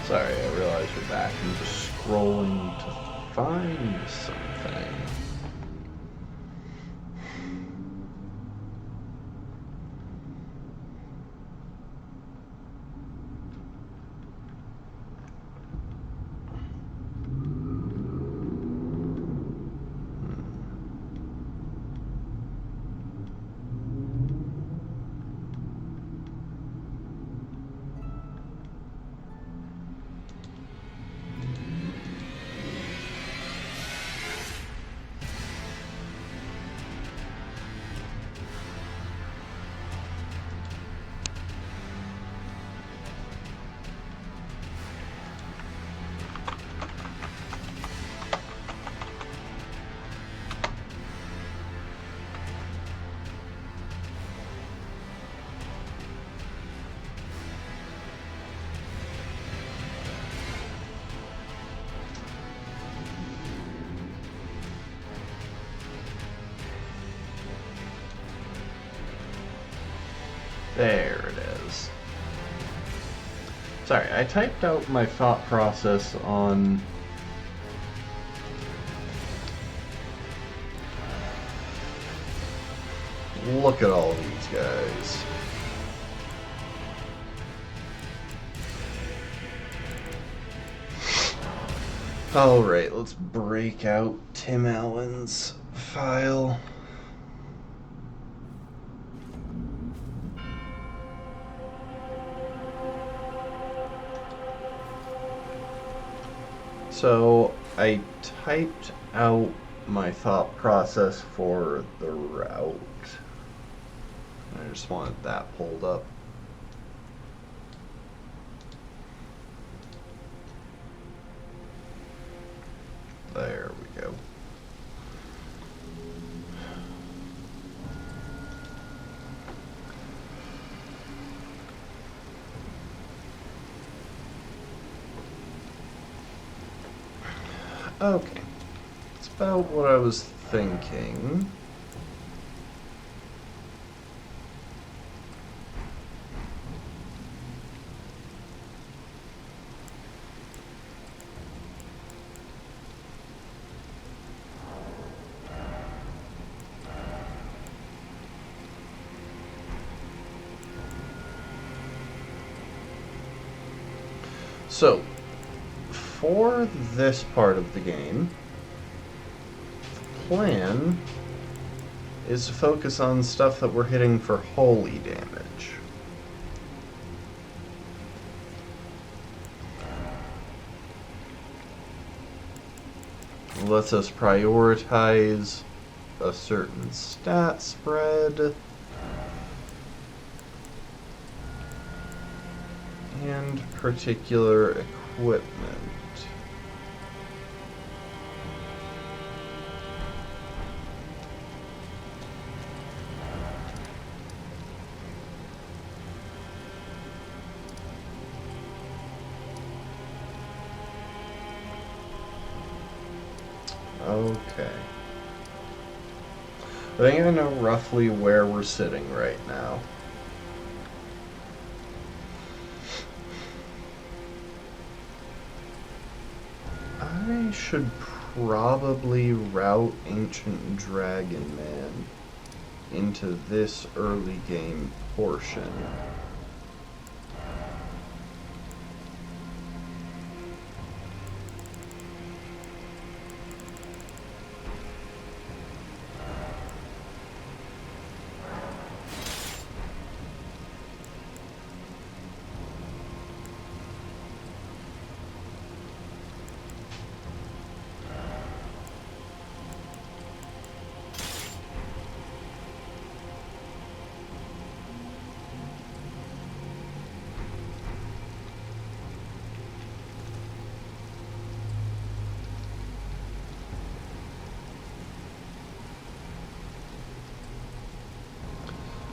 Sorry, I realize you're back. I'm just scrolling to find something. There it is. Sorry, I typed out my thought process on... Look at all these guys. Alright, let's break out Tim Allen's file. So, I typed out my thought process for the route. I just wanted that pulled up. There we go. Okay. It's about what I was thinking. So, for this part of the game, the plan is to focus on stuff that we're hitting for holy damage. It lets us prioritize a certain stat spread and particular equipment. Okay. I think I know roughly where we're sitting right now. I should probably route Ancient Dragon Man into this early game portion.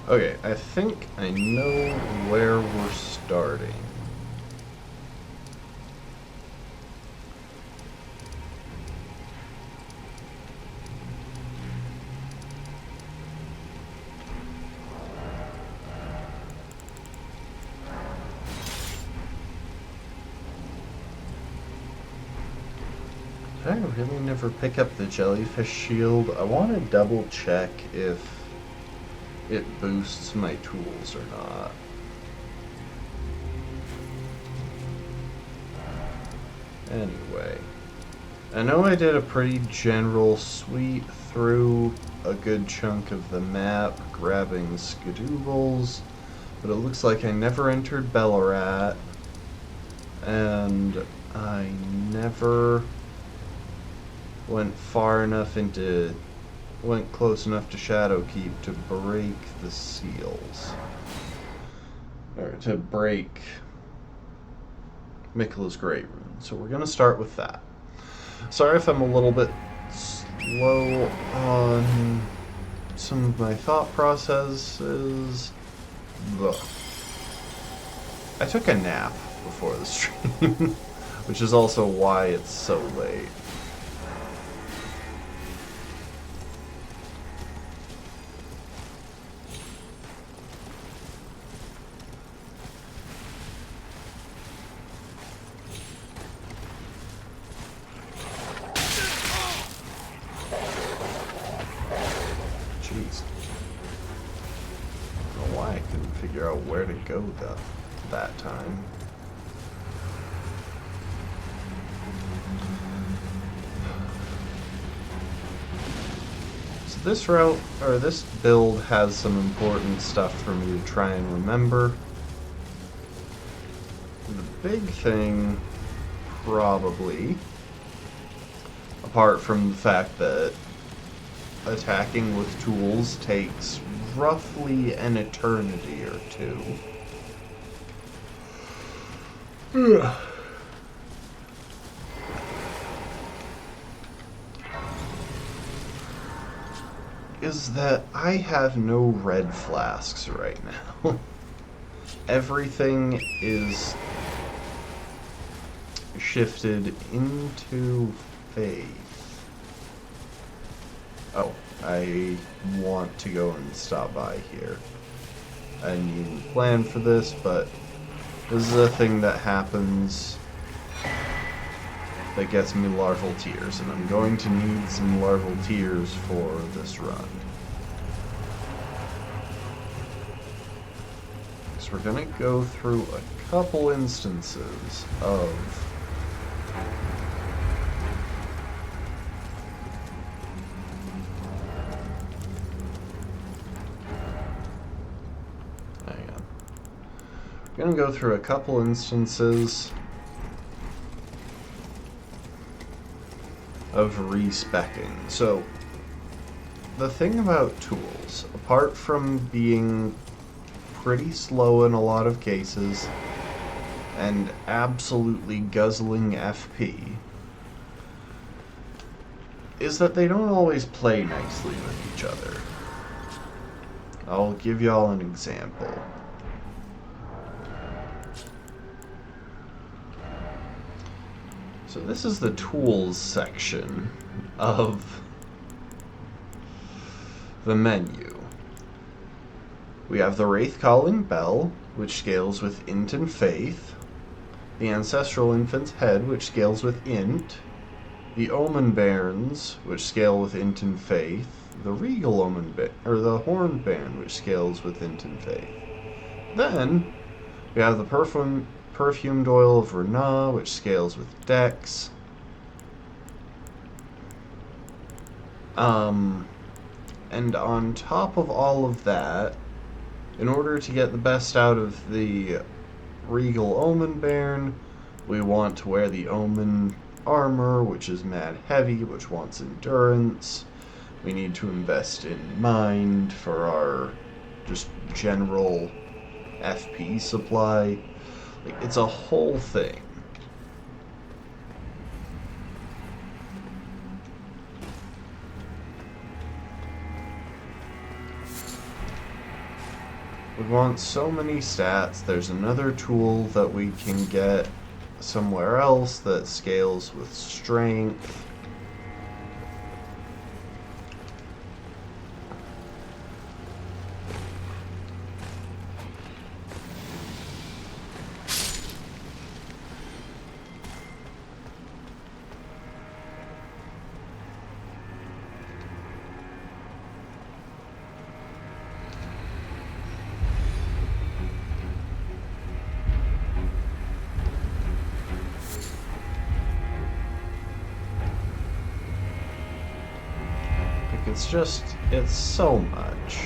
Okay, I think I know where we're starting. I really never pick up the jellyfish shield? I want to double check if it boosts my tools or not. Anyway, I know I did a pretty general sweep through a good chunk of the map, grabbing skidoobles, but it looks like I never entered Ballarat, and I never went close enough to Shadowkeep to break the seals. Or to break Miquella's Great Rune. So we're going to start with that. Sorry if I'm a little bit slow on some of my thought processes. Ugh. I took a nap before the stream, which is also why it's so late. Where to go that time. So this route, or this build, has some important stuff for me to try and remember. The big thing, probably, apart from the fact that attacking with tools takes roughly an eternity or two. Is that I have no red flasks right now. Everything is shifted into faith. Oh, I want to go and stop by here. I didn't even plan for this, but this is a thing that happens that gets me larval tears, and I'm going to need some larval tears for this run. So we're going to go through a couple instances of I'm going to go through a couple instances of respecking. So, the thing about tools, apart from being pretty slow in a lot of cases and absolutely guzzling FP, is that they don't always play nicely with each other. I'll give y'all an example. So this is the tools section of the menu. We have the Wraith Calling Bell, which scales with Int and Faith, the Ancestral Infant's Head, which scales with Int, the Omen Bairns, which scale with Int and Faith, the Regal Omen Bairn, or the Horn Bairn, which scales with Int and Faith. Then we have the Perfumed Oil of Ranah, which scales with Dex. And on top of all of that, in order to get the best out of the Regal Omen Bairn, we want to wear the Omen armor, which is mad heavy, which wants endurance. We need to invest in mind for our just general FP supply. Like, it's a whole thing. We want so many stats. There's another tool that we can get somewhere else that scales with strength. It's so much.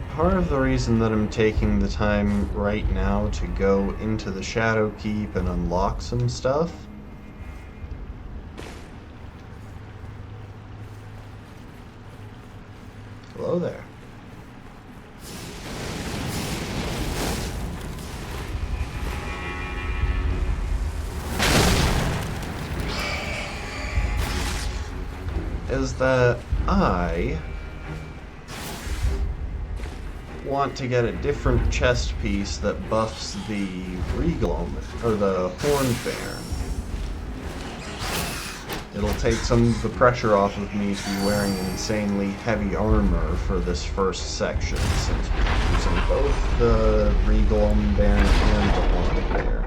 Part of the reason that I'm taking the time right now to go into the Shadow Keep and unlock some stuff hello there. Is that I want to get a different chest piece that buffs the Regal Omen, or the Horned Bairn. It'll take some of the pressure off of me to be wearing insanely heavy armor for this first section, since we're using both the Regal Omen Bairn and the Horned Bairn.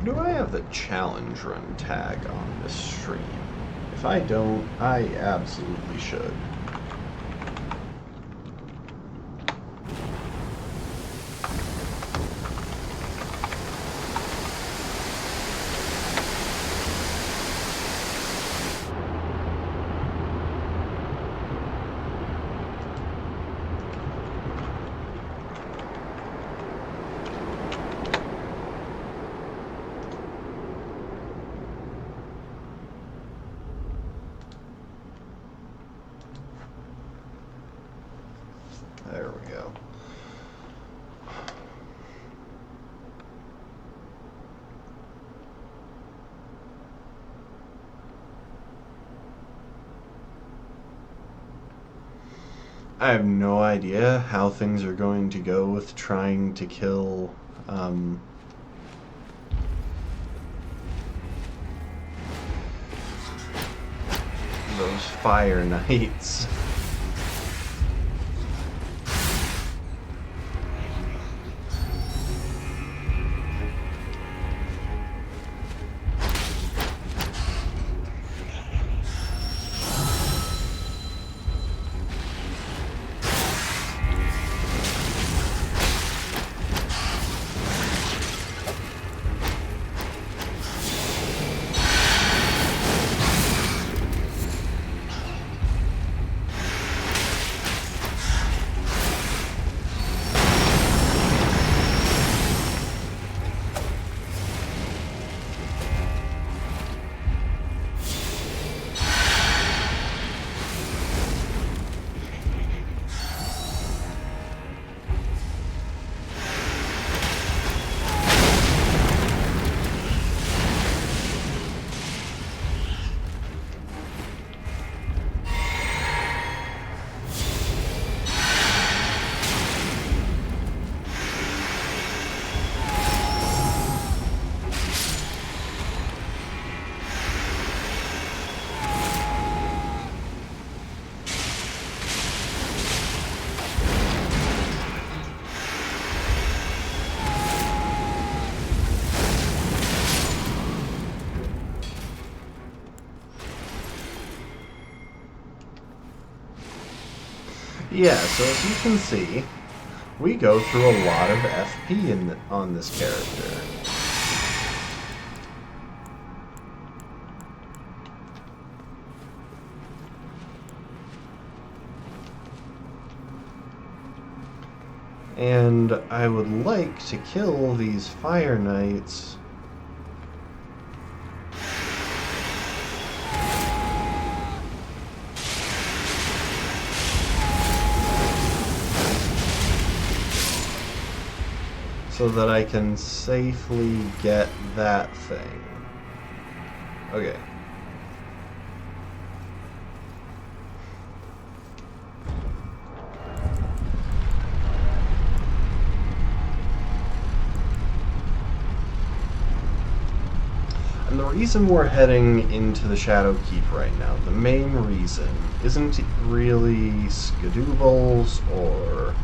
Do I have the challenge run tag on this stream? If I don't, I absolutely should. There we go. I have no idea how things are going to go with trying to kill those fire knights. Yeah, so as you can see, we go through a lot of FP on this character. And I would like to kill these Fire Knights so that I can safely get that thing. Okay. And the reason we're heading into the Shadow Keep right now, the main reason, isn't really skadoobles or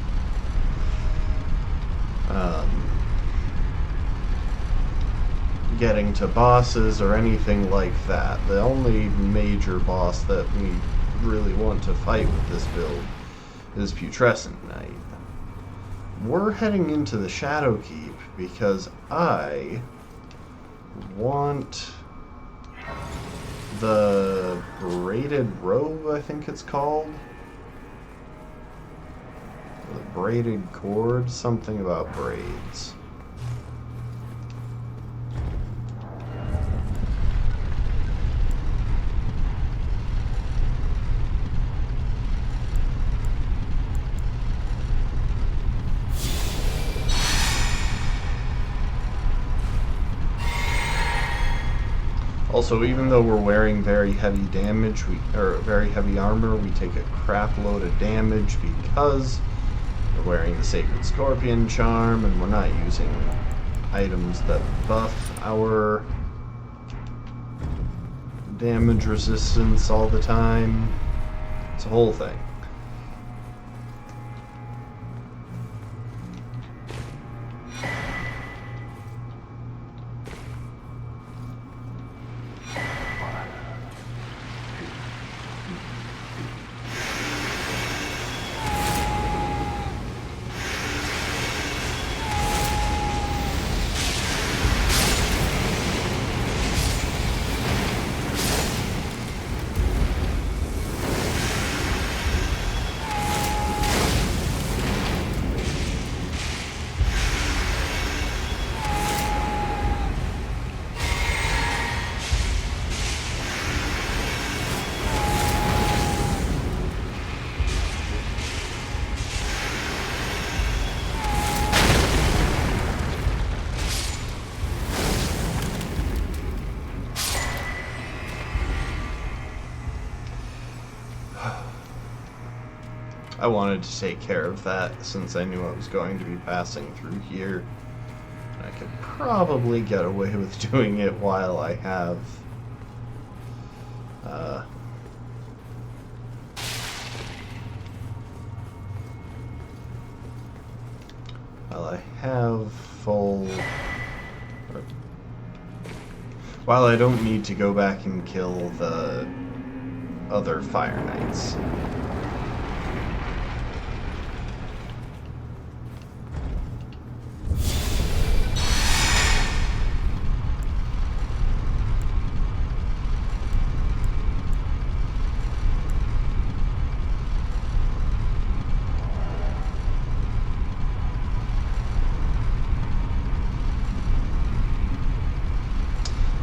getting to bosses or anything like that. The only major boss that really want to fight with this build is Putrescent Knight. We're heading into the Shadow Keep because I want the braided robe, I think it's called. The braided cord, something about braids. Also, even though we're wearing very heavy damage, very heavy armor, we take a crap load of damage because we're wearing the Sacred Scorpion Charm, and we're not using items that buff our damage resistance all the time. It's a whole thing. I wanted to take care of that since I knew I was going to be passing through here. I could probably get away with doing it while I have full, while I don't need to go back and kill the other Fire Knights.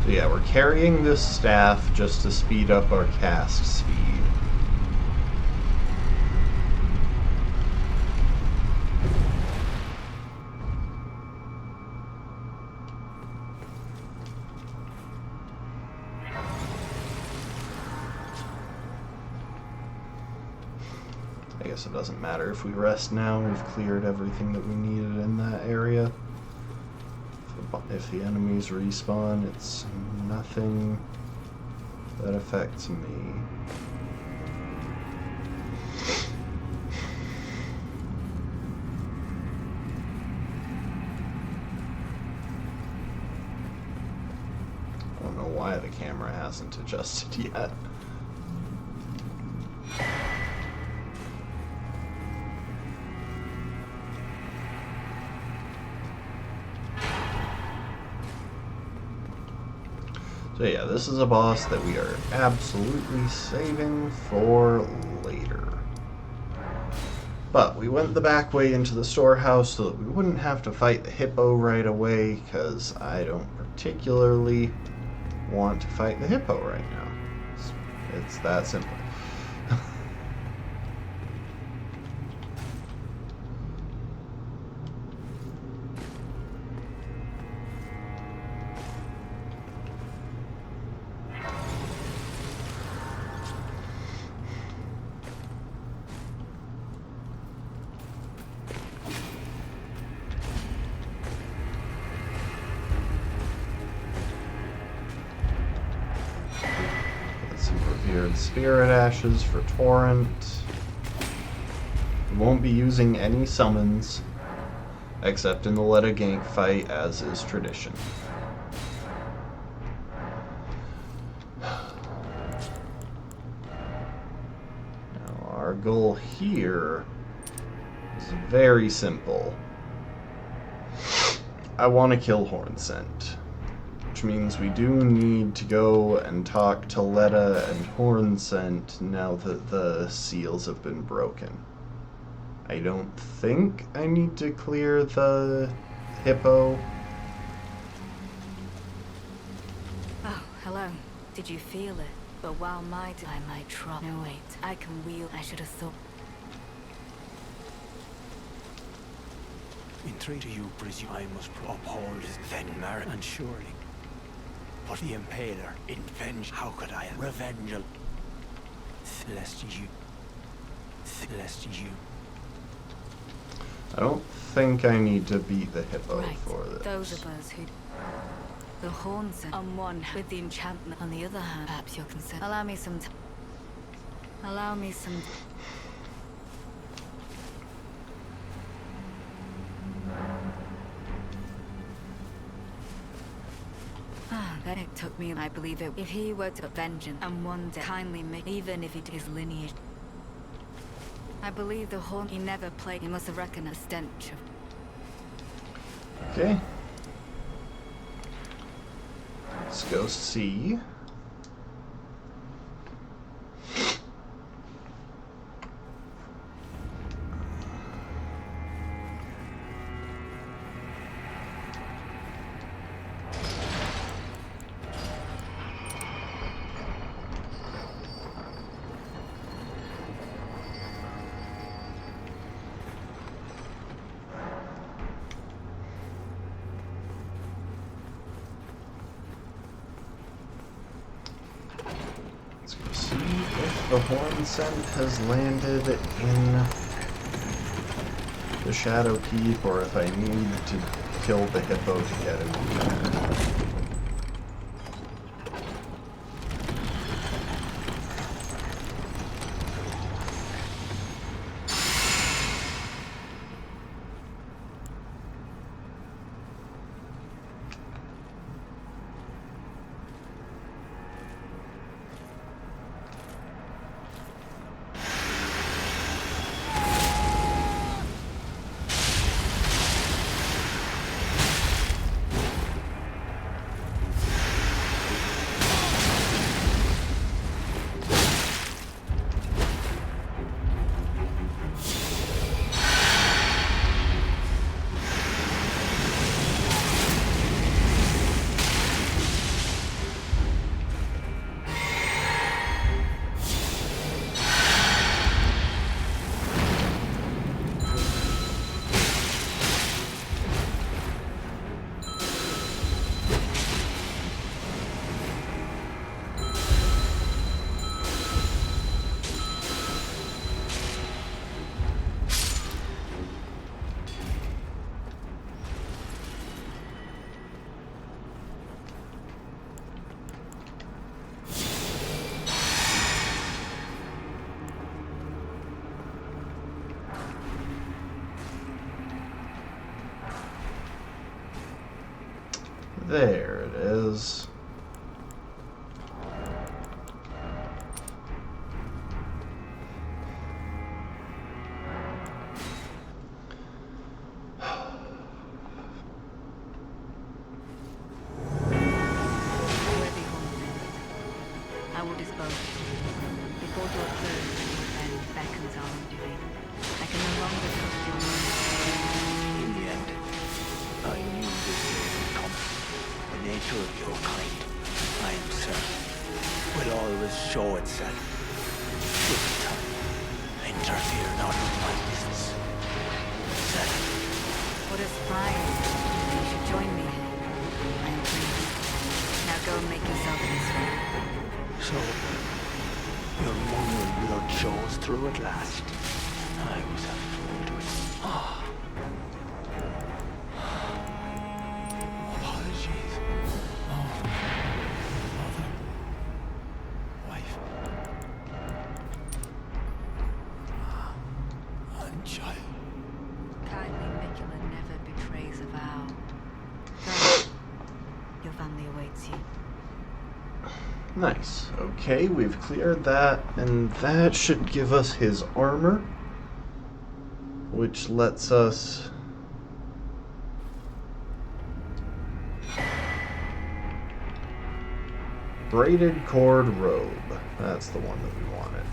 Yeah, we're carrying this staff just to speed up our cast speed. I guess it doesn't matter if we rest now. We've cleared everything that we needed in that area. If the enemies respawn, it's nothing that affects me. I don't know why the camera hasn't adjusted yet. So yeah, this is a boss that we are absolutely saving for later. But we went the back way into the storehouse so that we wouldn't have to fight the hippo right away, because I don't particularly want to fight the hippo right now. It's that simple. Spirit Ashes for Torrent. We won't be using any summons, except in the Let a Gank fight, as is tradition. goal here is very simple. I want to kill Hornsent, which means we do need to go and talk to Letta and Hornsent now that the seals have been broken. I don't think I need to clear the hippo. Oh, hello. Did you feel it? But while I might try. No, wait. I can wield. I should have thought. Entreat you, presume I must uphold his Venmar, and surely. But the Impaler, in venge, how could I revenge? Lest you. I don't think I need to beat the hippo Right. for this. Those of us who. The horns on one with the enchantment on the other hand. Perhaps you'll consider. Allow me some. Then it took me, I believe it. If he were to vengeance and one day kindly make, even if he did his lineage. I believe the horn he never played. He must have recognized the stench of. Okay. Let's go see. The Hornsent has landed in the Shadow Keep, or if I need to kill the hippo to get him there. There it is. I will dispose of you. Before your third then beckons our undoing. I can no longer trust your mind. In the end, I knew this day would come. The nature of your kind, I am certain, will always show itself. Give it time. Interfere not with my business. Settle. What a surprise. You should join me. I agree. Now go and make yourself useful. So, your mongrel blood shows through at last. I was a fool to it. Apologies. Mother. Wife. And child. Kindly Mikula never betrays a vow. Go. Your family awaits you. Nice. Okay, we've cleared that, and that should give us his armor, which lets us... Braided cord robe. That's the one that we wanted.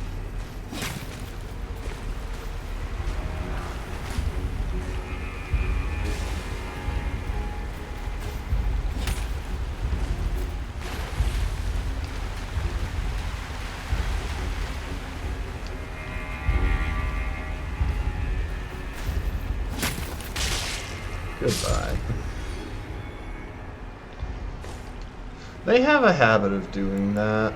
Goodbye. They have a habit of doing that.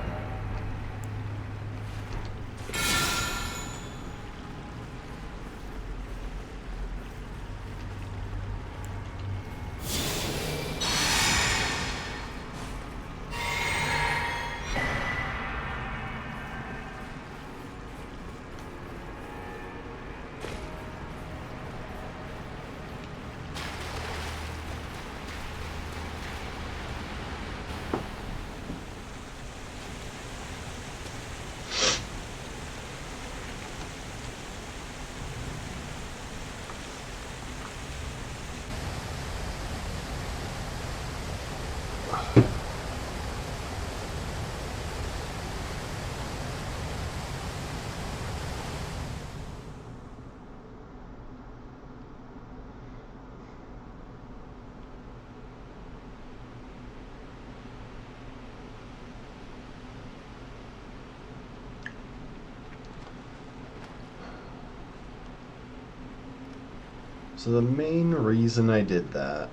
So the main reason I did that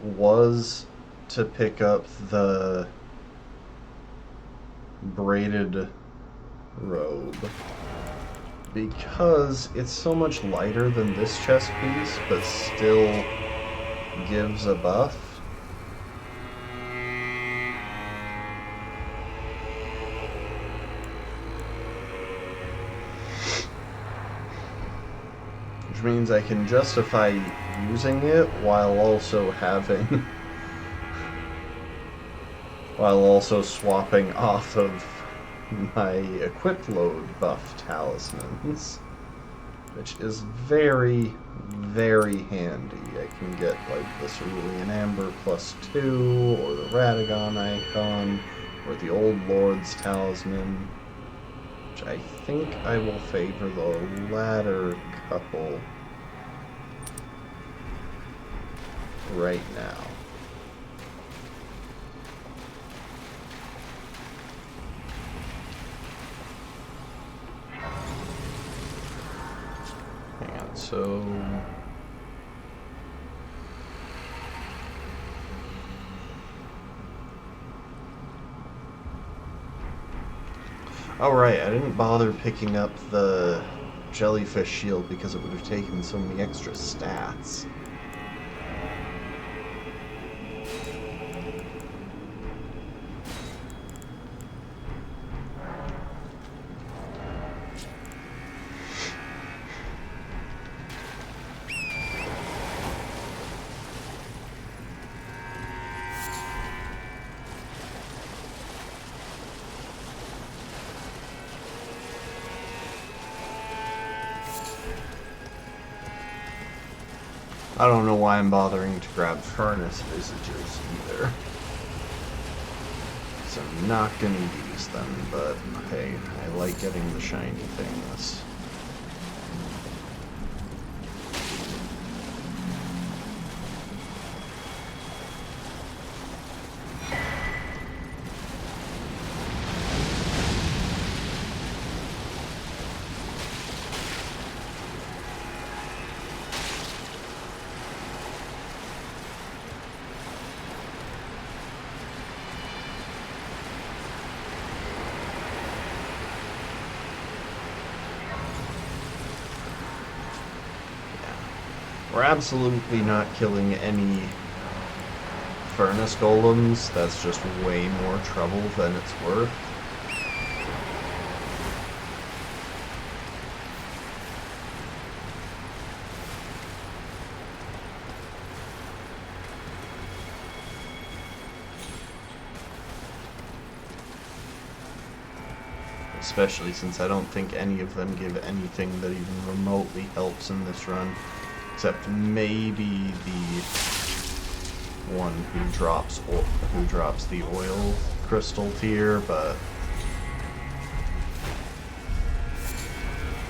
was to pick up the braided robe, because it's so much lighter than this chest piece, but still gives a buff. Which means I can justify using it while also having... while also swapping off of my equip load buff talismans. Which is very, very handy. I can get like the Cerulean Amber +2, or the Radagon icon, or the Old Lord's talisman. Which I think I will favor the latter couple right now. Hang on, so... Oh right, I didn't bother picking up the jellyfish shield because it would have taken so many extra stats. I don't know why I'm bothering to grab furnace visages either. So I'm not gonna use them, but hey, I like getting the shiny things. We're absolutely not killing any furnace golems. That's just way more trouble than it's worth. especially since I don't think any of them give anything that even remotely helps in this run, except maybe the one who drops the oil crystal tier, but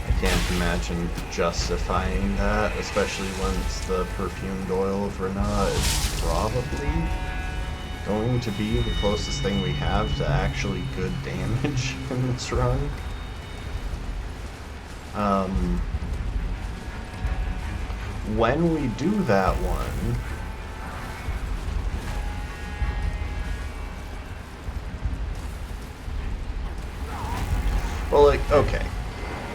I can't imagine justifying that, especially once the Perfumed Oil of Ranah is probably going to be the closest thing we have to actually good damage in this run. When we do that one, well, like, okay,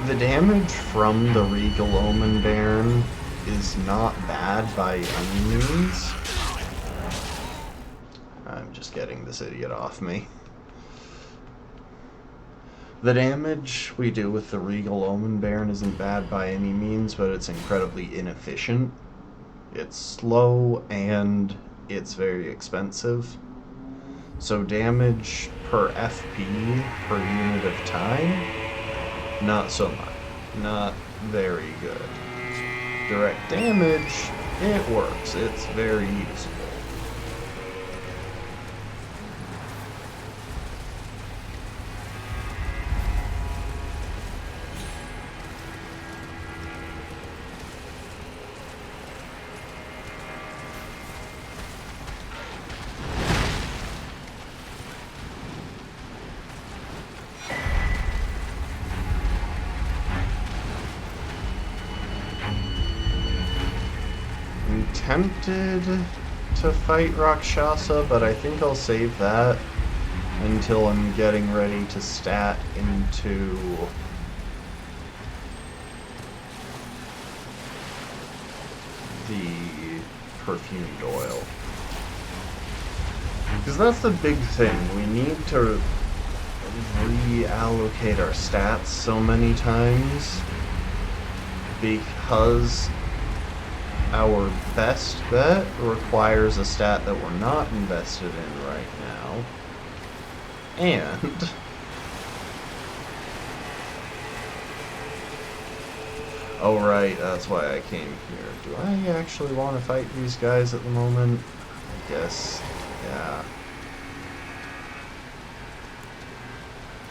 the damage from the Regal Omen Bairn is not bad by any means. I'm just getting this idiot off me. The damage we do with the Regal Omen Bairn isn't bad by any means, but it's incredibly inefficient. It's slow and it's very expensive. So damage per FP per unit of time, not so much. Not very good. Direct damage, it works. It's very useful. Tempted to fight Rakshasa, but I think I'll save that until I'm getting ready to stat into the Perfumed Oil. Because that's the big thing. We need to reallocate our stats so many times because our best bet requires a stat that we're not invested in right now. And oh right, that's why I came here. Do I actually want to fight these guys at the moment? I guess, yeah.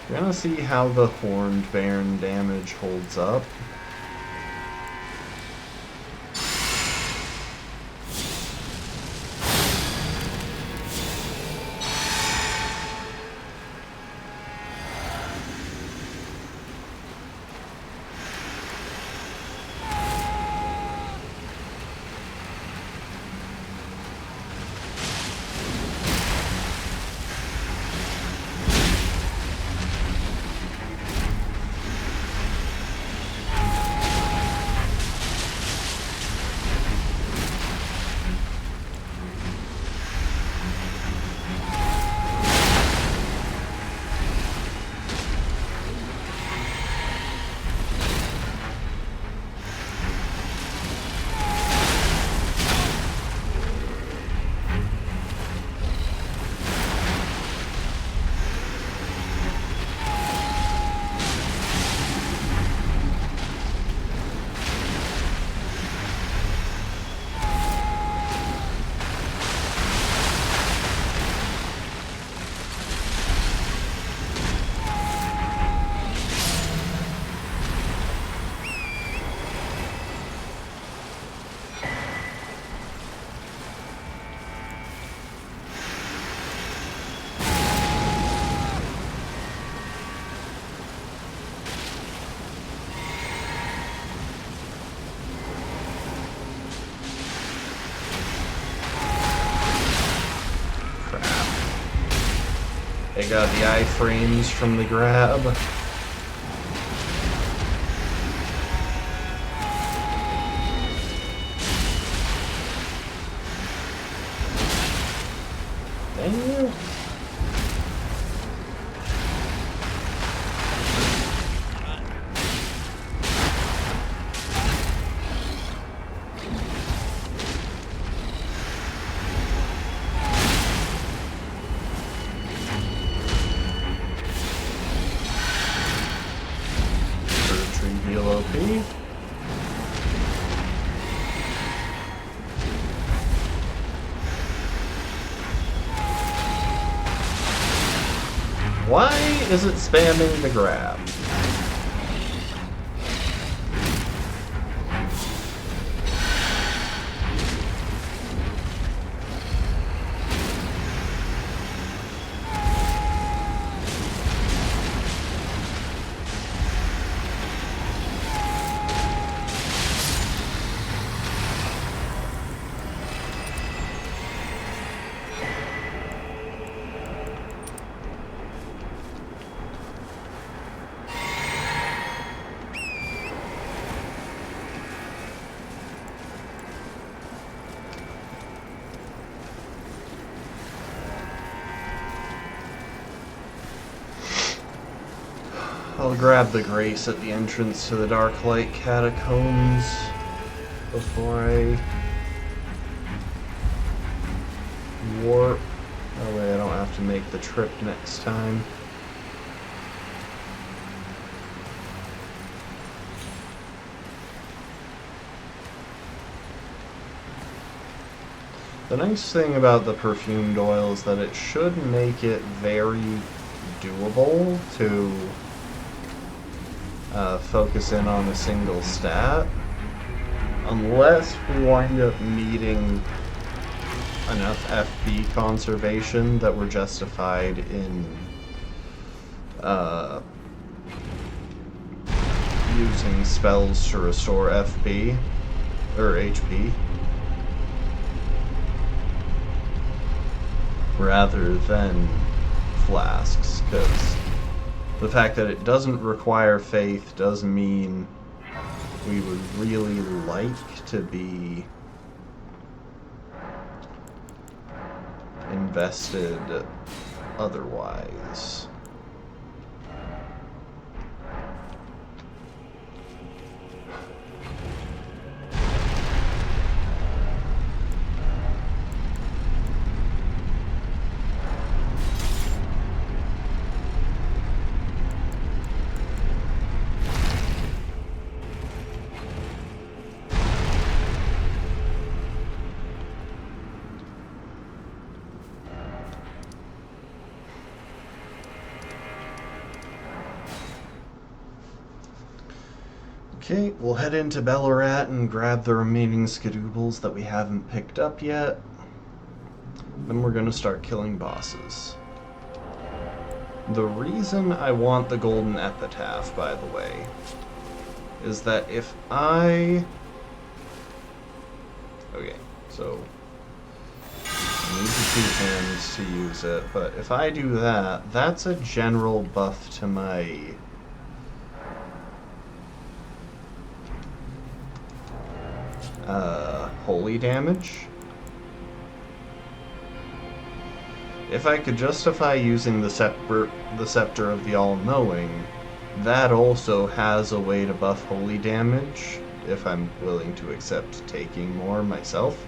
We're gonna see how the Horned Bairn damage holds up. They got the iframes from the grab. Thank you. is it spamming the grab? I'll grab the grace at the entrance to the Darklight Catacombs before I warp. That way I don't have to make the trip next time. The nice thing about the perfumed oil is that it should make it very doable to focus in on a single stat, unless we wind up needing enough FP conservation that we're justified in using spells to restore FP or HP rather than flasks, because the fact that it doesn't require faith does mean we would really like to be invested otherwise. Okay, we'll head into Ballarat and grab the remaining skedables that we haven't picked up yet. Then we're going to start killing bosses. The reason I want the Golden Epitaph, by the way, is that if I... Okay, so I need the 2 hands to use it, but if I do that, that's a general buff to my... holy damage. If I could justify using the Scepter of the All-Knowing, that also has a way to buff holy damage, if I'm willing to accept taking more myself.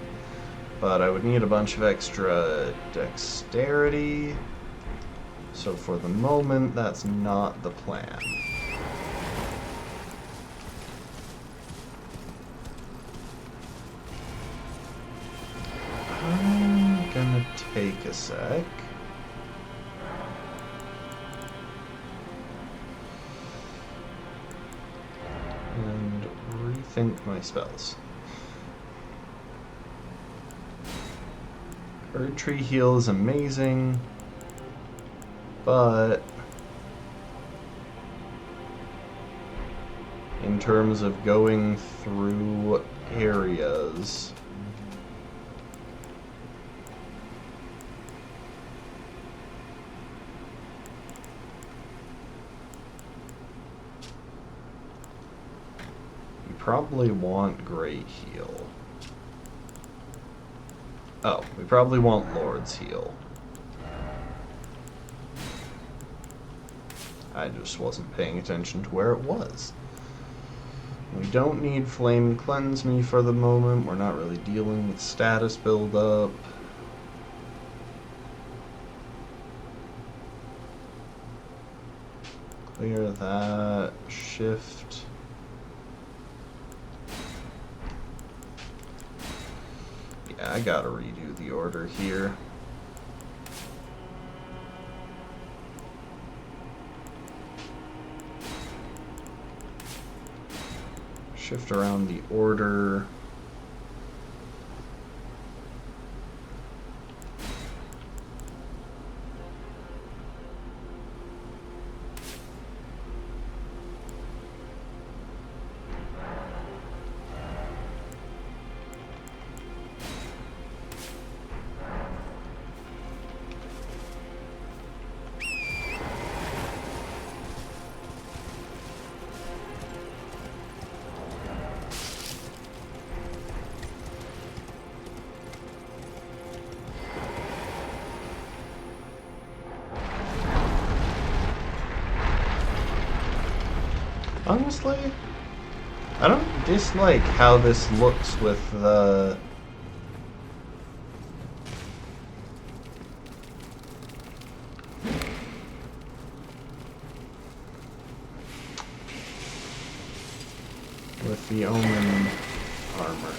But I would need a bunch of extra dexterity, so for the moment, that's not the plan. I'm gonna take a sec. And rethink my spells. Earth Tree Heal is amazing, but in terms of going through areas, probably want Great Heal. Oh, we probably want Lord's Heal. I just wasn't paying attention to where it was. We don't need Flame Cleanse Me for the moment. We're not really dealing with status buildup. Clear that. Shift. I gotta redo the order here. shift around the order. Honestly, I don't dislike how this looks with the... with the Omen armor.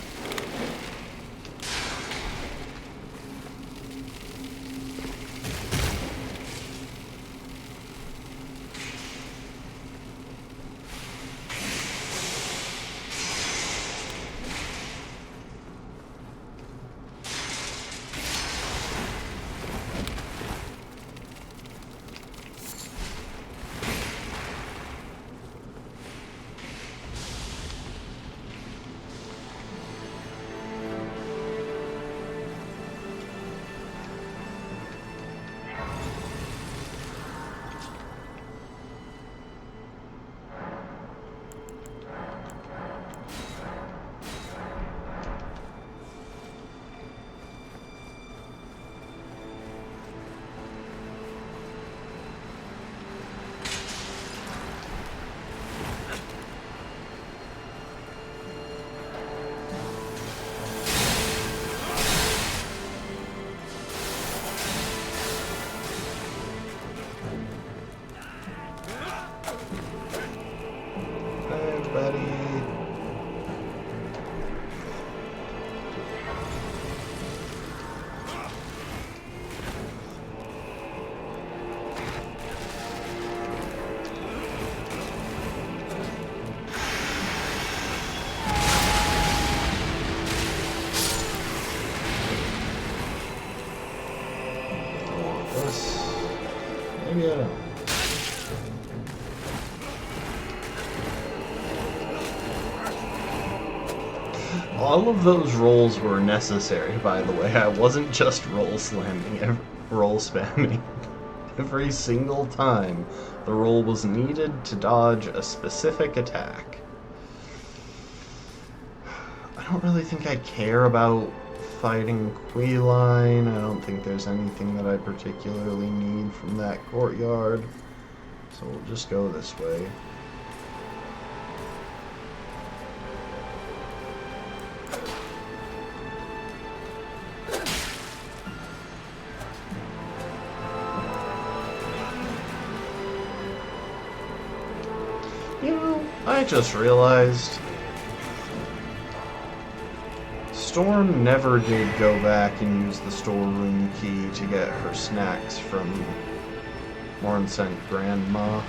Maybe I don't. All of those rolls were necessary, by the way. I wasn't just roll spamming. Every single time the roll was needed to dodge a specific attack. I don't really think I care about fighting Queeline. I don't think there's anything that I particularly need from that courtyard. So we'll just go this way. You know, I just realized Storm never did go back and use the storeroom key to get her snacks from Mornsent Grandma.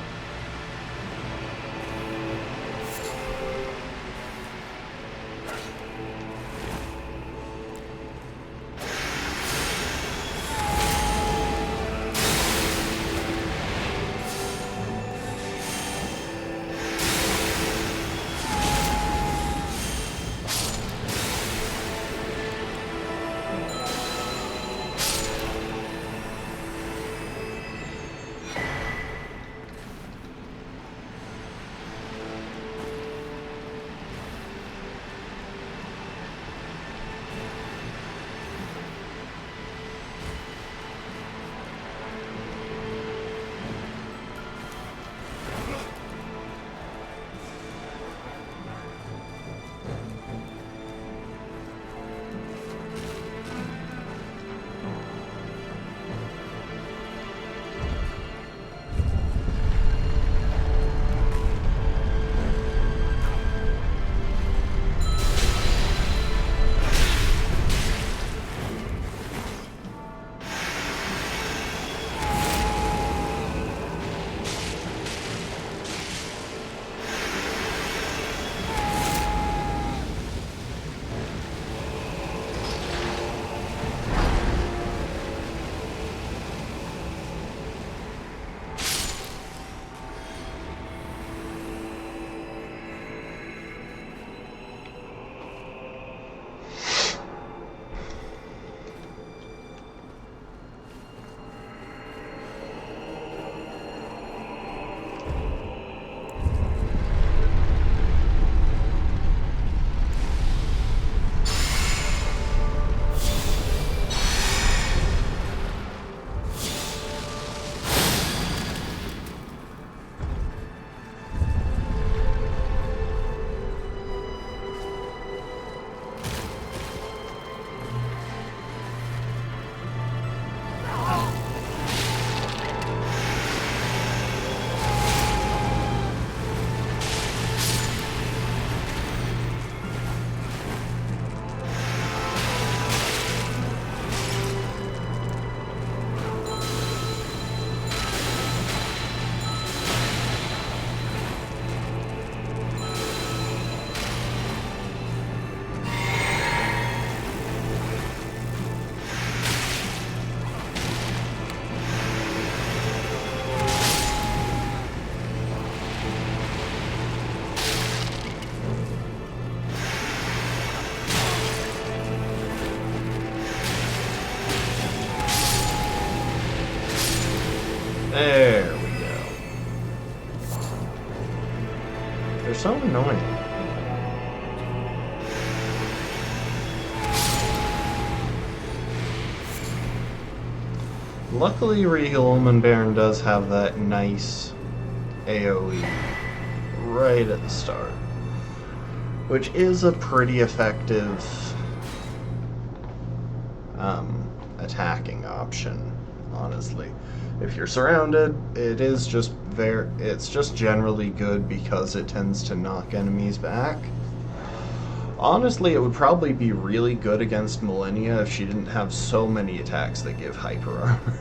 so annoying. Luckily, Regal Omen Bairn does have that nice AoE right at the start, which is a pretty effective attacking option, honestly. If you're surrounded, it's just generally good because it tends to knock enemies back. Honestly, it would probably be really good against Millennia if she didn't have so many attacks that give hyper armor.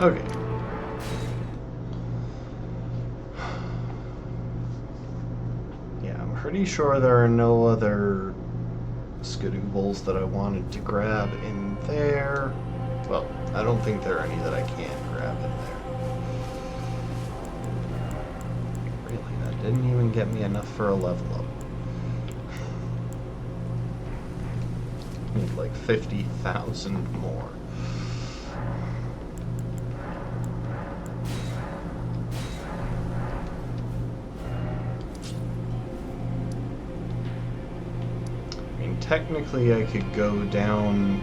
Okay. Yeah, I'm pretty sure there are no other consumables that I wanted to grab in there. Well, I don't think there are any that I can't grab in there. Really, that didn't even get me enough for a level up. Need like 50,000 more. Technically, I could go down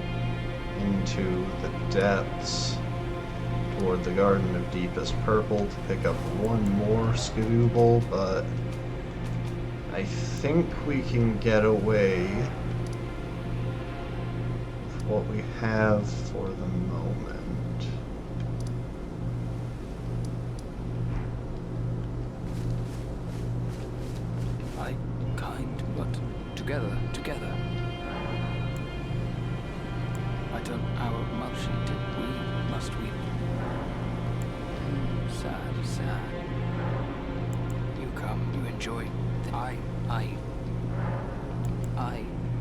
into the depths toward the Garden of Deepest Purple to pick up one more Skadooble, but I think we can get away with what we have for the moment. I kind, but together. I don't how much she did. We must weep. Sad. You come, you enjoy. I,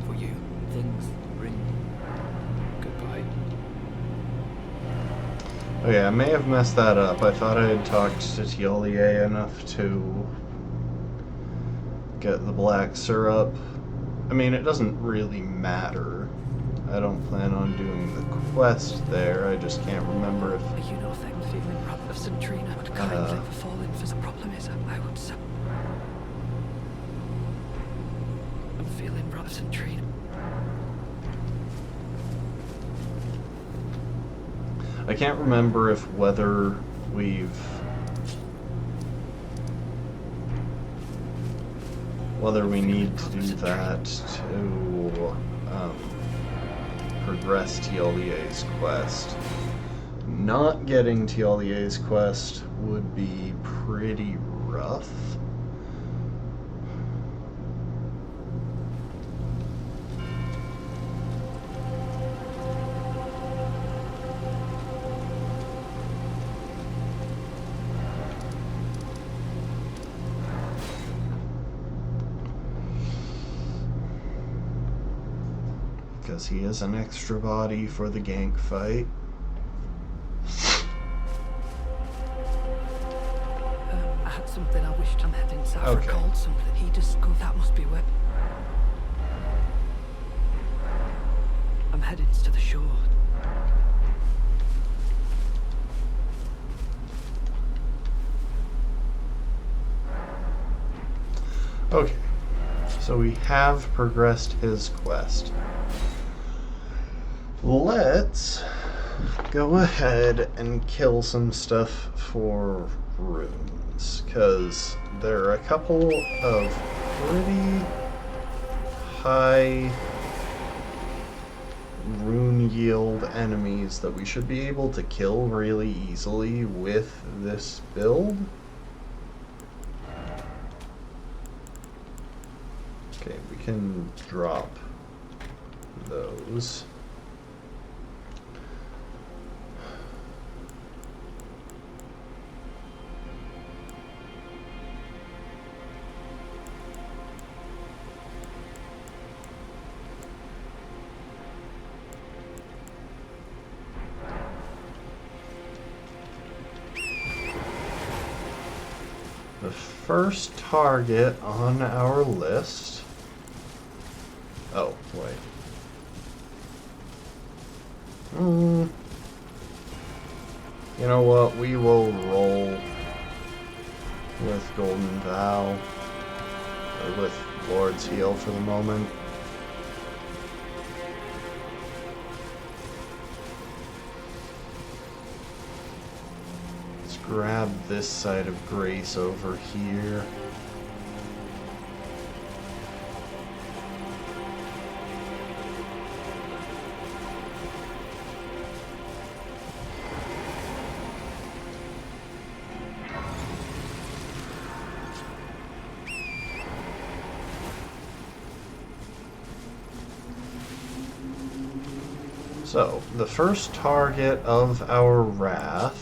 for you, things bring goodbye. Oh yeah, I may have messed that up. I thought I had talked to Tiolier enough to get the black syrup. I mean, it doesn't really matter. I don't plan on doing the quest there. I just can't remember if... You know, I'm feeling rough of Centrina would kindly fall in for the problem is I would say. I'm feeling rough of Centrina. I can't remember if whether we need to do that to progress Tiolier's quest. Not getting Tiolier's quest would be pretty rough. because he is an extra body for the gank fight. I had something I wished I had inside. Okay. Recalled something. He just go. That must be where. I'm headed to the shore. Okay, so we have progressed his quest. Let's go ahead and kill some stuff for runes, because there are a couple of pretty high rune yield enemies that we should be able to kill really easily with this build. Okay, we can drop those. The first target on our list. Oh, wait. You know what? We will roll with Golden Vow, or with Lord's Heal for the moment. Let's grab this side of Grace over here. So, the first target of our wrath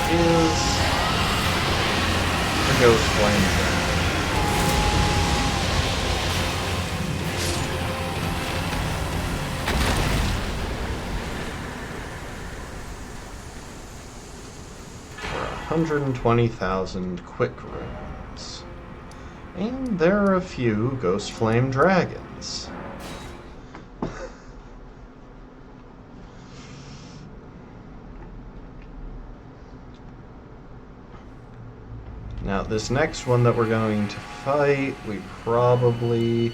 is the Ghost Flame Dragon. For 120,000 quick runes. And there are a few Ghost Flame Dragons. Now, this next one that we're going to fight, we probably...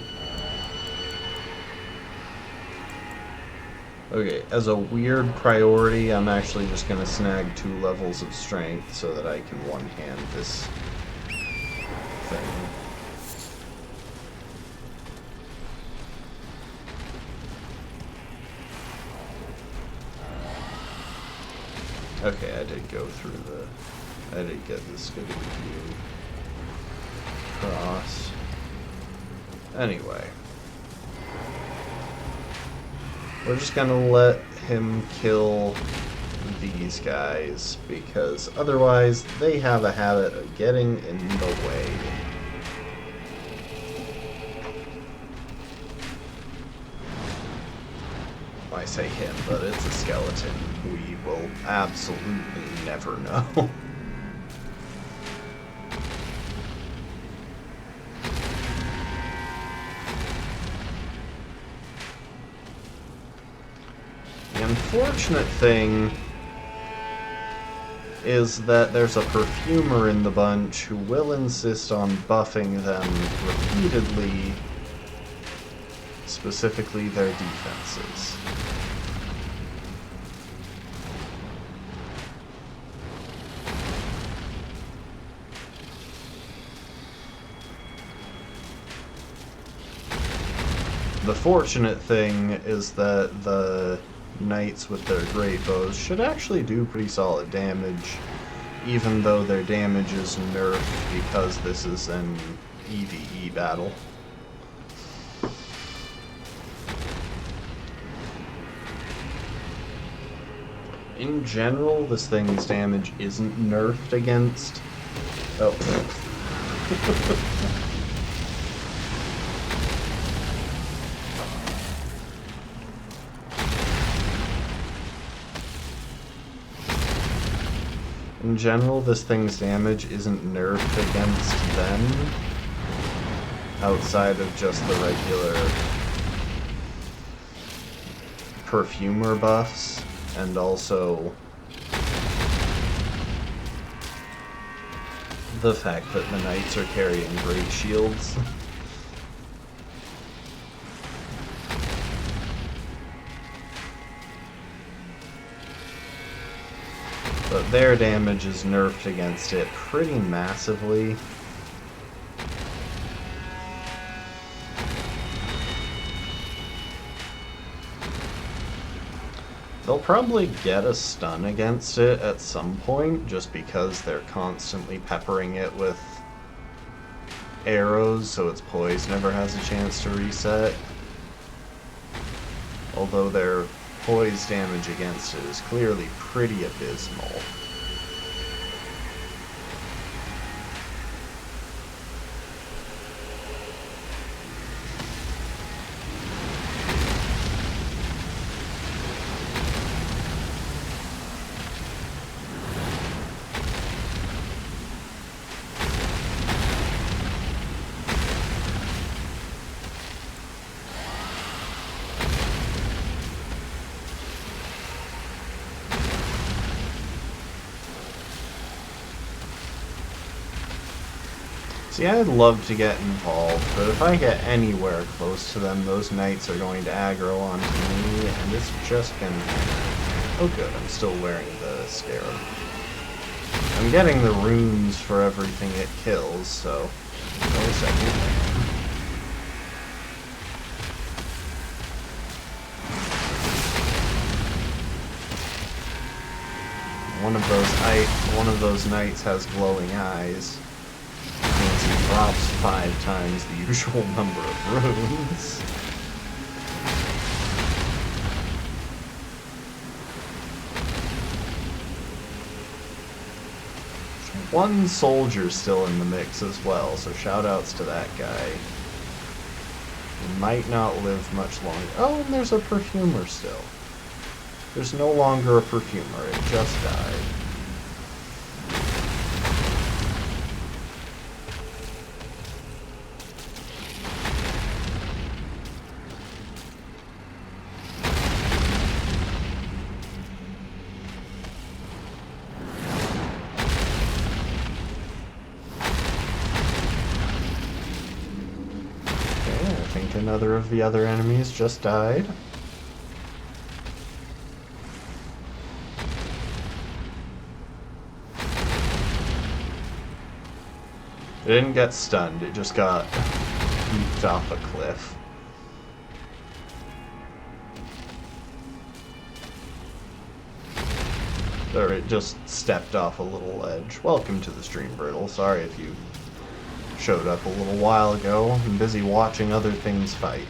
Okay, as a weird priority, I'm actually just going to snag 2 levels of strength so that I can one-hand this thing. Okay, I did go through the... I did get this good view across. Anyway. We're just gonna let him kill these guys, because otherwise they have a habit of getting in the way. I say him, but it's a skeleton. We will absolutely never know. The unfortunate thing is that there's a perfumer in the bunch who will insist on buffing them repeatedly specifically their defenses. The fortunate thing is that the knights with their great bows should actually do pretty solid damage, even though their damage is nerfed because this is an EVE battle. In general, this thing's damage isn't nerfed against... Oh. In general, this thing's damage isn't nerfed against them, outside of just the regular perfumer buffs, and also the fact that the knights are carrying great shields. But their damage is nerfed against it pretty massively. They'll probably get a stun against it at some point, just because they're constantly peppering it with arrows, so its poise never has a chance to reset. Although their poise damage against it is clearly pretty abysmal. See, I'd love to get involved, but if I get anywhere close to them, those knights are going to aggro onto me, and it's just gonna... Oh good, I'm still wearing the scarab. I'm getting the runes for everything it kills, so... No second. One of those knights has glowing eyes. Means he drops 5 times the usual number of runes. One soldier still in the mix as well, so shoutouts to that guy. He might not live much longer. Oh, and there's a perfumer still. There's no longer a perfumer, it just died. Another of the other enemies just died. It didn't get stunned, it just got leaped off a cliff. Or it just stepped off a little ledge. Welcome to the stream, Brittle. Sorry if you showed up a little while ago. I'm busy watching other things fight.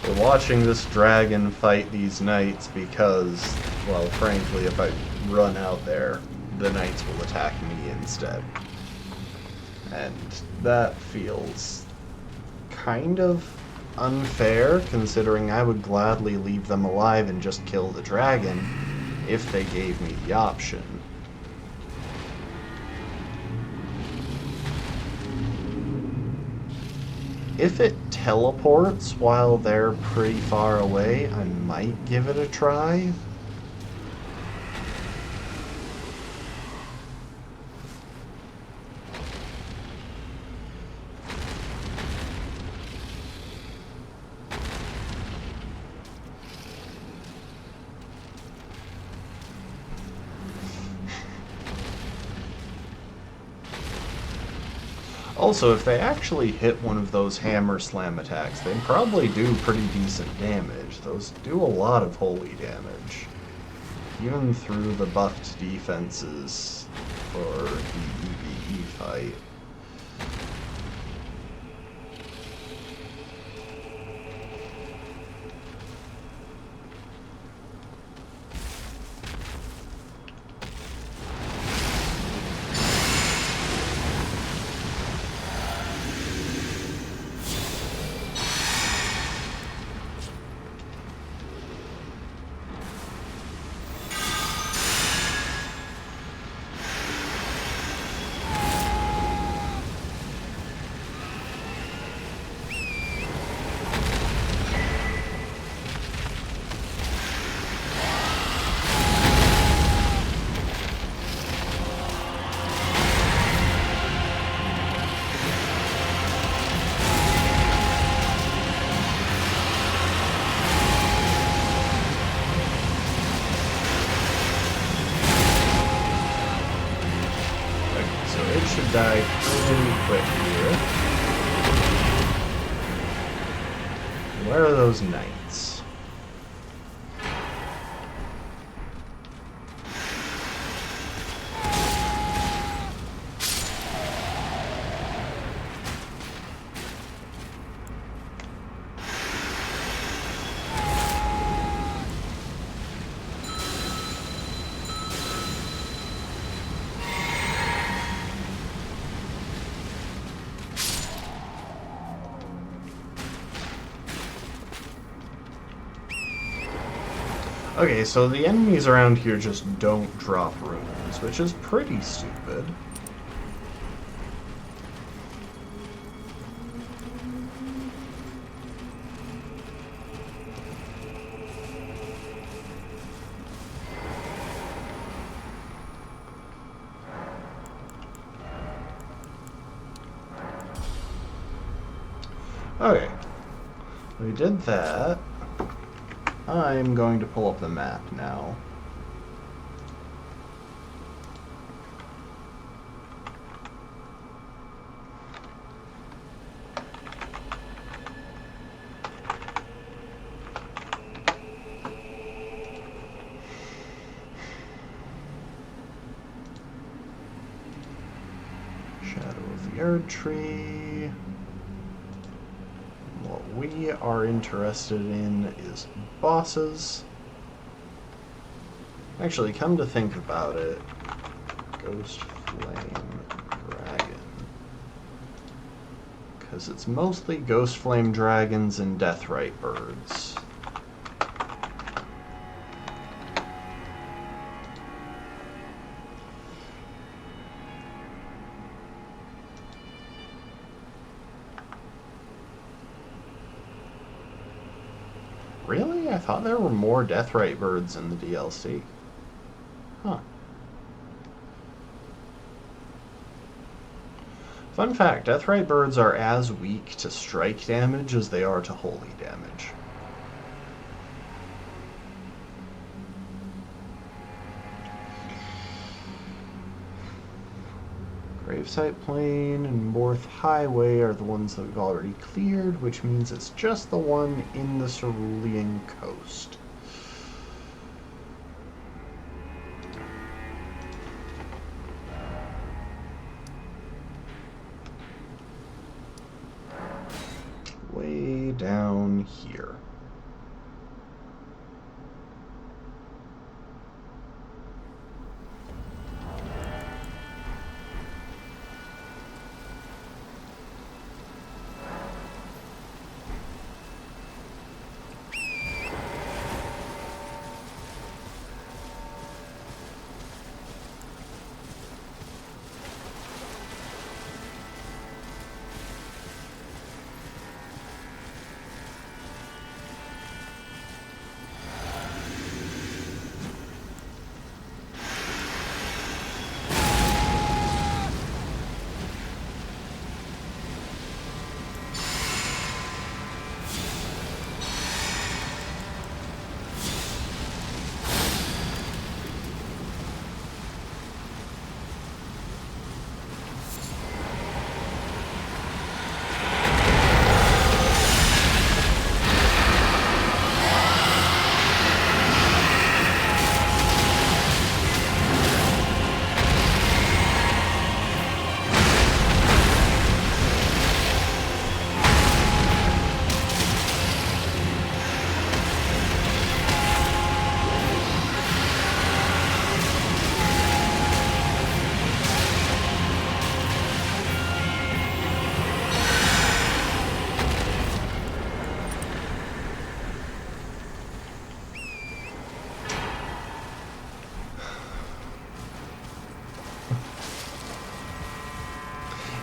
We're watching this dragon fight these knights because, well, frankly, if I run out there, the knights will attack me instead. And that feels kind of unfair, considering I would gladly leave them alive and just kill the dragon if they gave me the option. If it teleports while they're pretty far away, I might give it a try. Also, if they actually hit one of those hammer slam attacks, they probably do pretty decent damage. Those do a lot of holy damage. Even through the buffed defenses for the EVE fight. Should die pretty quick here. Where are those knights? Okay, so the enemies around here just don't drop runes, which is pretty stupid. Okay, we did that. I'm going to pull up the map now. Shadow of the Erd Tree. What we are interested in is bosses. Actually, come to think about it, Ghost Flame Dragon. Because it's mostly Ghost Flame Dragons and Deathrite Birds. Really? I thought there were more Deathrite Birds in the DLC. Huh. Fun fact, Deathrite Birds are as weak to strike damage as they are to holy damage. Gravesite Plain and Morth Highway are the ones that we've already cleared, which means it's just the one in the Cerulean Coast. Way down here.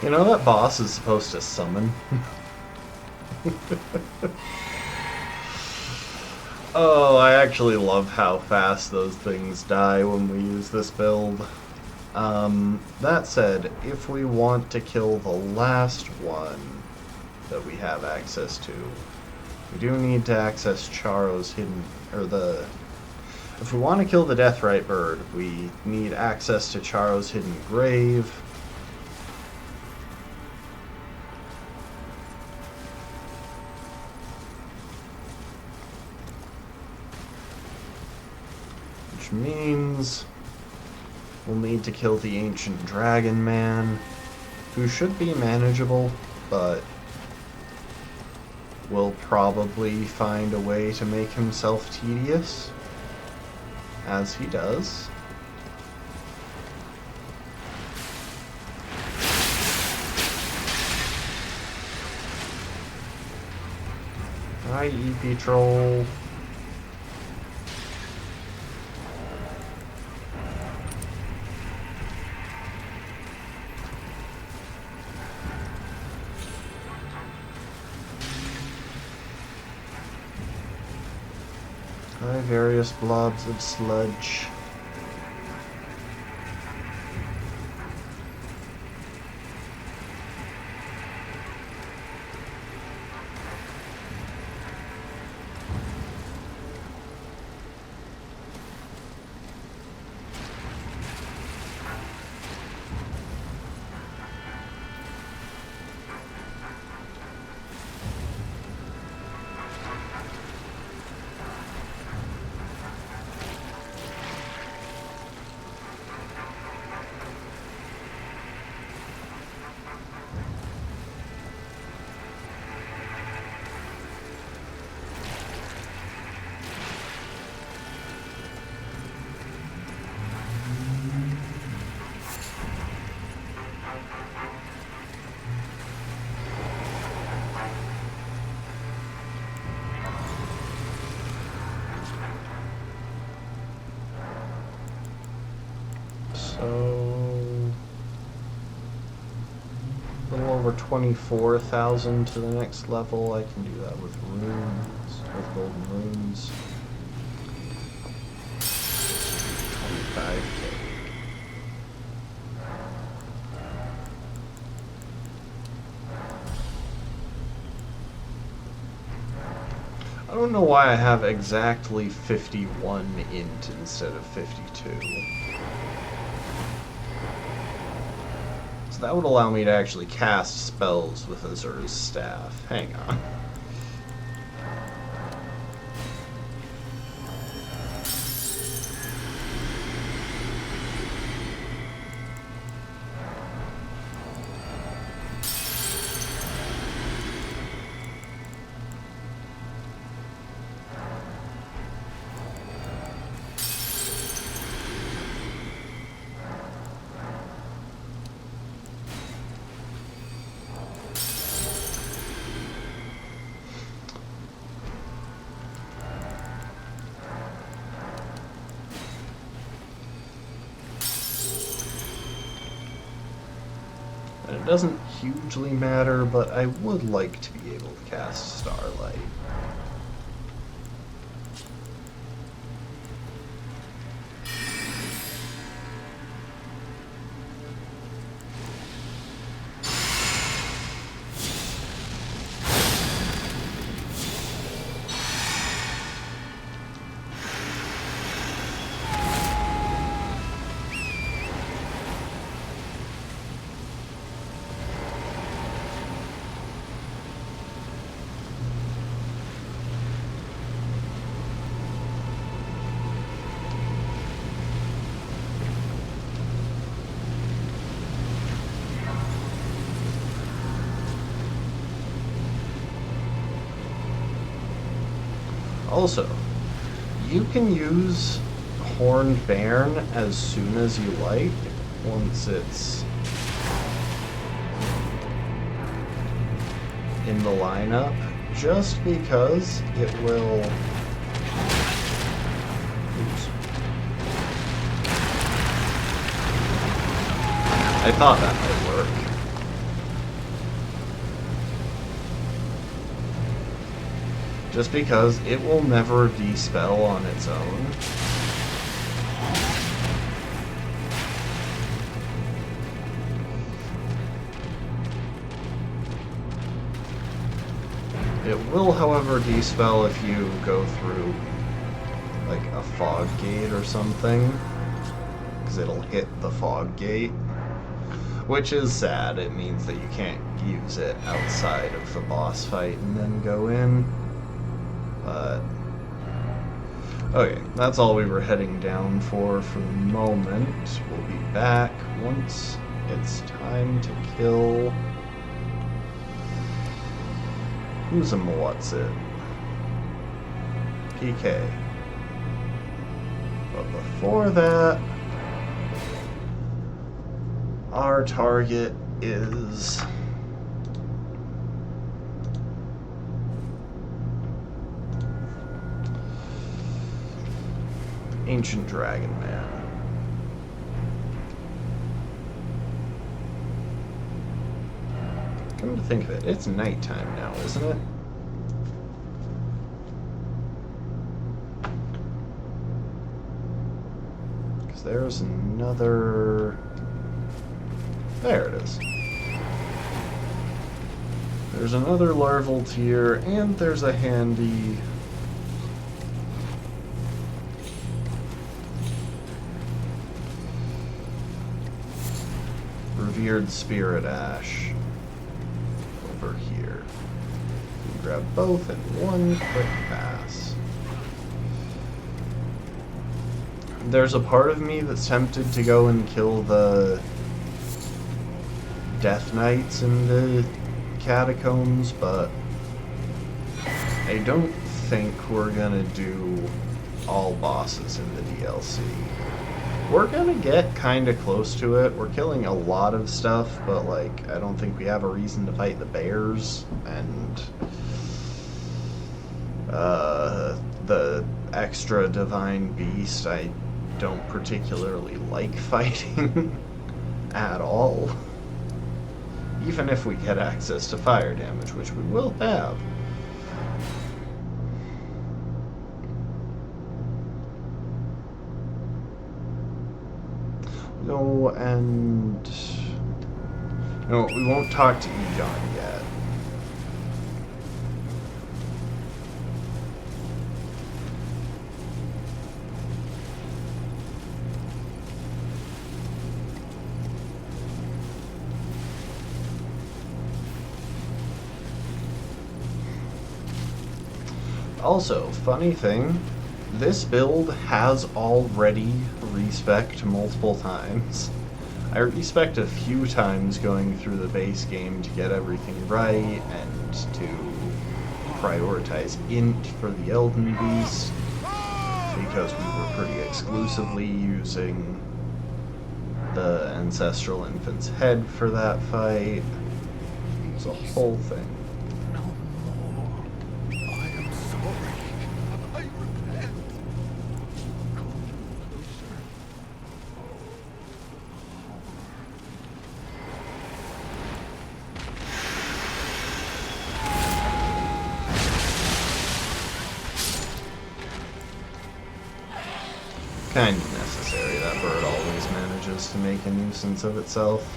You know, that boss is supposed to summon. Oh, I actually love how fast those things die when we use this build. That said, if we want to kill the last one that we have access to, we do need to access Charo's hidden, if we want to kill the Deathrite bird, we need access to Charo's hidden grave. Which means we'll need to kill the ancient dragon man, who should be manageable, but will probably find a way to make himself tedious, as he does. Hi, EP Troll. Hi, various blobs of sludge. So, a little over 24,000 to the next level. I can do that with runes, with golden runes. 25k. I don't know why I have exactly 51 int instead of 52. So that would allow me to actually cast spells with Azur's staff. Hang on. It doesn't hugely matter, but I would like to be able to cast Starlight. Also, you can use Horned Bairn as soon as you like, once it's in the lineup, just because it will... Oops. I thought that might work. Just because it will never de-spell on its own. It will, however, de-spell if you go through, like, a fog gate or something. Because it'll hit the fog gate. Which is sad. It means that you can't use it outside of the boss fight and then go in. But... okay, that's all we were heading down for the moment. We'll be back once it's time to kill... who's a what's it? PK. But before that, our target is Ancient Dragon Man. Come to think of it, it's nighttime now, isn't it? Because there's another... there it is. There's another larval tier, and there's a handy... Revered Spirit Ash over here. You can grab both in one quick pass. There's a part of me that's tempted to go and kill the Death Knights in the catacombs, but I don't think we're gonna do all bosses in the DLC. We're gonna get kinda close to it. We're killing a lot of stuff, but like, I don't think we have a reason to fight the bears, and the extra divine beast I don't particularly like fighting at all. Even if we get access to fire damage, which we will have. No, and... no, we won't talk to Egon yet. Also, funny thing, this build has already respec'd multiple times. I respec'd a few times going through the base game to get everything right and to prioritize int for the Elden beast because we were pretty exclusively using the Ancestral Infant's head for that fight. It's a whole thing. Kind of necessary. That bird always manages to make a nuisance of itself.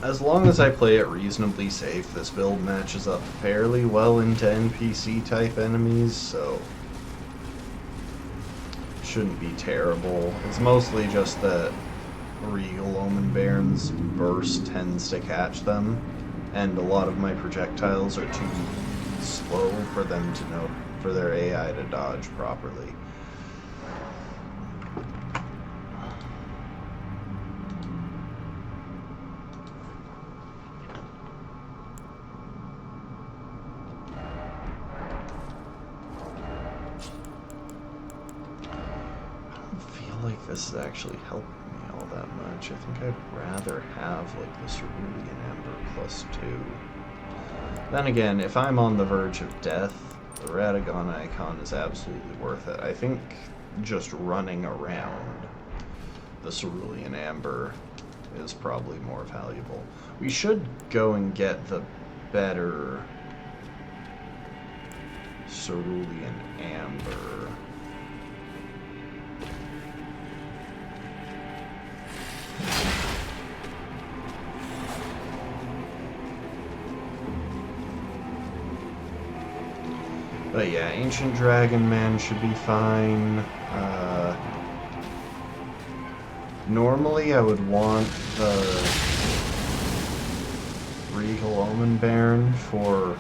as long as I play it reasonably safe, this build matches up fairly well into NPC type enemies, so shouldn't be terrible. It's mostly just that Regal Omen Bairn's burst tends to catch them, and a lot of my projectiles are too slow for them to know, for their AI to dodge properly. This is actually helping me all that much. I think I'd rather have like the Cerulean Amber +2. Then again, if I'm on the verge of death, the Radagon icon is absolutely worth it. I think just running around the Cerulean Amber is probably more valuable. We should go and get the better Cerulean Amber. But yeah, Ancient Dragon Man should be fine. Normally I would want the Regal Omen Bairn for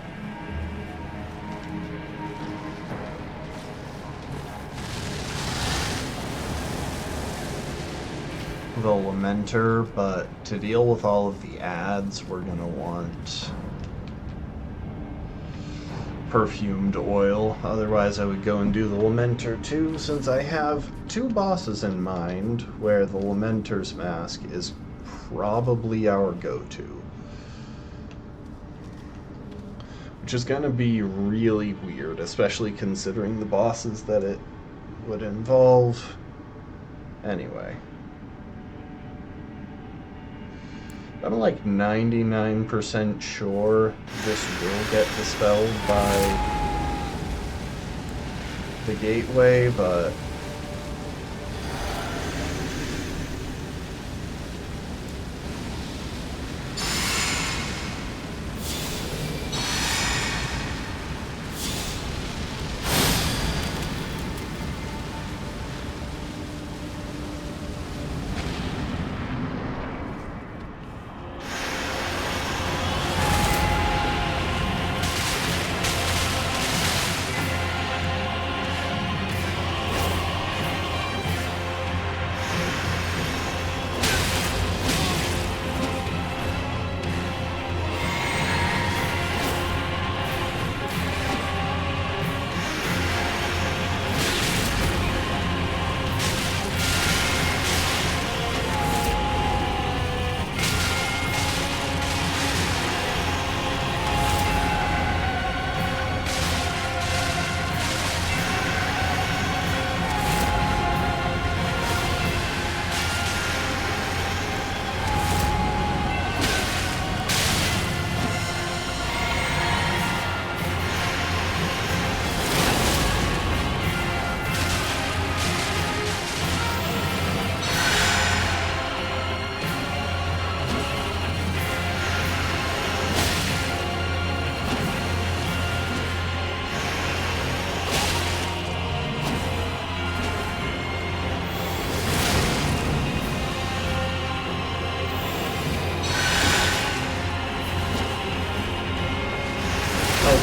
the Lamenter, but to deal with all of the ads, we're gonna want Perfumed Oil. Otherwise I would go and do the Lamenter too, since I have two bosses in mind where the Lamenter's mask is probably our go-to. Which is gonna be really weird, especially considering the bosses that it would involve. Anyway. I'm like 99% sure this will get dispelled by the gateway, but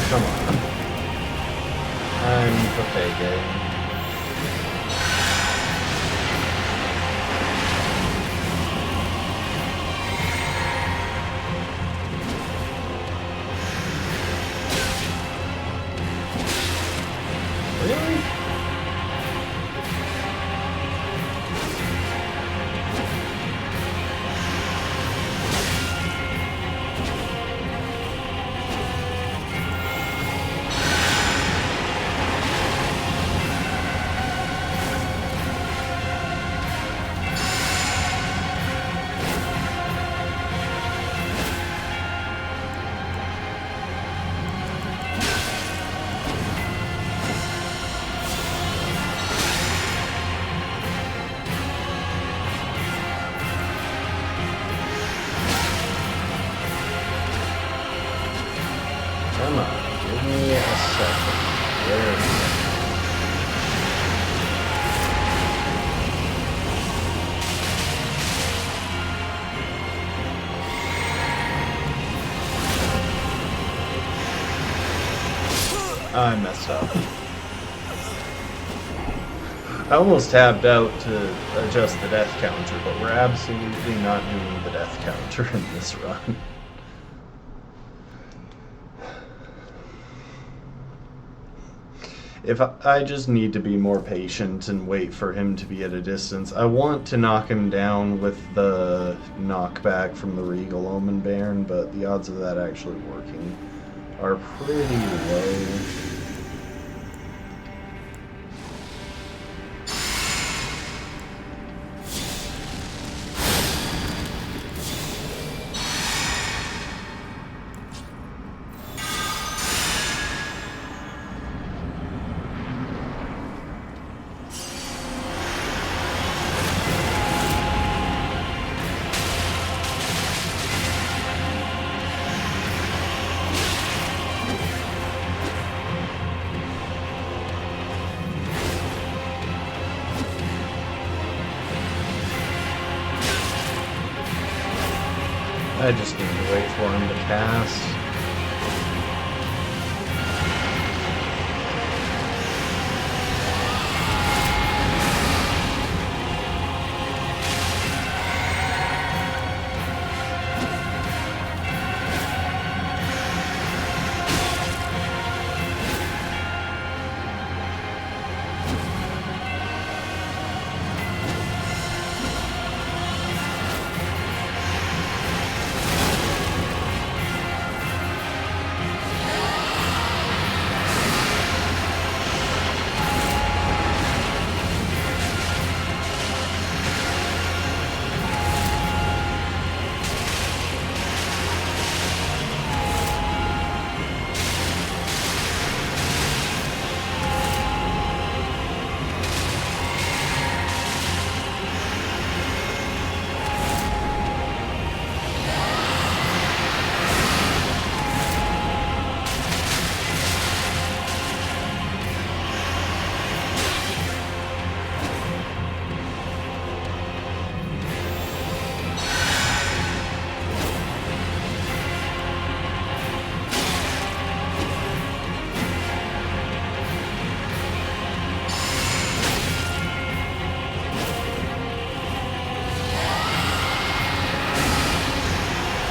come on. I'm Papege. Really? I messed up. I almost tabbed out to adjust the death counter, but we're absolutely not doing the death counter in this run. If I just need to be more patient and wait for him to be at a distance. I want to knock him down with the knockback from the Regal Omen Bairn, but the odds of that actually working are pretty low. I just need to wait for him to cast.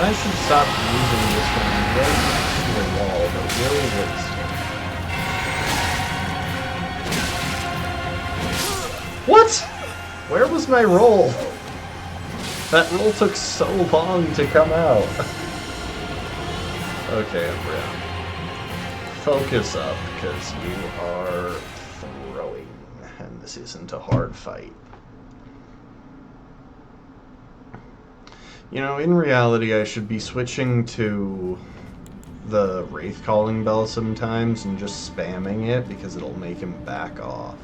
I should stop using this one right next to the wall, but really wasting. What? Where was my roll? That roll took so long to come out. Okay, Umbra. Focus up, because you are throwing, and this isn't a hard fight. You know, in reality, I should be switching to the Wraith Calling Bell sometimes and just spamming it because it'll make him back off.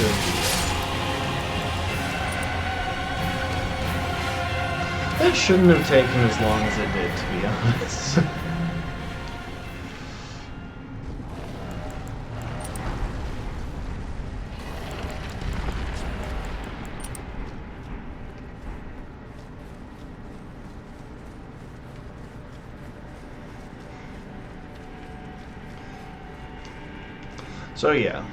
should be. It shouldn't have taken as long as it did, to be honest. So yeah,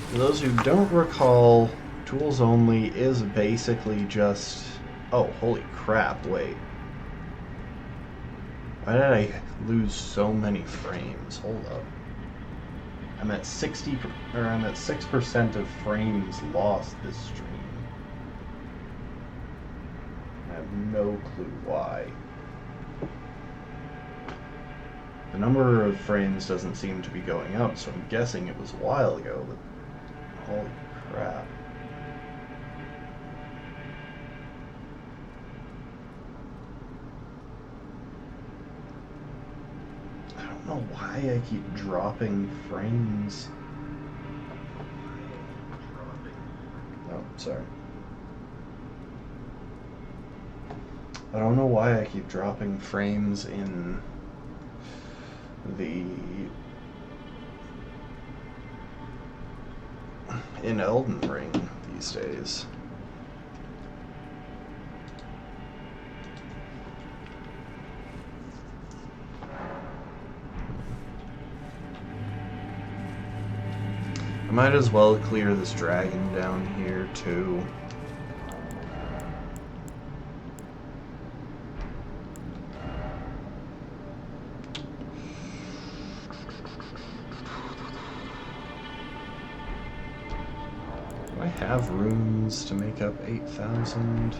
for those who don't recall, Tools Only is basically just... Oh, holy crap, wait. Why did I lose so many frames? Hold up. I'm at 6% of frames lost this stream. I have no clue why. The number of frames doesn't seem to be going up, so I'm guessing it was a while ago, but holy crap. I don't know why I keep dropping frames. Oh, sorry. I don't know why I keep dropping frames in Elden Ring these days. I might as well clear this dragon down here too. Have runes to make up 8,000.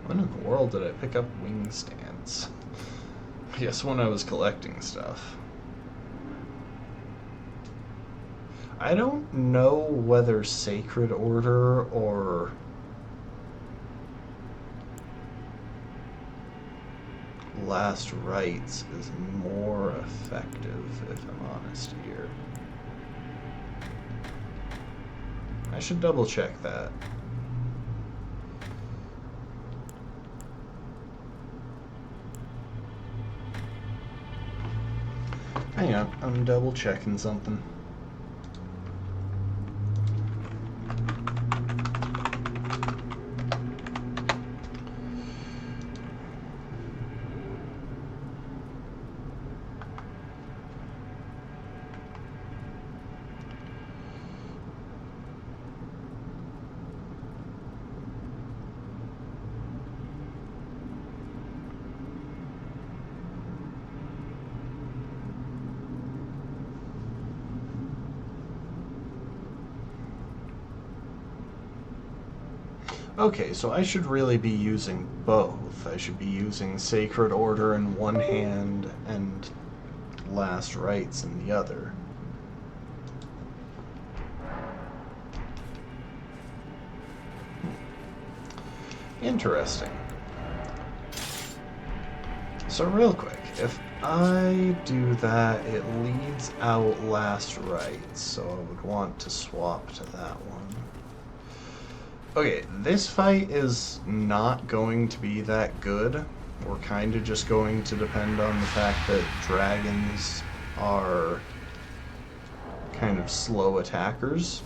When in the world did I pick up wing stands? I guess when I was collecting stuff. I don't know whether Sacred Order or Last Rites is more effective, if I'm honest here. I should double check that. Hang on, I'm double checking something. Okay, so I should really be using both. I should be using Sacred Order in one hand and Last Rites in the other. Interesting. So real quick, if I do that, it leads out Last Rites, so I would want to swap to that one. Okay, this fight is not going to be that good. We're kind of just going to depend on the fact that dragons are kind of slow attackers.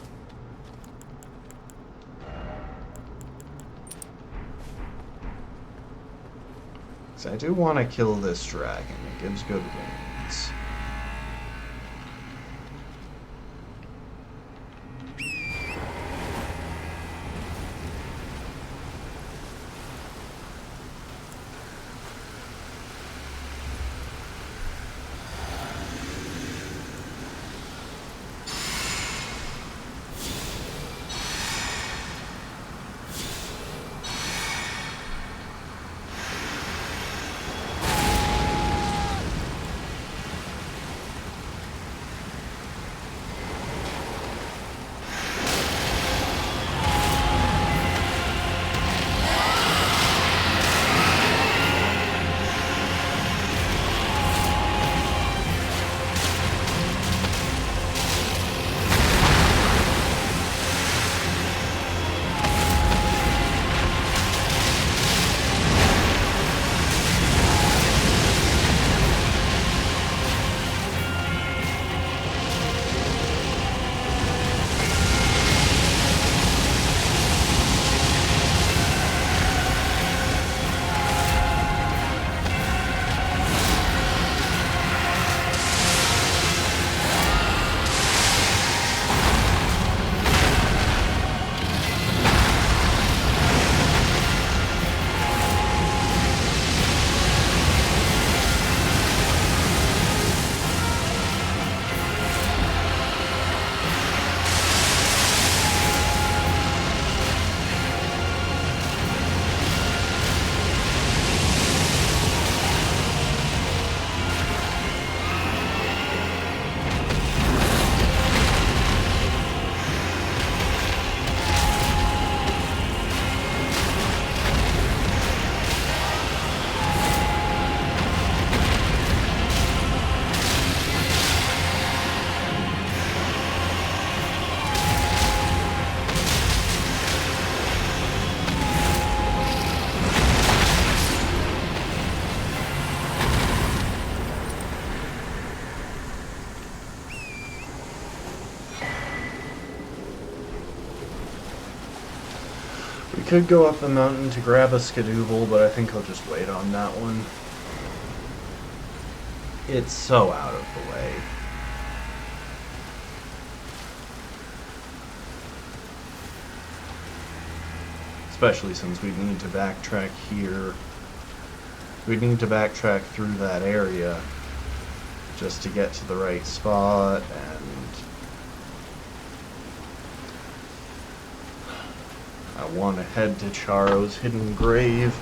So I do want to kill this dragon. It gives good wounds. We could go up the mountain to grab a skidooble, but I think I'll just wait on that one. It's so out of the way. Especially since we need to backtrack here. We need to backtrack through that area just to get to the right spot, and I want to head to Charo's hidden grave.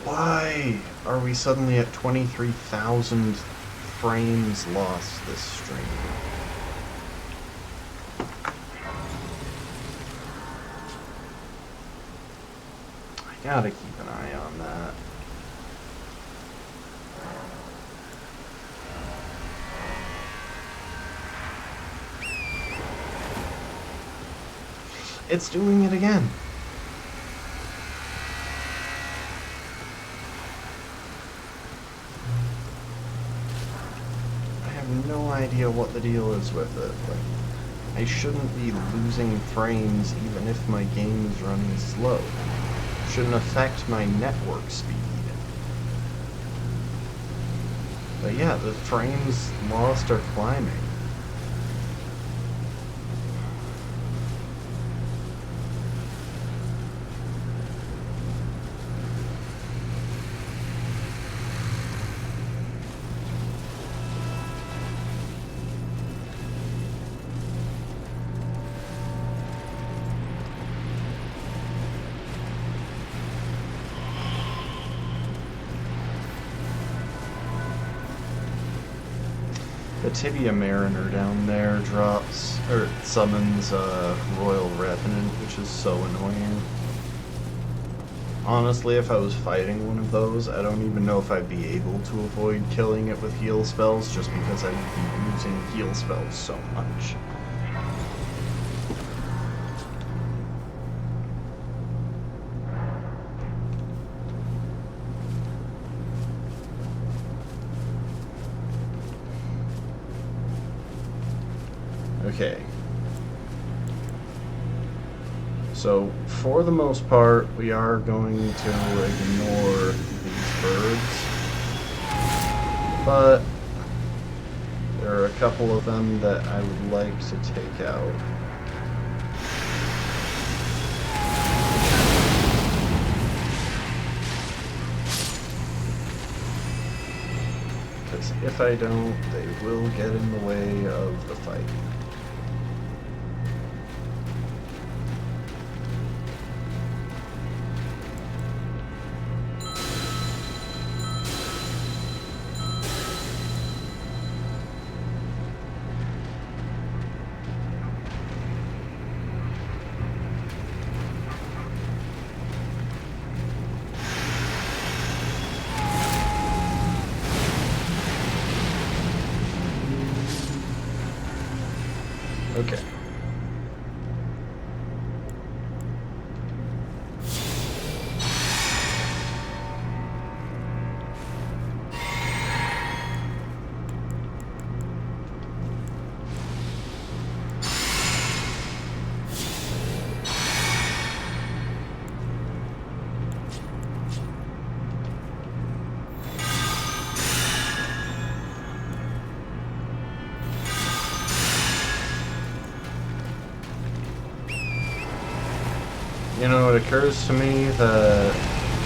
Why are we suddenly at 23,000 frames lost this stream? I gotta keep an eye on that. It's doing it again. No idea what the deal is with it. Like, I shouldn't be losing frames even if my game is running slow. It shouldn't affect my network speed. But yeah, the frames lost are climbing. The Tibia Mariner down there drops, or summons Royal Revenant, which is so annoying. Honestly, if I was fighting one of those, I don't even know if I'd be able to avoid killing it with heal spells, just because I'd be using heal spells so much. Okay. So, for the most part, we are going to ignore these birds. But there are a couple of them that I would like to take out. Because if I don't, they will get in the way of the fight. Okay. You know, it occurs to me that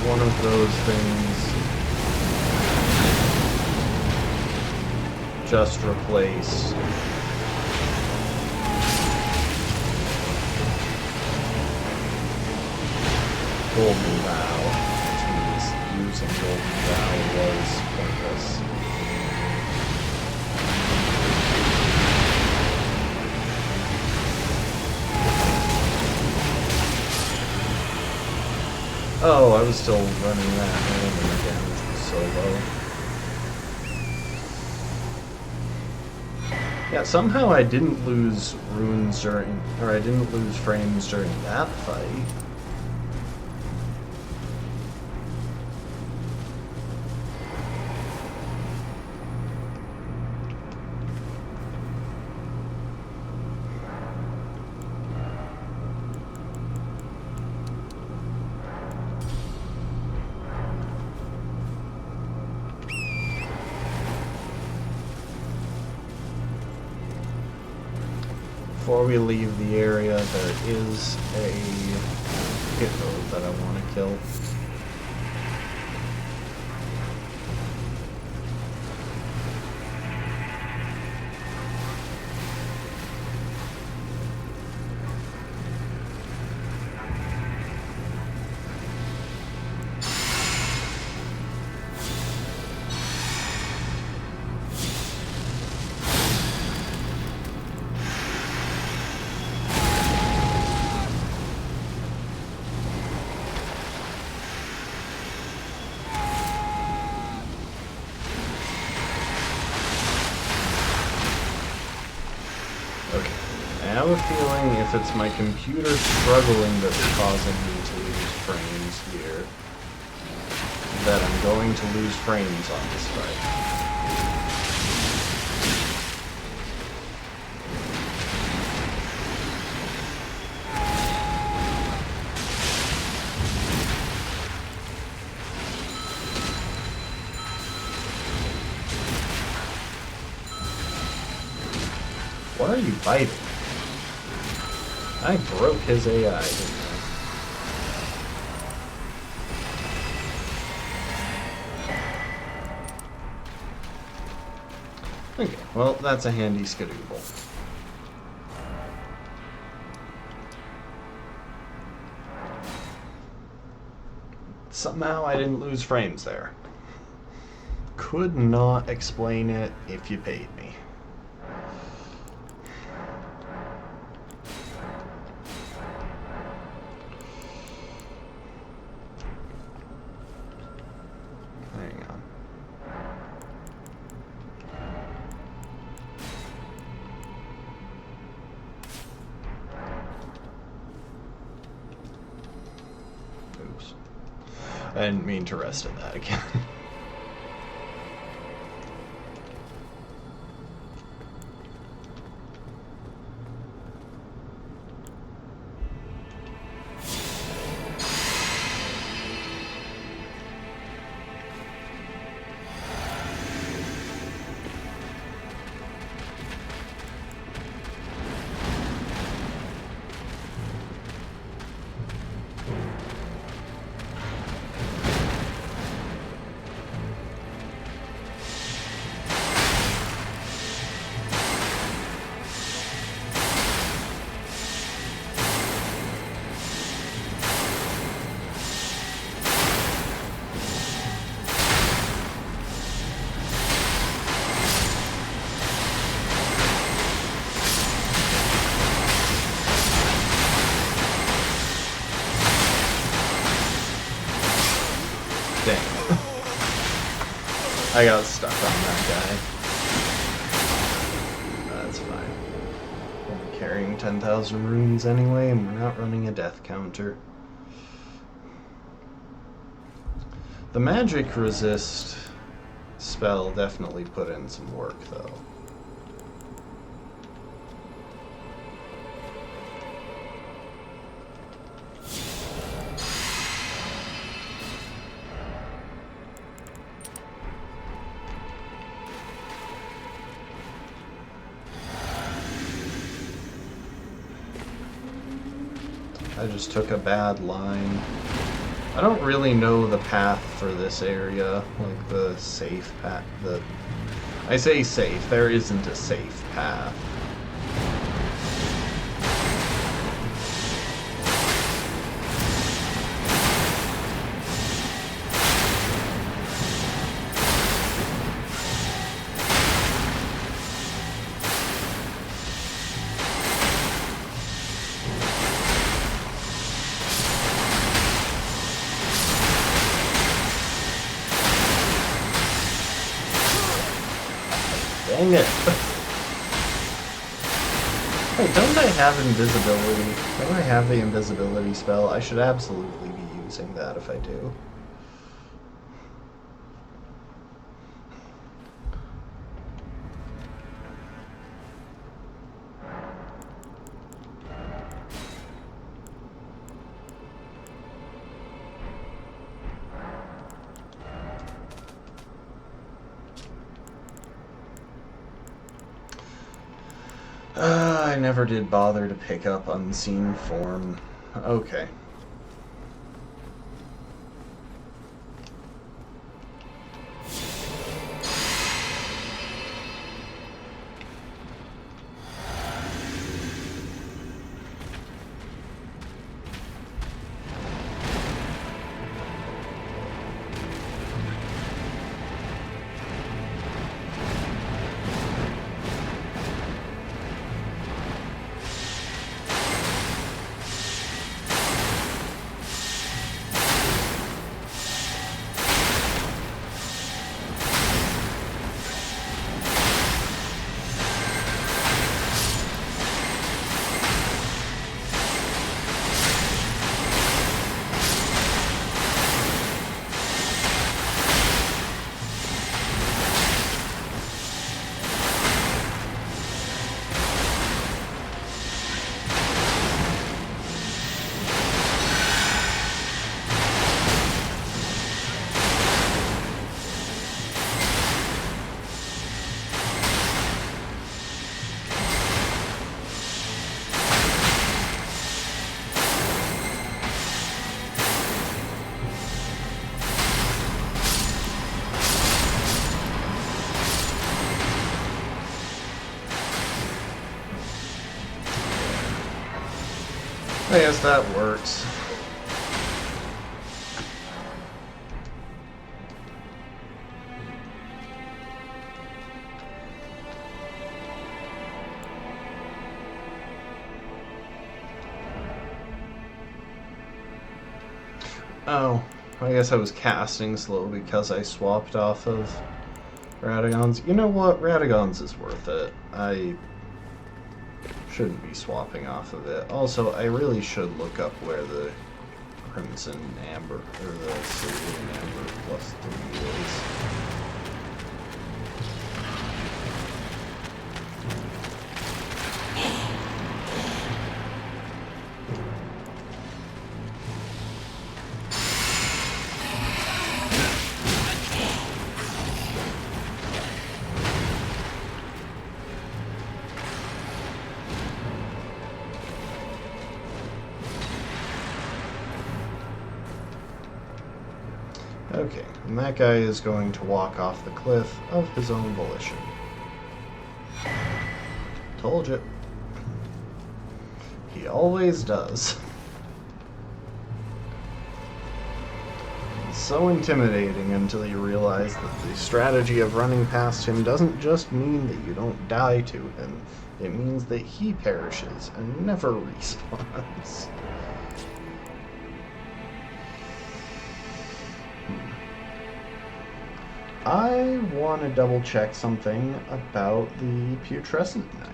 one of those things just replace Golden Bow, which means using Golden Bow was pointless. Oh, I was still running that, and the damage was so low. Yeah, somehow I didn't lose runes during, or I didn't lose frames during that fight. Before we leave the area, there is a hippo that I want to kill. I have a feeling if it's my computer struggling that's causing me to lose frames here, that I'm going to lose frames on this fight. What are you biting? I broke his AI, didn't I? Okay, well, that's a handy skadoodle. Somehow I didn't lose frames there. Could not explain it if you paid me. I didn't mean to rest in that again. I got stuck on that guy. That's fine. We're carrying 10,000 runes anyway, and we're not running a death counter. The magic resist spell definitely put in some work, though. I just took a bad line. I don't really know the path for this area, like the safe path. I say safe, there isn't a safe path. Dang it. Wait, don't I have invisibility? Don't I have the invisibility spell? I should absolutely be using that if I do. I never did bother to pick up Unseen Form. Okay. I guess that works. Oh, I guess I was casting slow because I swapped off of Radagon's. You know what? Radagon's is worth it. I shouldn't be swapping off of it. Also, I really should look up where the Crimson Amber, or the Cerulean Amber plus 3 is. Okay, and that guy is going to walk off the cliff of his own volition. Told you. He always does. It's so intimidating until you realize that the strategy of running past him doesn't just mean that you don't die to him, it means that he perishes and never respawns. I want to double check something about the Putrescent Knight.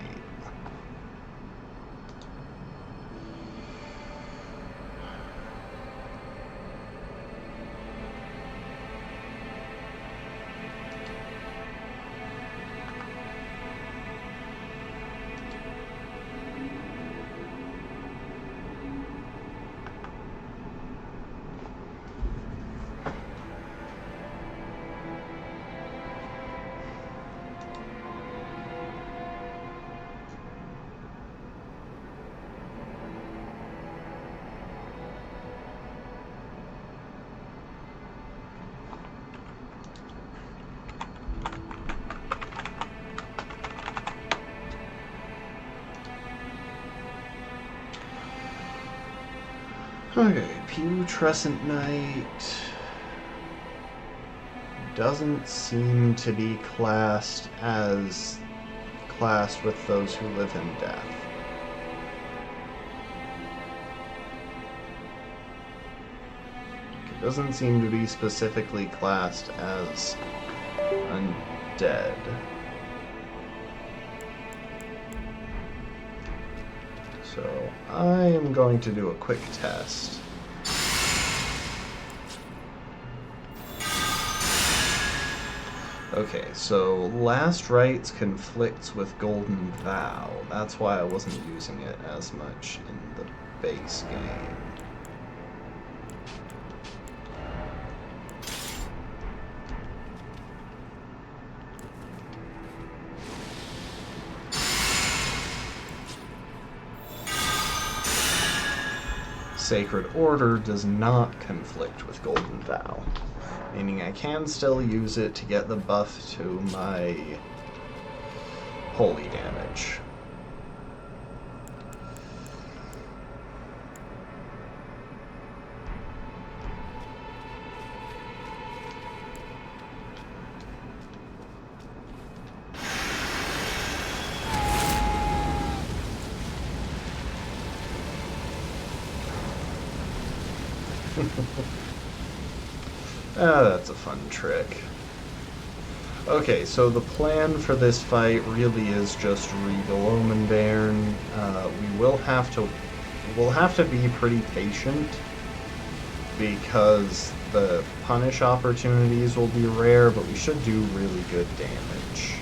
Okay, Putrescent Knight doesn't seem to be classed with those who live in death. It doesn't seem to be specifically classed as undead. So I am going to do a quick test. Okay, so Last Rites conflicts with Golden Vow. That's why I wasn't using it as much in the base game. Sacred Order does not conflict with Golden Vow, meaning I can still use it to get the buff to my holy damage. That's a fun trick. Okay, so the plan for this fight really is just Regal Omen Bairn. We'll have to be pretty patient because the punish opportunities will be rare, but we should do really good damage.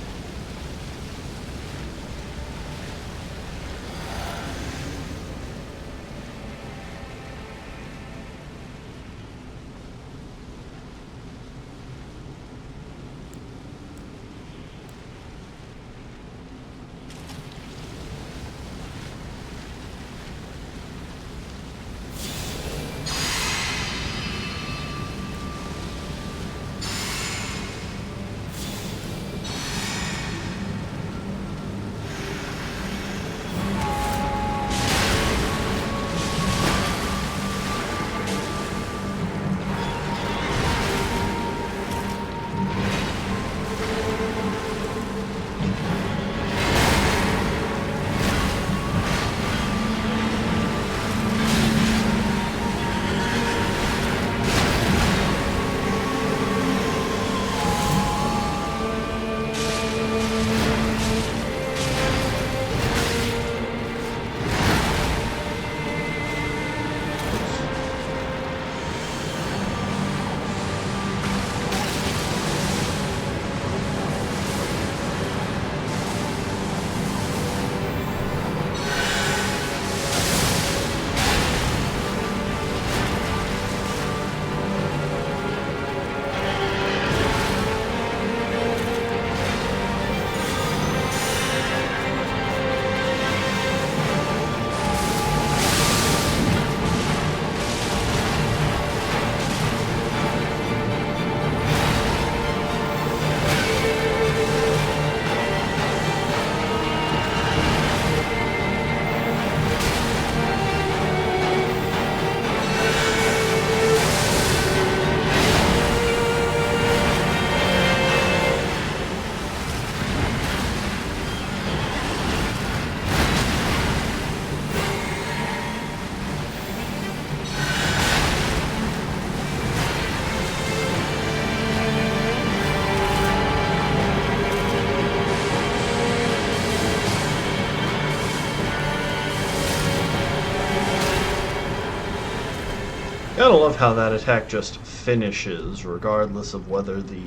Gotta love how that attack just finishes, regardless of whether the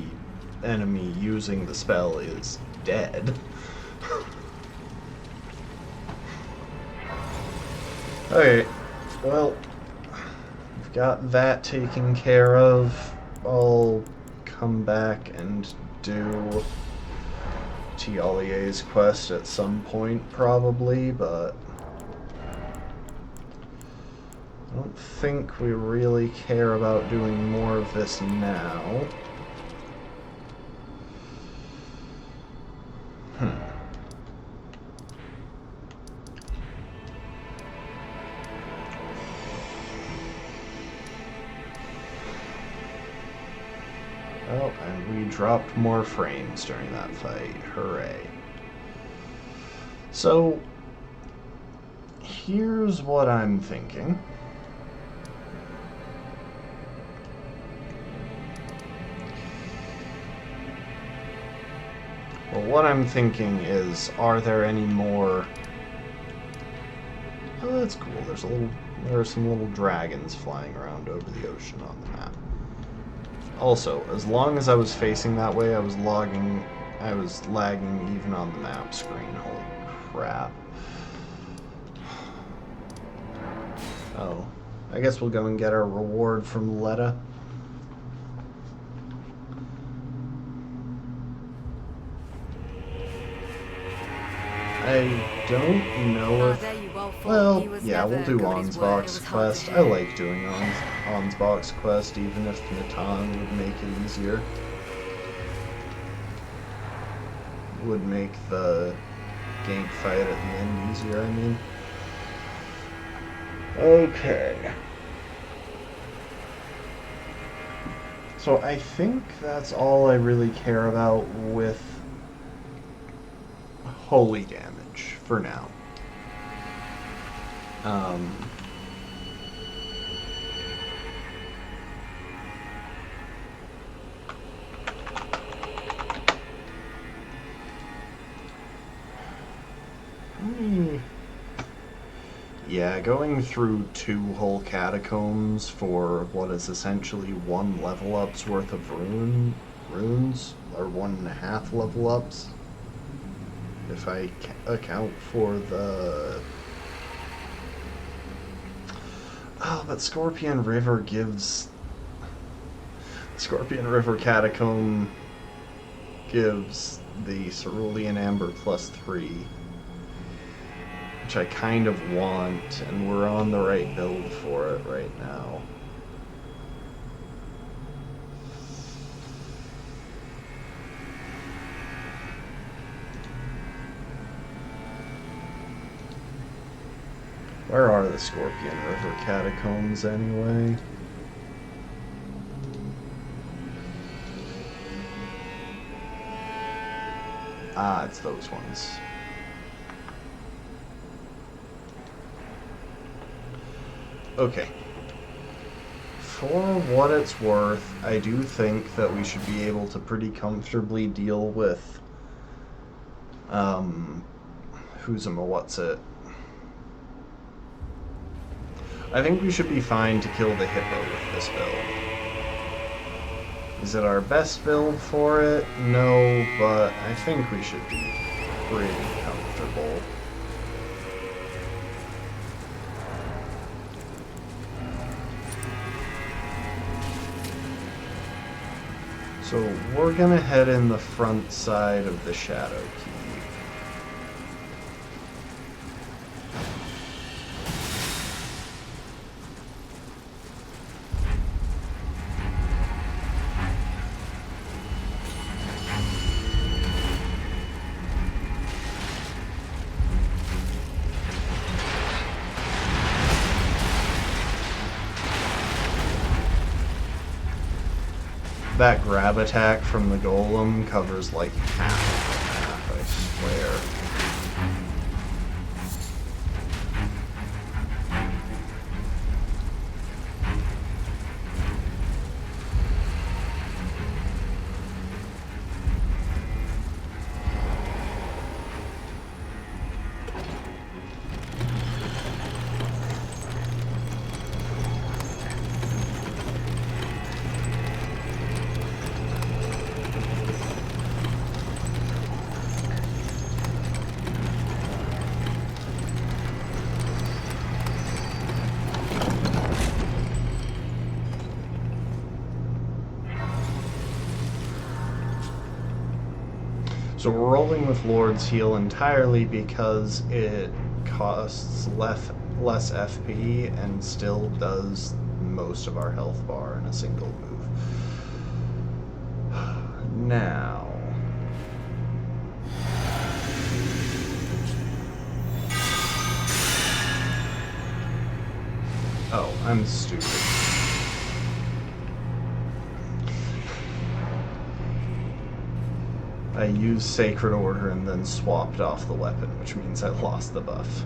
enemy using the spell is dead. Okay, well, we've got that taken care of. I'll come back and do Tialie's quest at some point, probably, but I don't think we really care about doing more of this now. Oh, and we dropped more frames during that fight. Hooray. So, here's what I'm thinking. Well, what I'm thinking is, are there any more... Oh, that's cool. There are some little dragons flying around over the ocean on the map. Also, as long as I was facing that way, I was lagging even on the map screen. Holy crap. Oh, I guess we'll go and get our reward from Letta. I don't know Ah, if... there you all fall. Well, He was yeah, we'll never do good with his word. It Onsbox was hard to quest. I hear. like doing Onsbox quest, even if Natan would make it easier. Would make the gank fight at the end easier, I mean. Okay. So I think that's all I really care about with holy damage for now. Yeah, going through 2 whole catacombs for what is essentially 1 level up's worth of runes, or 1.5 level ups, if I account for the... Oh, but Scorpion River gives... Scorpion River Catacomb gives the Cerulean Amber +3. Which I kind of want, and we're on the right build for it right now. Where are the Scorpion River Catacombs anyway? Ah, it's those ones. Okay. For what it's worth, I do think that we should be able to pretty comfortably deal with, what's it? I think we should be fine to kill the Hippo with this build. Is it our best build for it? No, but I think we should be pretty comfortable. So we're gonna head in the front side of the Shadow Key. That grab attack from the golem covers like half of the map, I swear. So we're rolling with Lord's Heal entirely because it costs less FP and still does most of our health bar in a single move. Now... Oh, I'm stupid. I used Sacred Order and then swapped off the weapon, which means I lost the buff.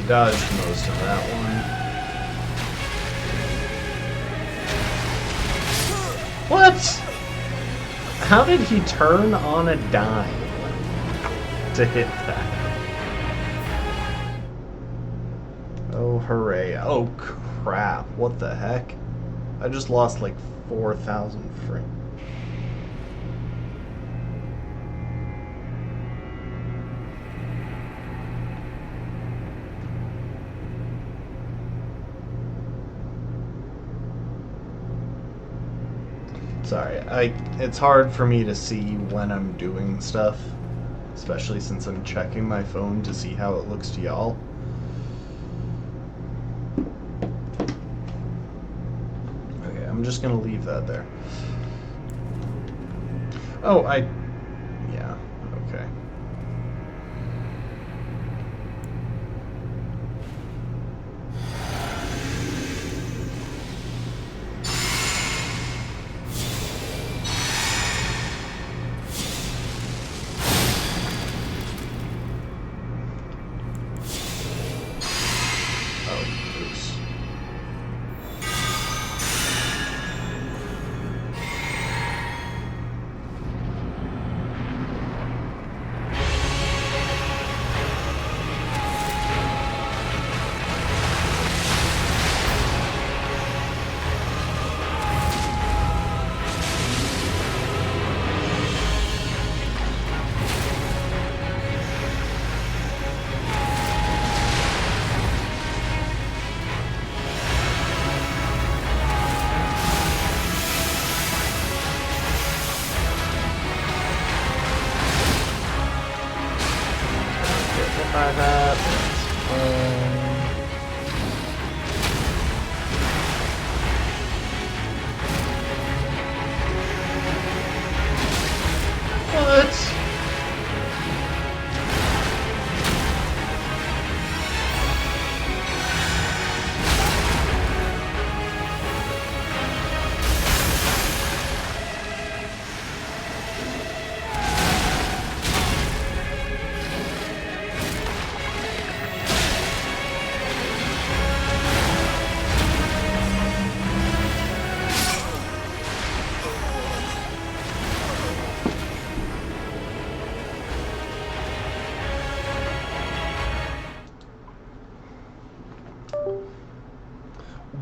dodged most of that one. What? How did he turn on a dime to hit that? Oh, hooray. Oh, crap. What the heck? I just lost like 4,000 frames. Sorry, it's hard for me to see when I'm doing stuff, especially since I'm checking my phone to see how it looks to y'all. Okay, I'm just gonna leave that there. Oh, yeah, okay.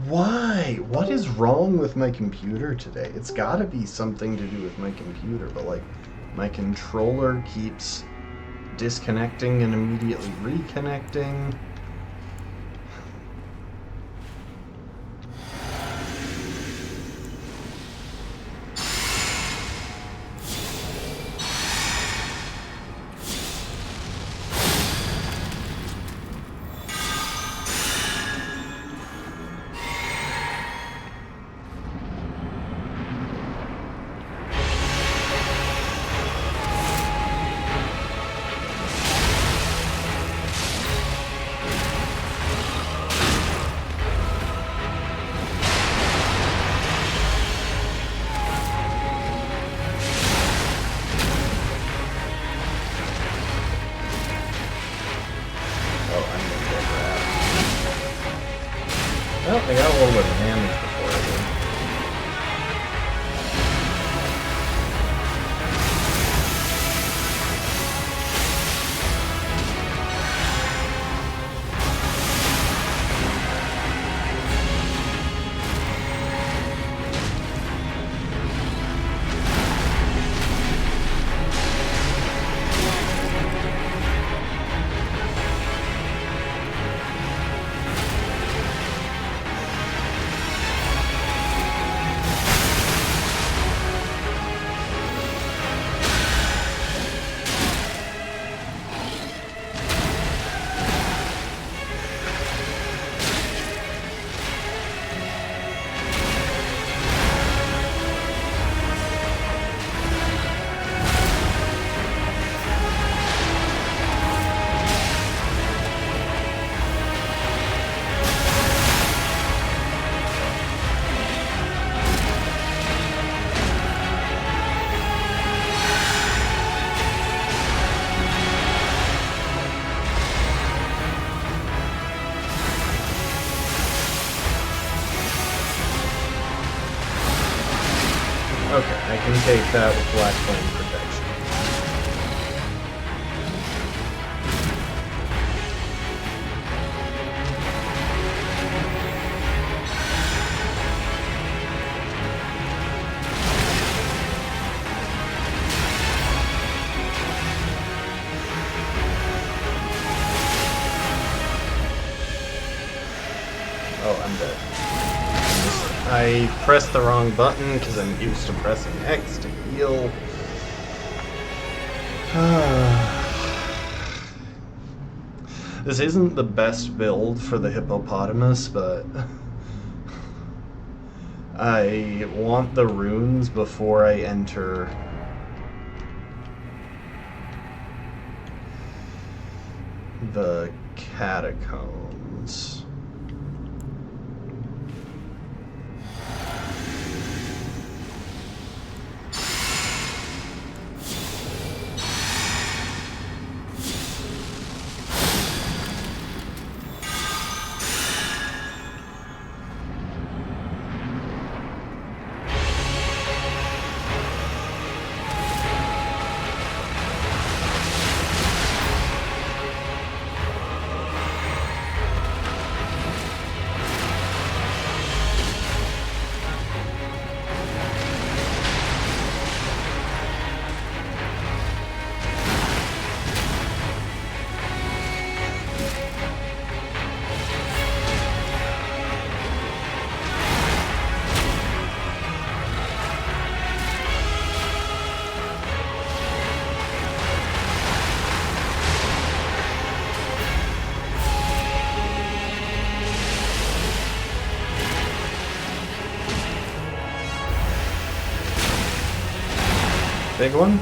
Why? What is wrong with my computer today? It's gotta be something to do with my computer, but like, my controller keeps disconnecting and immediately reconnecting. Well, I got a little bit of damage before I did. take that with Black Flame Protection. Oh, I'm dead. I pressed the wrong button because I'm used to pressing X to heal. This isn't the best build for the hippopotamus, but I want the runes before I enter the catacombs. Big one? Nope.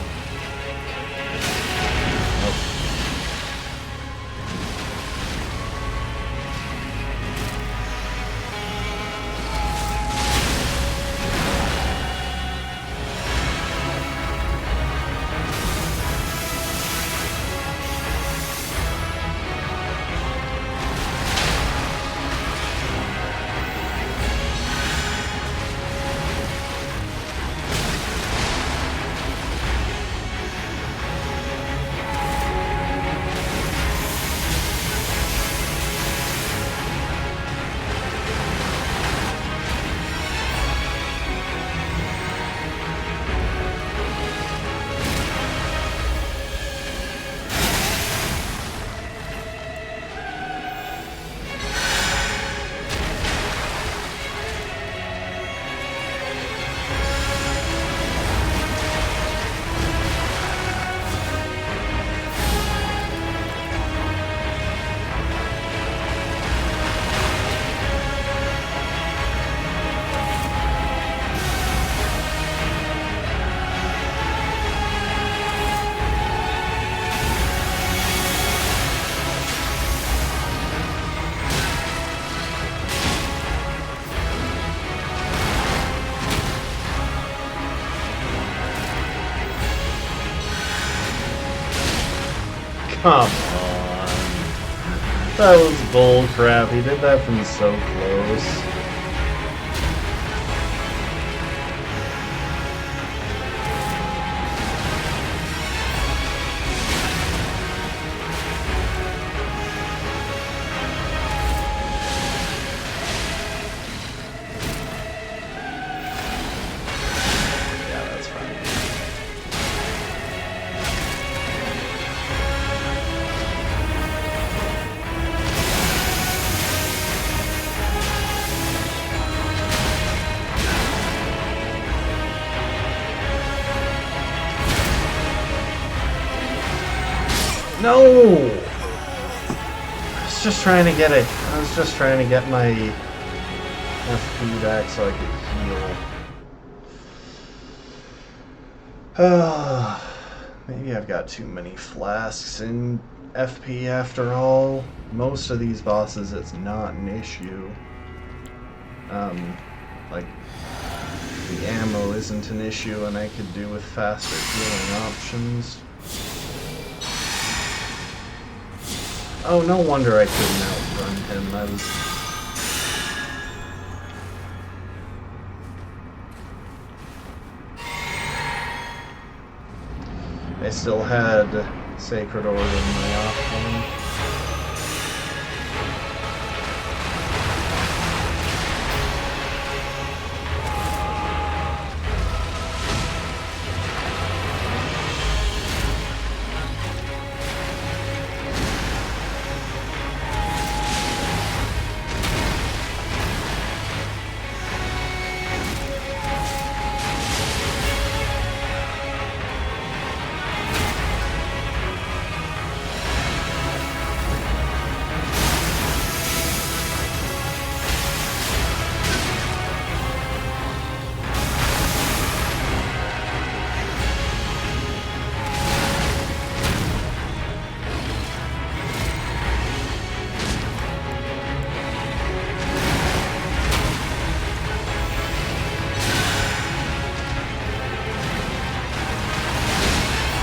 Come on. That was bullcrap. He did that from so close. Yeah, that's fine. No! I was just trying to get it. I was just trying to get my FP back so I could heal. Maybe I've got too many flasks in FP after all. Most of these bosses, it's not an issue. Like, the ammo isn't an issue and I could do with faster healing options. Oh, no wonder I couldn't outrun him. I was... still had Sacred Order in my offhand.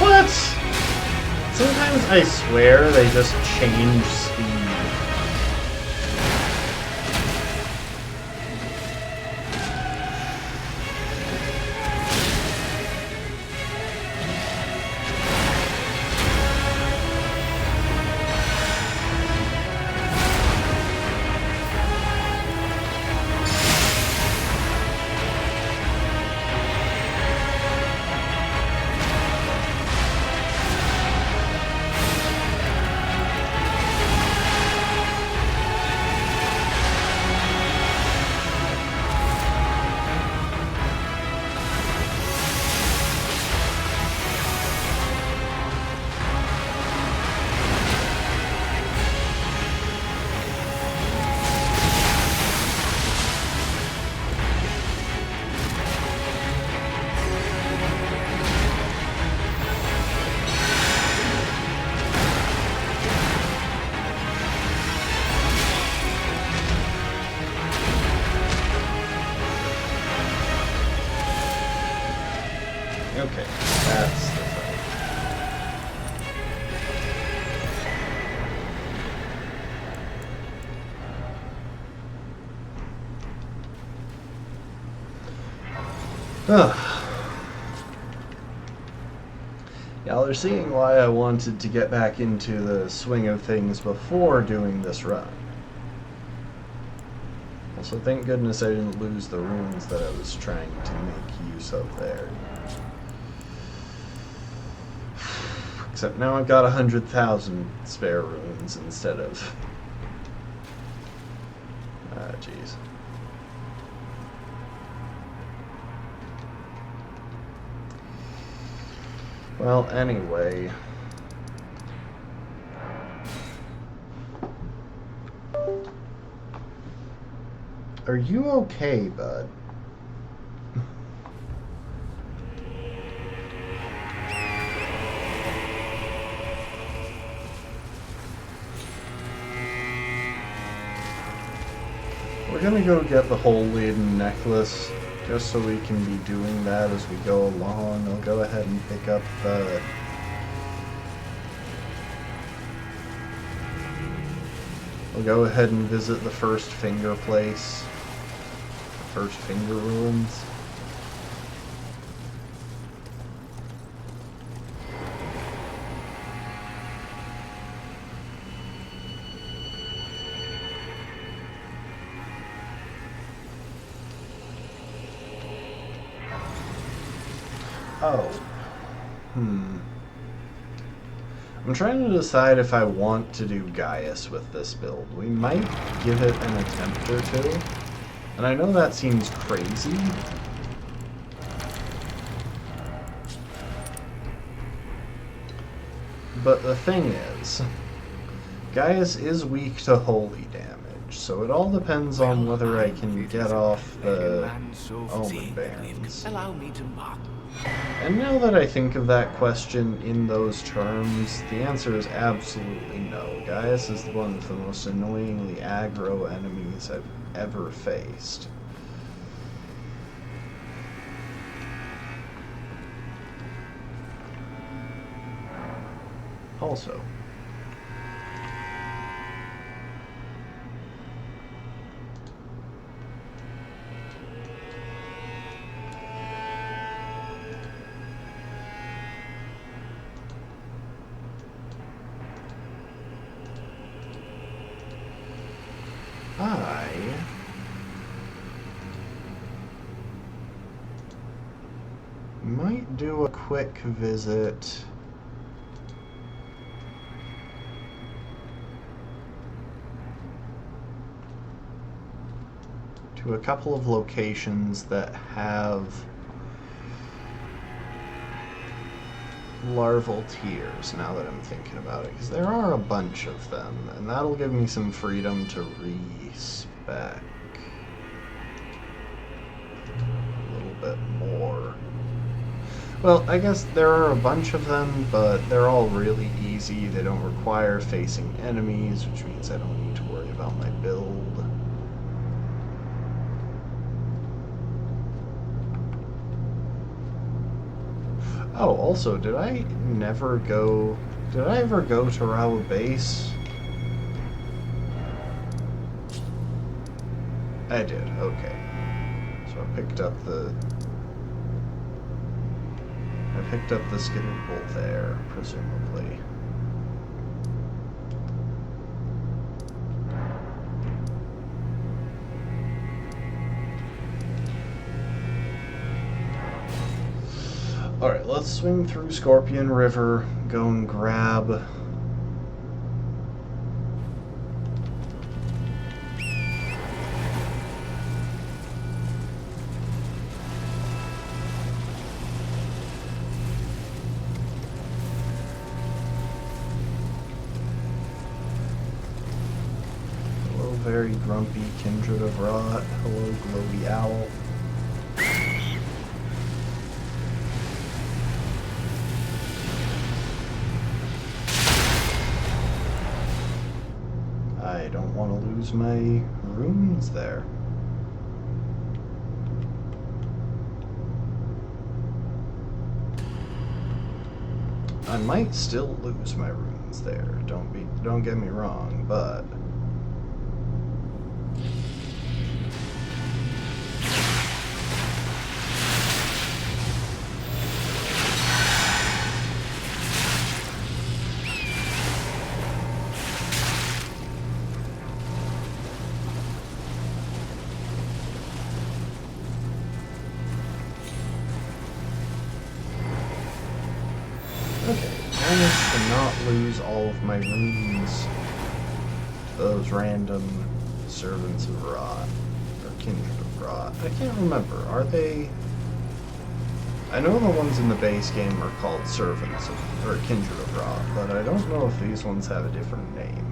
What? Sometimes I swear they just change speed. Okay, that's the fight. Y'all are seeing why I wanted to get back into the swing of things before doing this run. Also, thank goodness I didn't lose the runes that I was trying to make use of there. Except now I've got 100,000 spare runes instead of... Ah, jeez. Well, anyway... Are you okay, bud? We're gonna go get the Holy necklace, just so we can be doing that as we go along. I'll go ahead and pick up the... We'll go ahead and visit the first finger place. First finger ruins. Oh. I'm trying to decide if I want to do Gaius with this build. We might give it an attempt or two. And I know that seems crazy. But the thing is, Gaius is weak to holy damage, so it all depends on whether I can get off the Omen Bairns. Allow me to mock. And now that I think of that question in those terms, the answer is absolutely no. Gaius is one of the most annoyingly aggro enemies I've ever faced. Also, do a quick visit to a couple of locations that have larval tears, now that I'm thinking about it, because there are a bunch of them, and that'll give me some freedom to respec a little bit more. Well, I guess there are a bunch of them, but they're all really easy. They don't require facing enemies, which means I don't need to worry about my build. Oh, also, did I ever go to Rawa Base? I did, okay. So I picked up the skittable there, presumably. Alright, let's swing through Scorpion River, go and grab hello, very grumpy Kindred of Rot. Hello, Glowy Owl. I don't want to lose my runes there. I might still lose my runes there. Don't get me wrong, but managed to not lose all of my runes to those random servants of Rot, or kindred of Rot. I can't remember. Are they? I know the ones in the base game are called servants of, or kindred of Rot, but I don't know if these ones have a different name.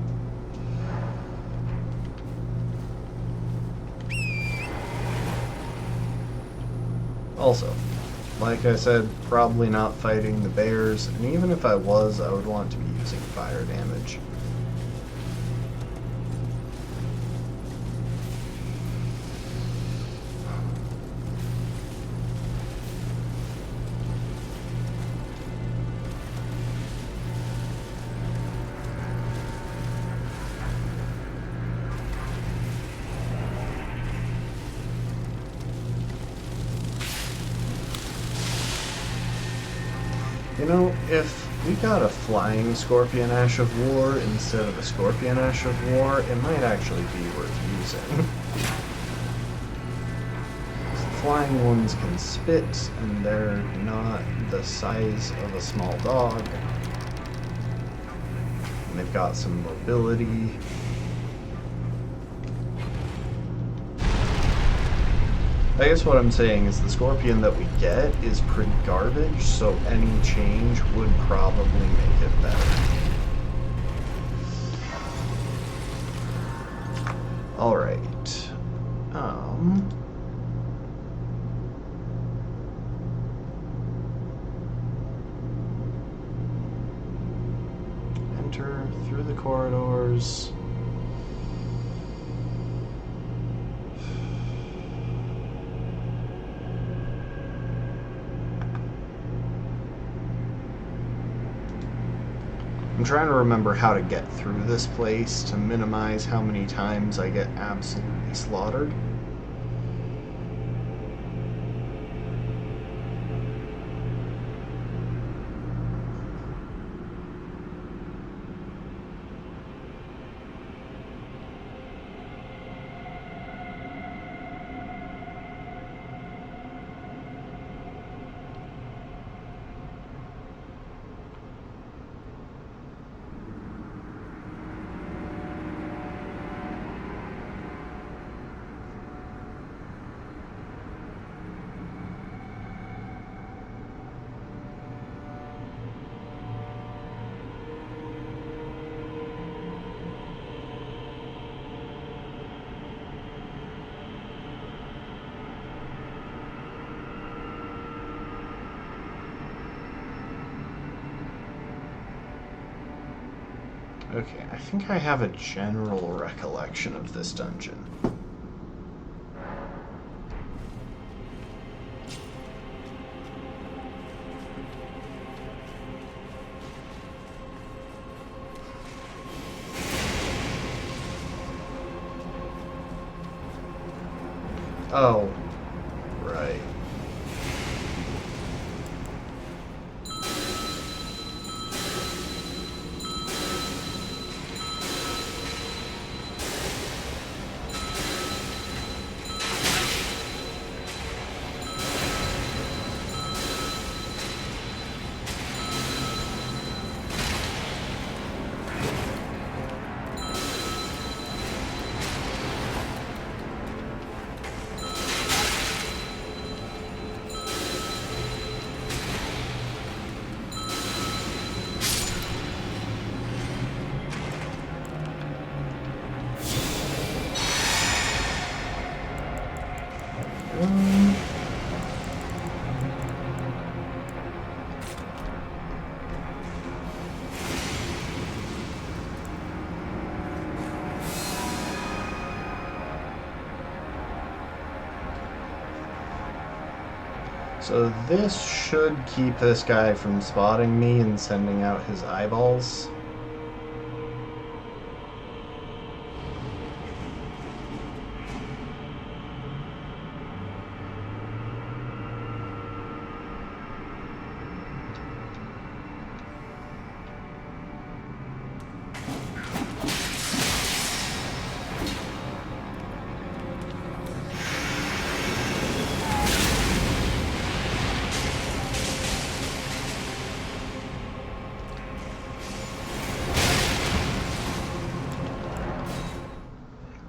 Also, like I said, probably not fighting the bears, and even if I was, I would want to be using fire damage. You know, if we got a flying Scorpion Ash of War instead of a Scorpion Ash of War, it might actually be worth using. The flying ones can spit, and they're not the size of a small dog. And they've got some mobility. I guess what I'm saying is the Scorpion that we get is pretty garbage, so any change would probably make it better. Alright. Enter through the corridors. I'm trying to remember how to get through this place to minimize how many times I get absolutely slaughtered. Okay, I think I have a general recollection of this dungeon. Oh, right. So this should keep this guy from spotting me and sending out his eyeballs.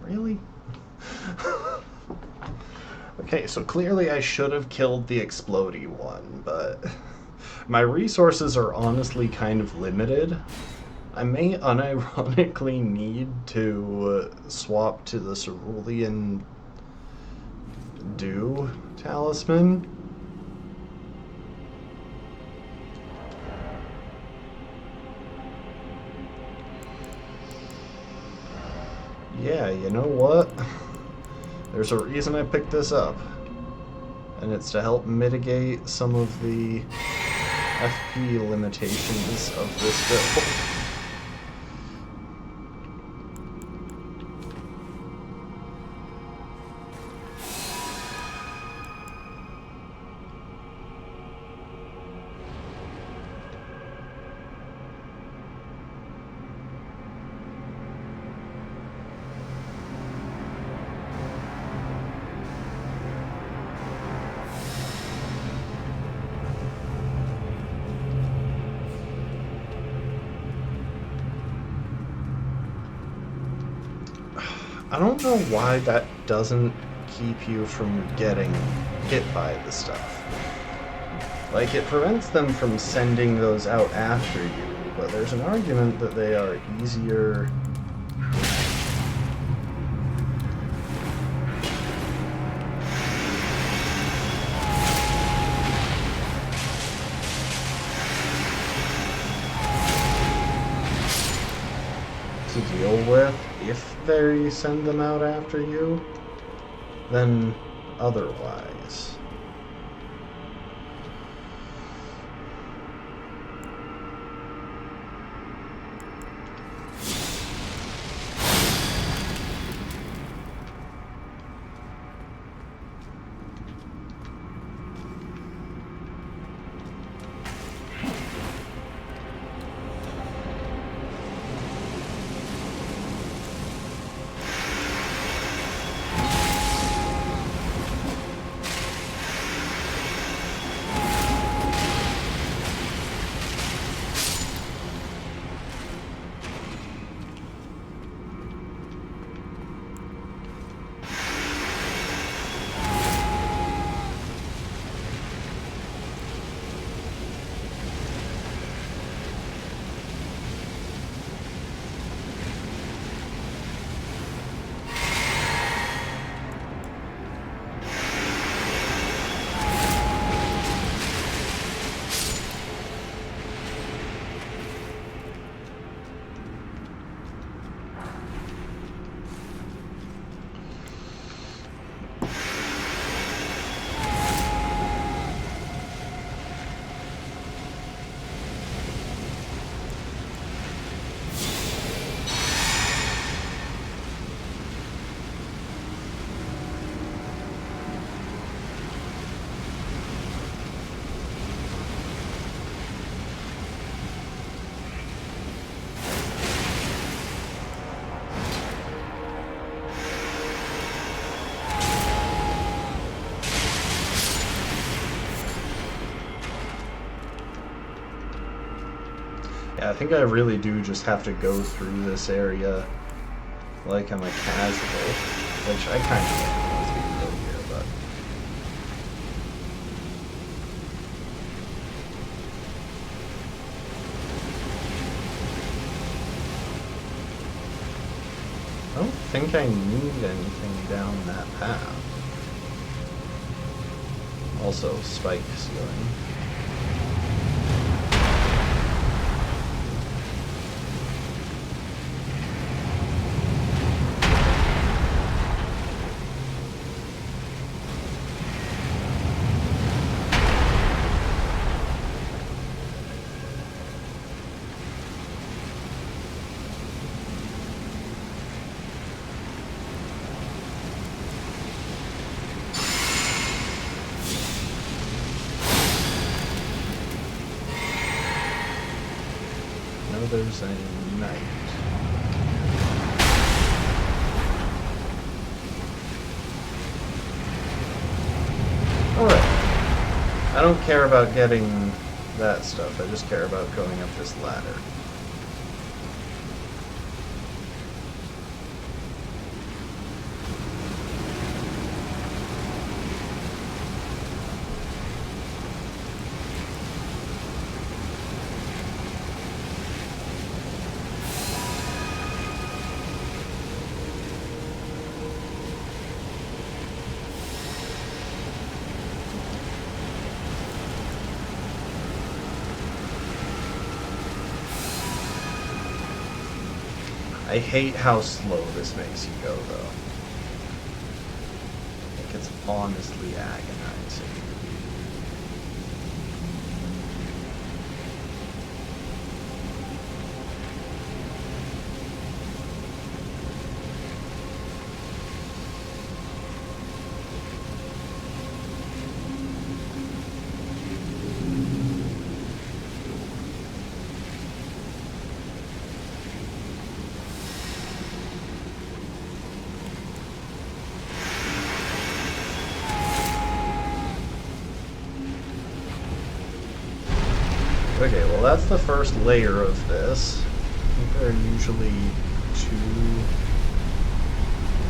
Really? Okay, so clearly I should have killed the explodey one, but my resources are honestly kind of limited. I may unironically need to swap to the Cerulean Dew talisman. Yeah, you know what? There's a reason I picked this up, and it's to help mitigate some of the FP limitations of this build. I don't know why that doesn't keep you from getting hit by the stuff. Like, it prevents them from sending those out after you, but there's an argument that they are easier to deal with if they send them out after you than otherwise. I think I really do just have to go through this area like I'm a casual, which I kind of am as we go here, but... I don't think I need anything down that path. Also, spike ceiling. There's a knight. Alright. I don't care about getting that stuff, I just care about going up this ladder. I hate how slow this makes you go, though. Like, it's honestly agonizing. Okay, well that's the first layer of this. I think there are usually 2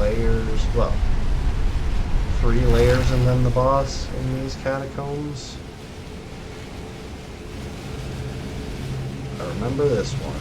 layers, well, 3 layers and then the boss in these catacombs. I remember this one.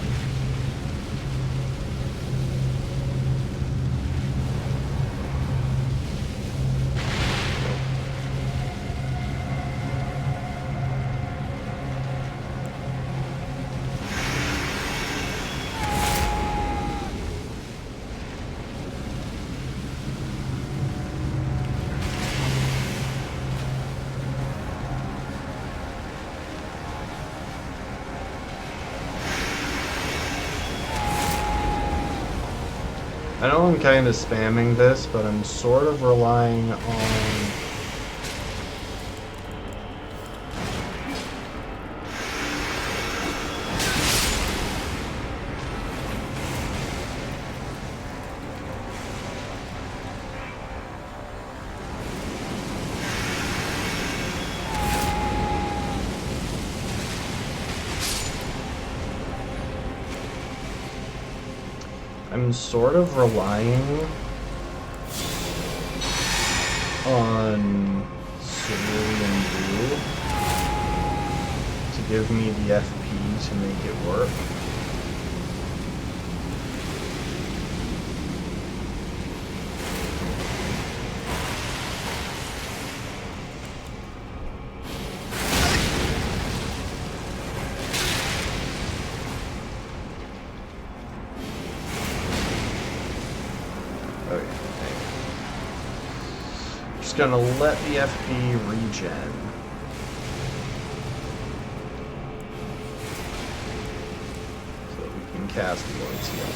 I know I'm kind of spamming this, but I'm sort of relying on... I'm sort of relying on Cerulean Dew to give me the FP to make it work. Gonna let the FP regen. So we can cast Lord's Heal.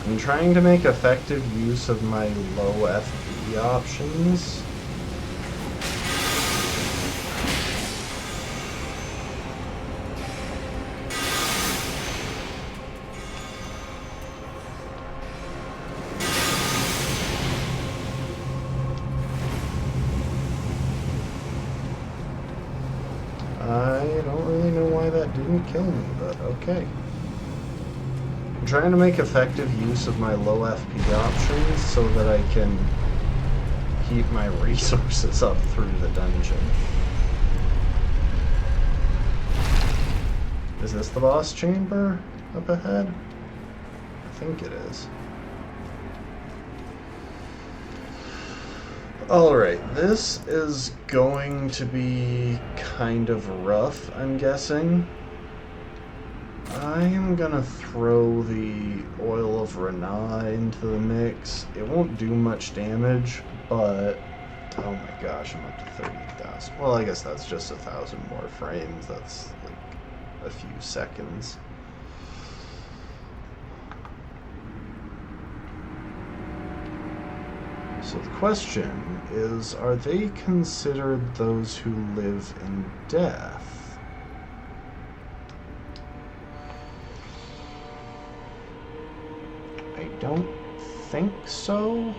I'm trying to make effective use of my low FP options. I don't really know why that didn't kill me, but okay. I'm trying to make effective use of my low FP options so that I can keep my resources up through the dungeon. Is this the boss chamber up ahead? I think it is. Alright, this is going to be kind of rough, I'm guessing. I am gonna throw the Oil of Ranah into the mix. It won't do much damage, but oh my gosh, I'm up to 30,000. Well, I guess that's just 1,000 more frames. That's like a few seconds. So the question is, are they considered those who live in death? I don't think so.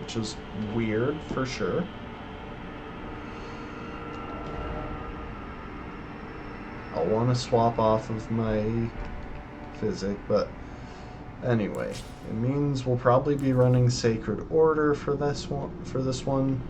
Which is weird for sure. I'll want to swap off of my physic, but anyway, it means we'll probably be running Sacred Order for this one.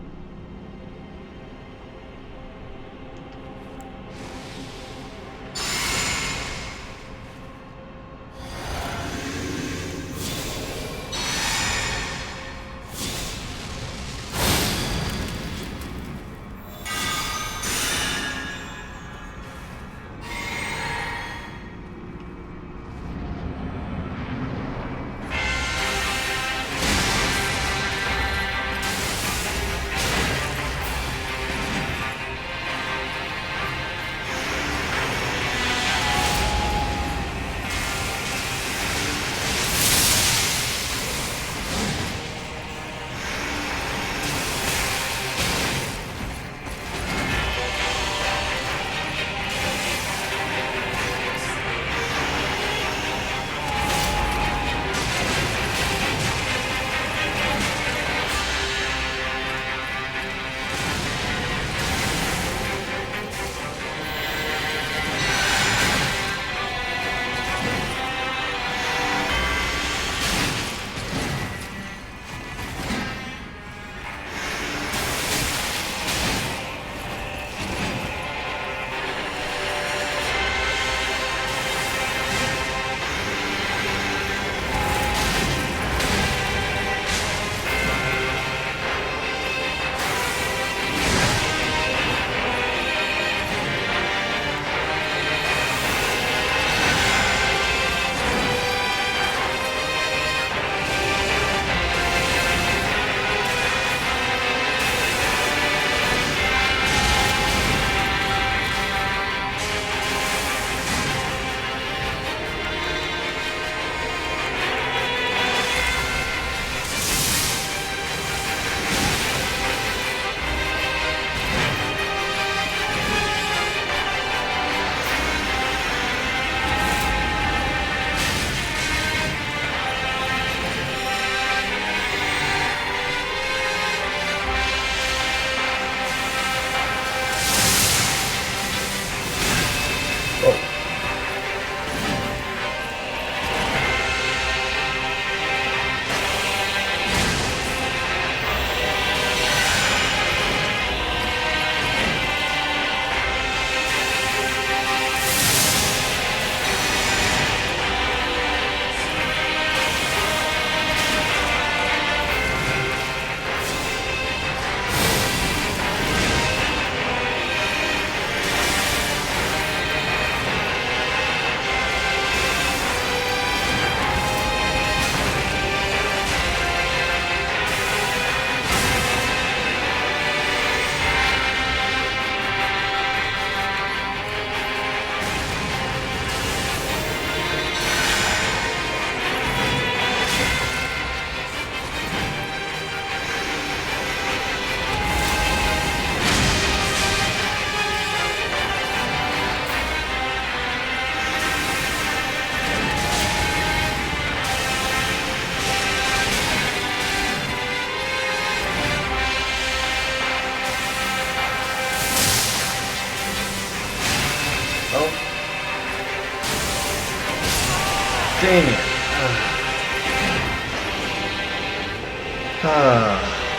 Dang it.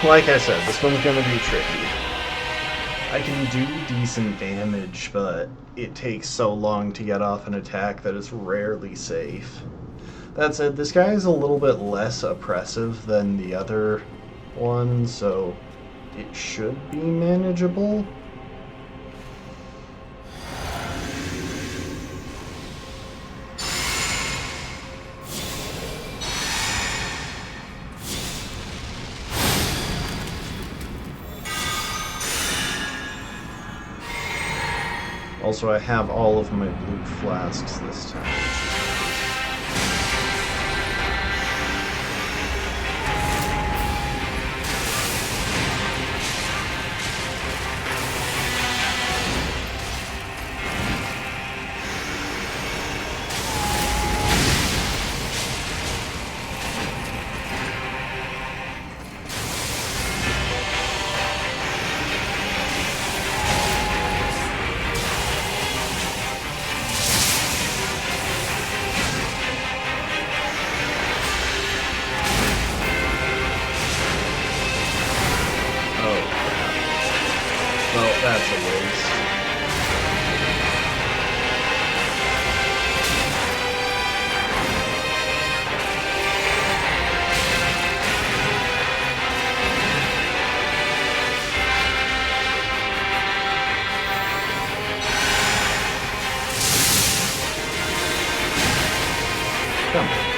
Like I said, this one's gonna be tricky. I can do decent damage, but it takes so long to get off an attack that it's rarely safe. That said, this guy is a little bit less oppressive than the other one, so it should be manageable. Also, I have all of my blue flasks this time. That's a waste. Come on.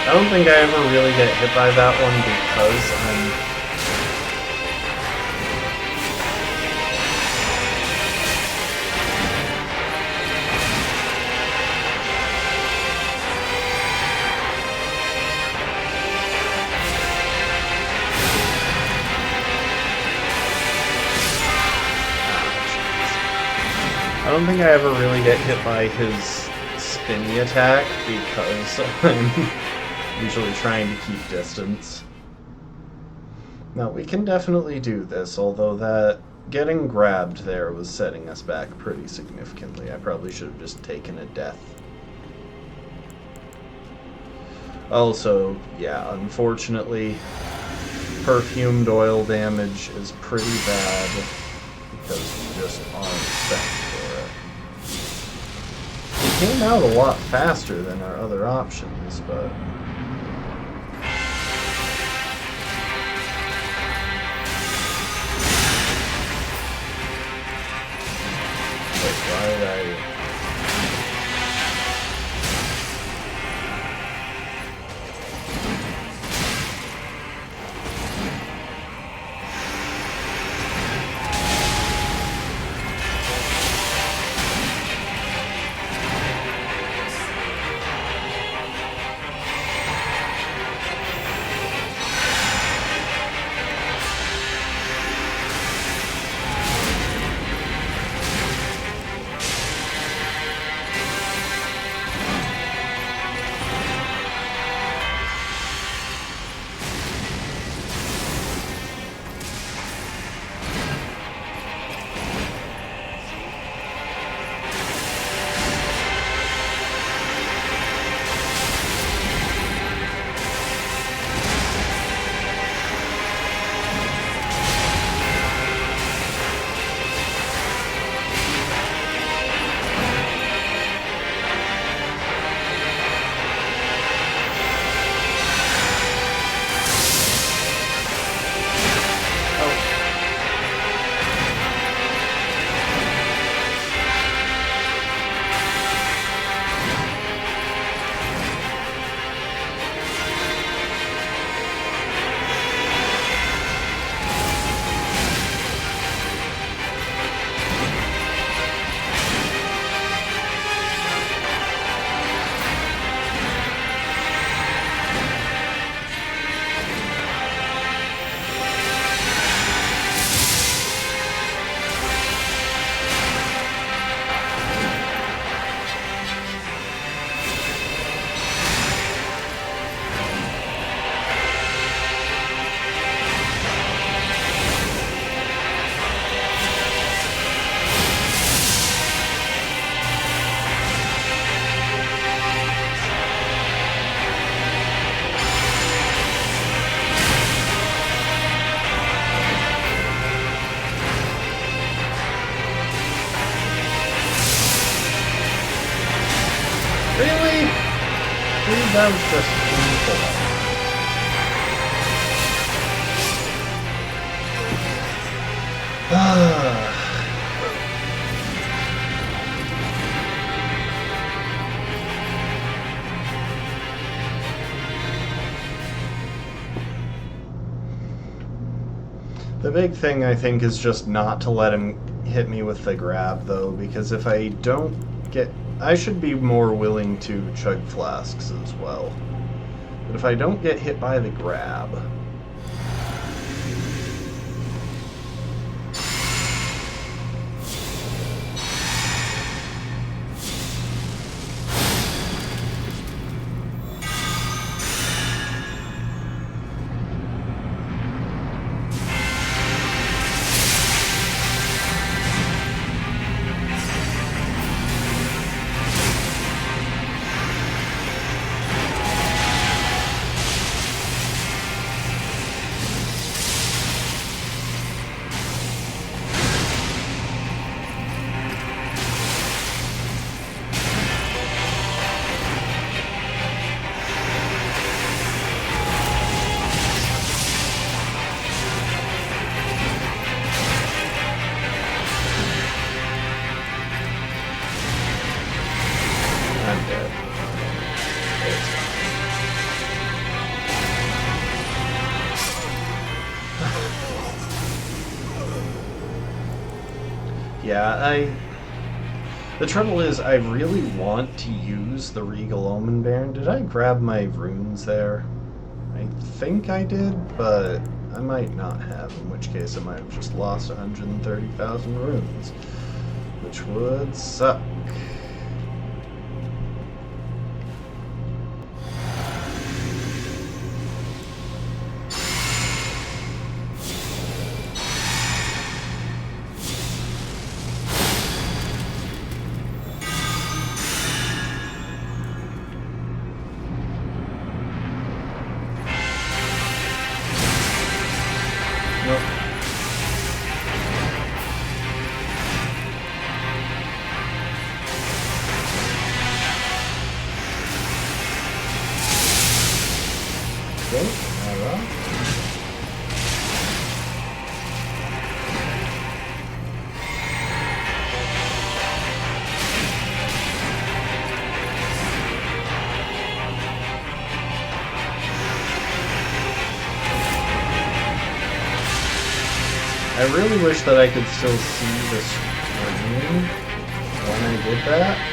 I don't think I ever really get hit by that one because I don't think I ever really get hit by his spinny attack because I'm usually trying to keep distance. Now, we can definitely do this, although that getting grabbed there was setting us back pretty significantly. I probably should have just taken a death. Also, yeah, unfortunately, perfumed oil damage is pretty bad because we just aren't set for it. It came out a lot faster than our other options, but... Why did I... that was just painful. The big thing, I think, is just not to let him hit me with the grab, though, because if I don't get... I should be more willing to chug flasks as well. But if I don't get hit by the grab... Yeah, the trouble is, I really want to use the Regal Omen Bairn. Did I grab my runes there? I think I did, but I might not have, in which case I might have just lost 130,000 runes, which would suck. I really wish that I could still see the screen when I did that.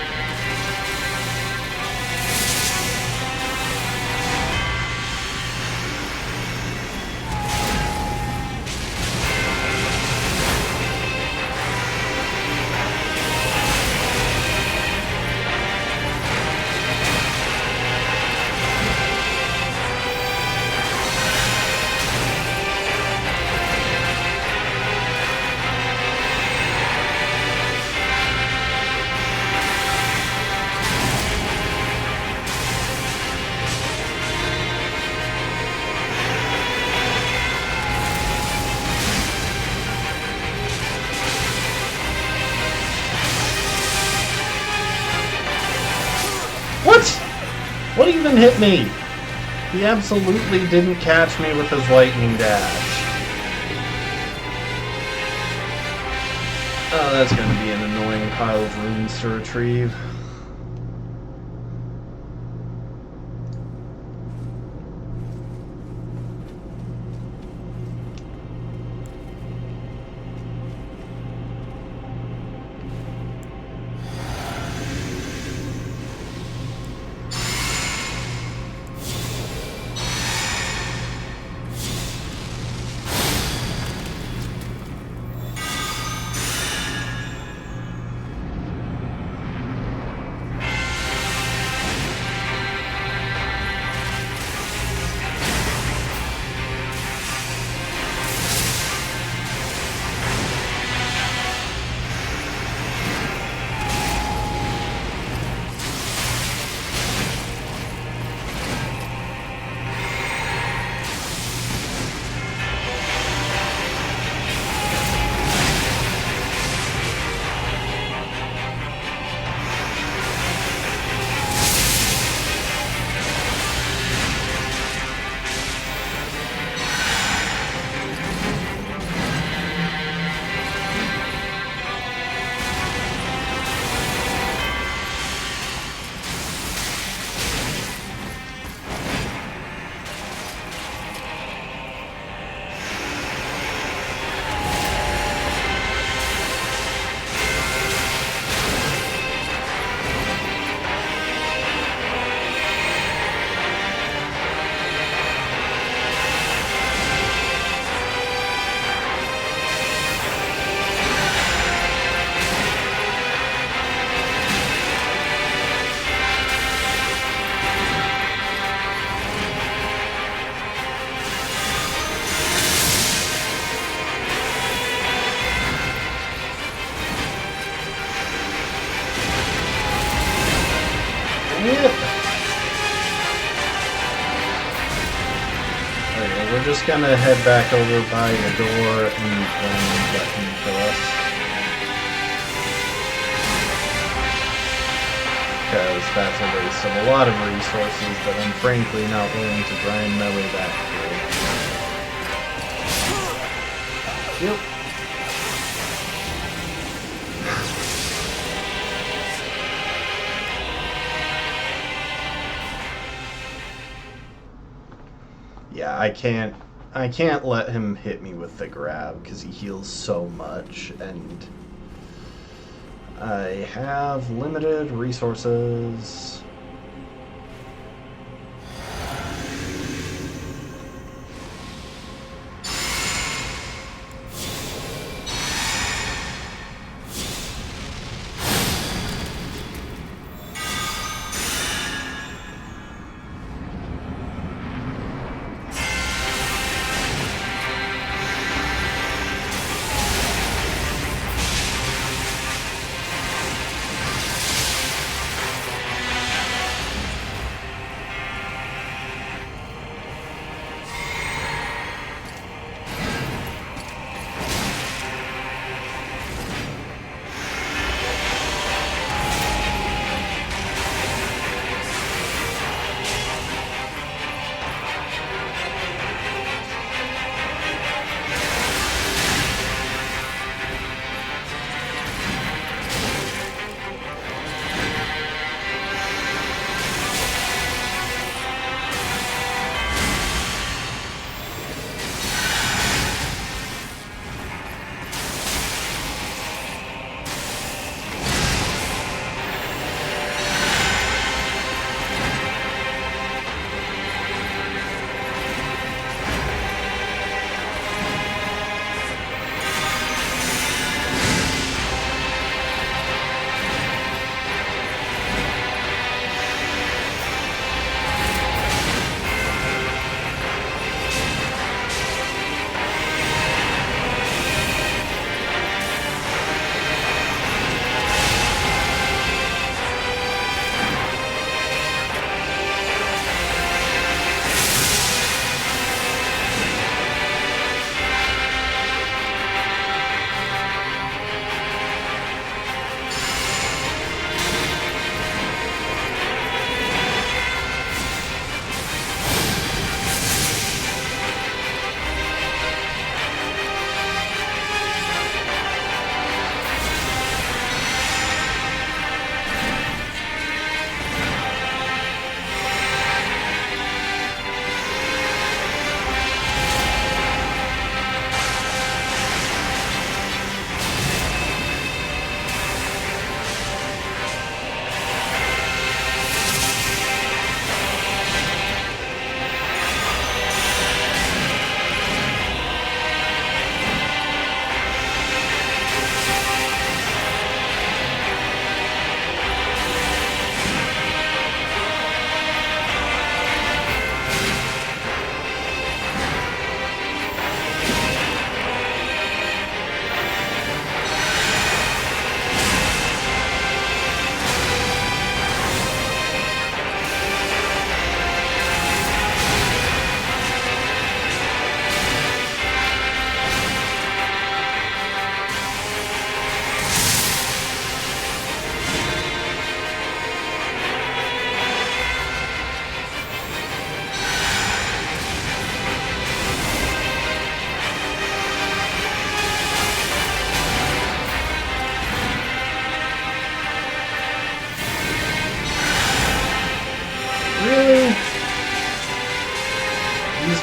What even hit me? He absolutely didn't catch me with his lightning dash. Oh, that's going to be an annoying pile of runes to retrieve. we're just gonna head back over by the door and let him kill us. Because that's a waste of a lot of resources that I'm frankly not willing to grind my way back through. Yep. Yeah, I can't let him hit me with the grab because he heals so much, and I have limited resources.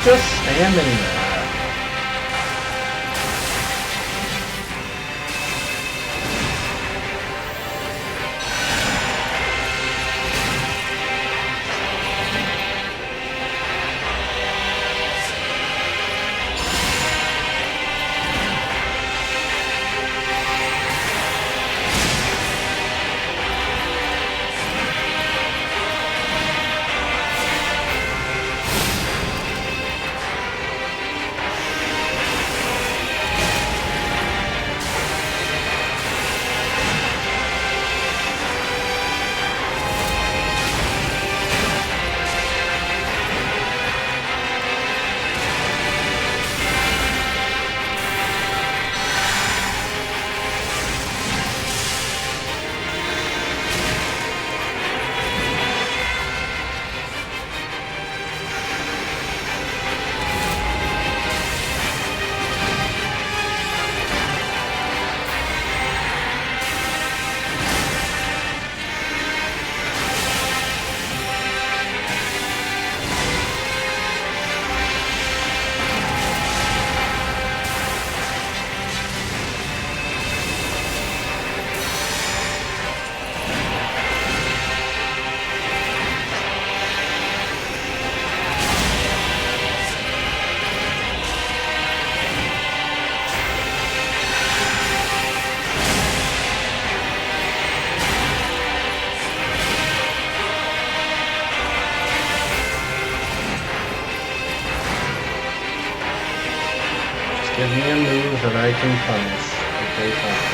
Just standing there. Give me a move that I can punish. Okay, fine.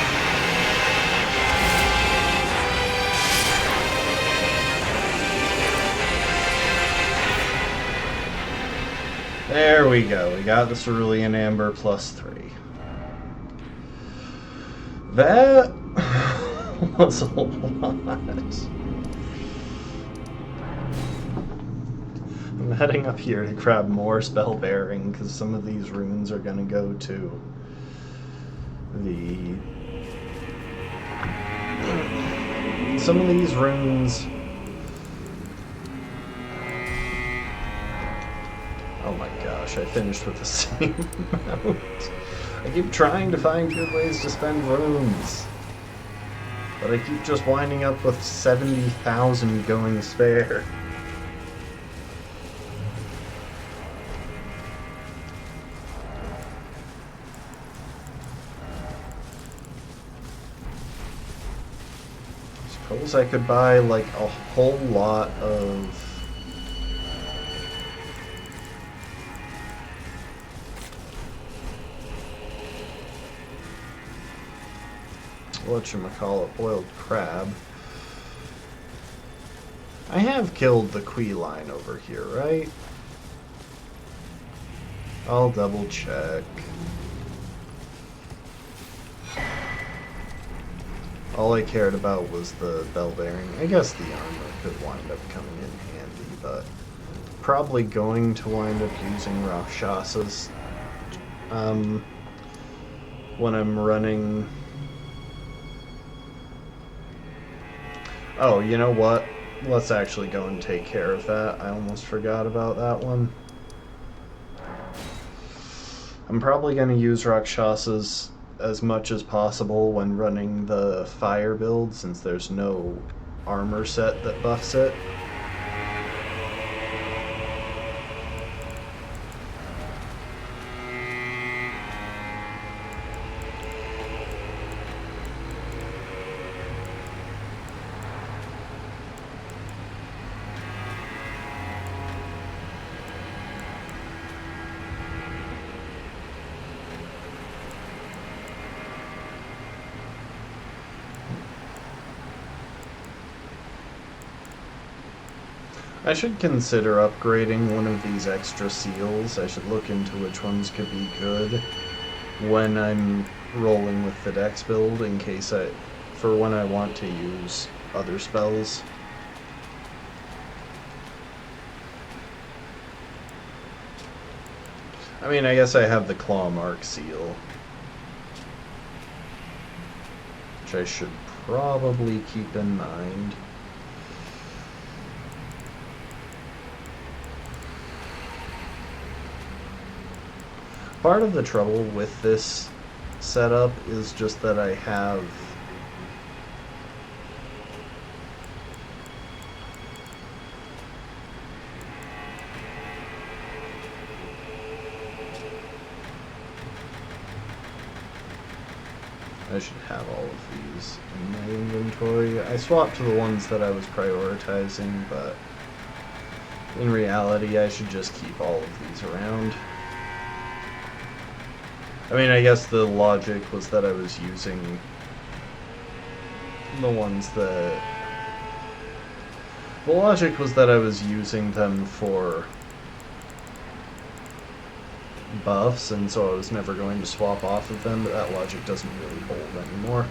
There we go. We got the Cerulean Amber +3. That was a lot. I'm heading up here to grab more spell bearing because some of these runes are going to go to the... Some of these runes... Oh my gosh, I finished with the same amount. I keep trying to find good ways to spend runes. But I keep just winding up with 70,000 going spare. Suppose I could buy like a whole lot of whatchamacallit, boiled crab. I have killed the Queeline over here, right? I'll double check. All I cared about was the bell bearing. I guess the armor could wind up coming in handy, but probably going to wind up using Rakshasas when I'm running. Oh, you know what? Let's actually go and take care of that. I almost forgot about that one. I'm probably going to use Rakshasas as much as possible when running the fire build, since there's no armor set that buffs it. I should consider upgrading one of these extra seals. I should look into which ones could be good when I'm rolling with the dex build, in case for when I want to use other spells. I mean, I guess I have the Claw Mark seal, which I should probably keep in mind. Part of the trouble with this setup is just that I have I should have all of these in my inventory. I swapped to the ones that I was prioritizing, but in reality I should just keep all of these around. I mean, I guess the logic was that I was using the ones that... The logic was that I was using them for buffs, and so I was never going to swap off of them, but that logic doesn't really hold anymore.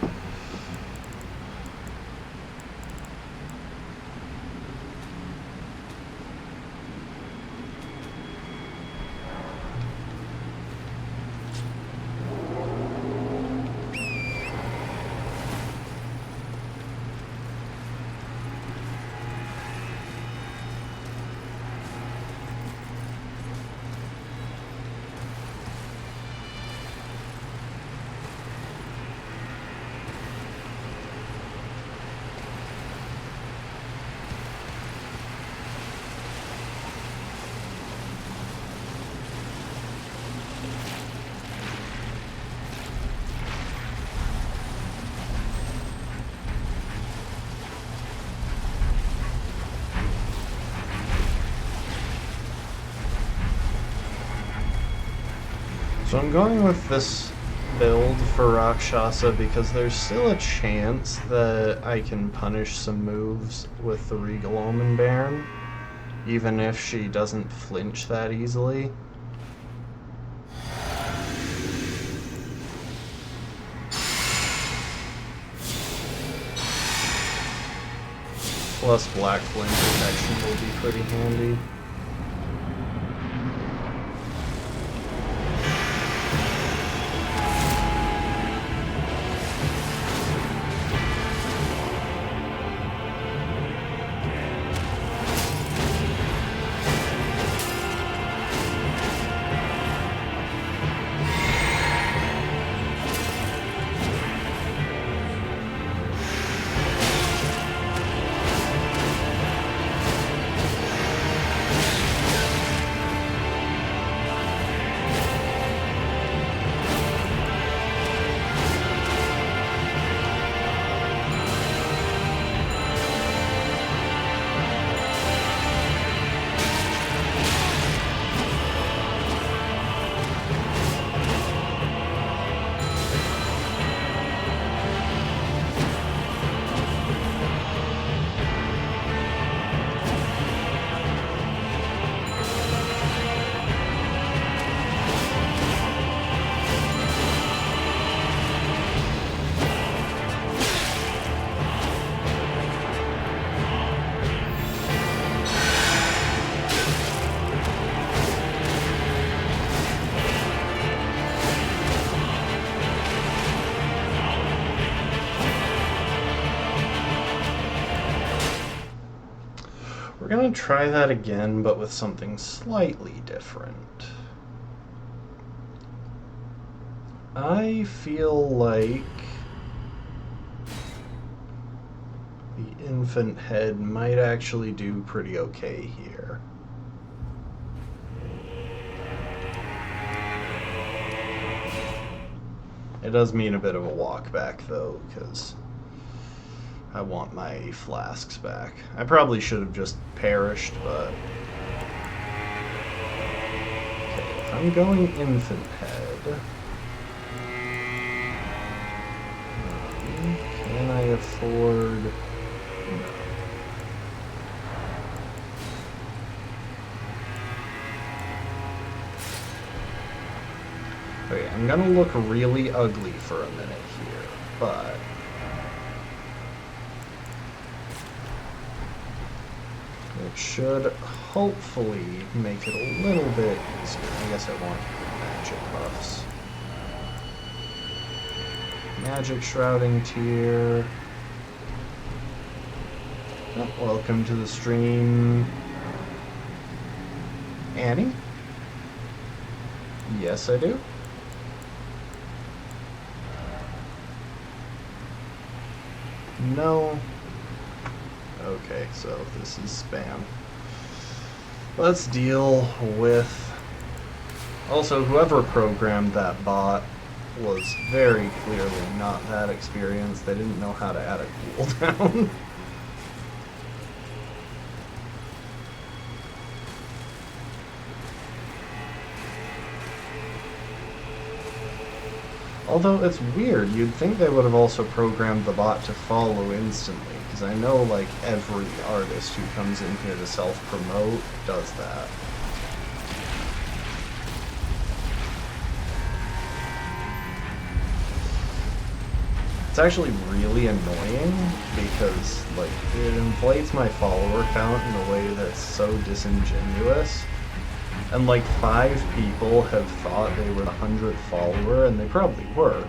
So I'm going with this build for Rakshasa because there's still a chance that I can punish some moves with the Regal Omen Bairn, even if she doesn't flinch that easily. Plus Black Flame protection will be pretty handy. We're gonna try that again, but with something slightly different. I feel like the infant head might actually do pretty okay here. It does mean a bit of a walk back though, because I want my flasks back. I probably should have just perished, but... Okay, if I'm going infant head... Can I afford... No. Okay, I'm gonna look really ugly for a minute here, but... It should hopefully make it a little bit easier. I guess I want magic buffs. Magic Shrouding Tier. Oh, welcome to the stream, Annie? Yes, I do. No. Okay, so this is spam. Let's deal with... Also, whoever programmed that bot was very clearly not that experienced. They didn't know how to add a cooldown. Although it's weird, you'd think they would have also programmed the bot to follow instantly, because I know like every artist who comes in here to self-promote does that. It's actually really annoying because like it inflates my follower count in a way that's so disingenuous. And like 5 people have thought they were the 100th follower, and they probably were,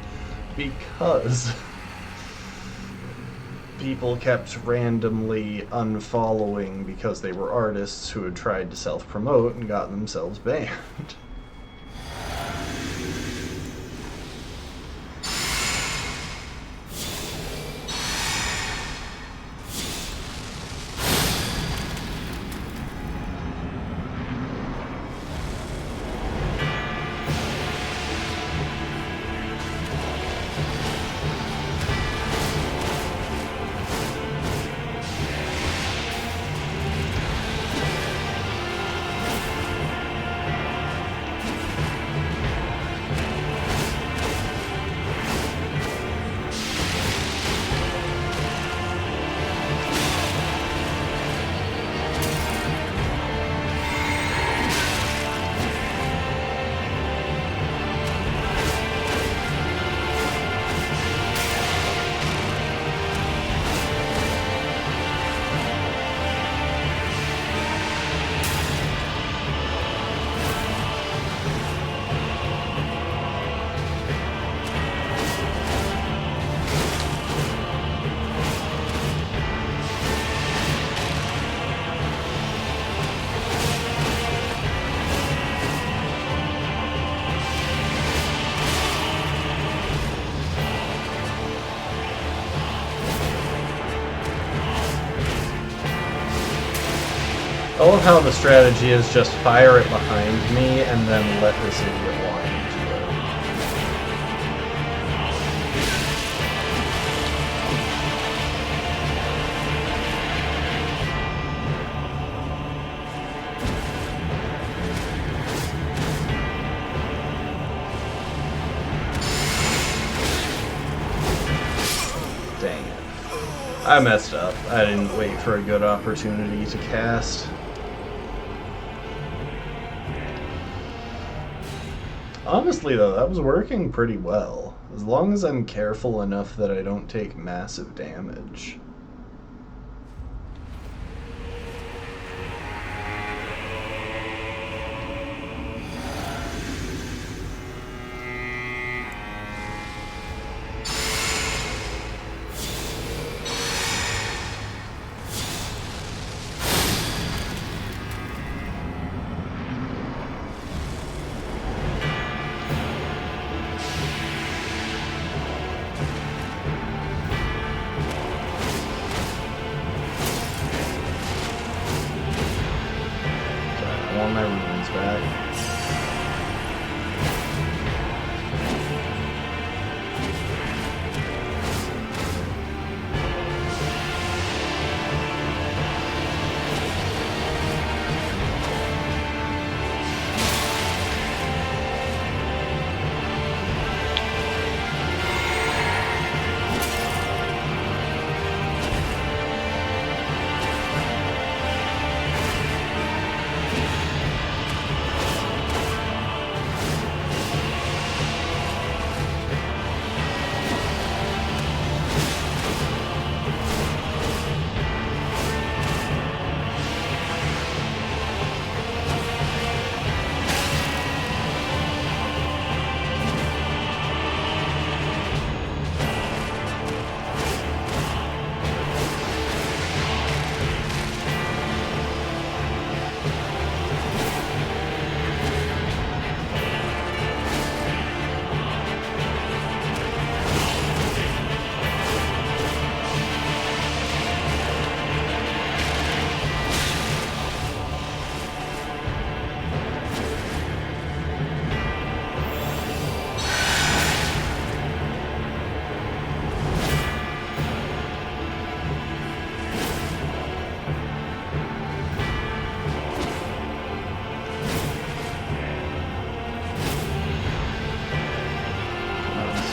because people kept randomly unfollowing because they were artists who had tried to self-promote and gotten themselves banned. I love how the strategy is just fire it behind me and then let this idiot walk into it. Dang it. I messed up. I didn't wait for a good opportunity to cast. Honestly, though, that was working pretty well. As long as I'm careful enough that I don't take massive damage. I want my runes back.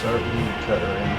Start weed cuttering.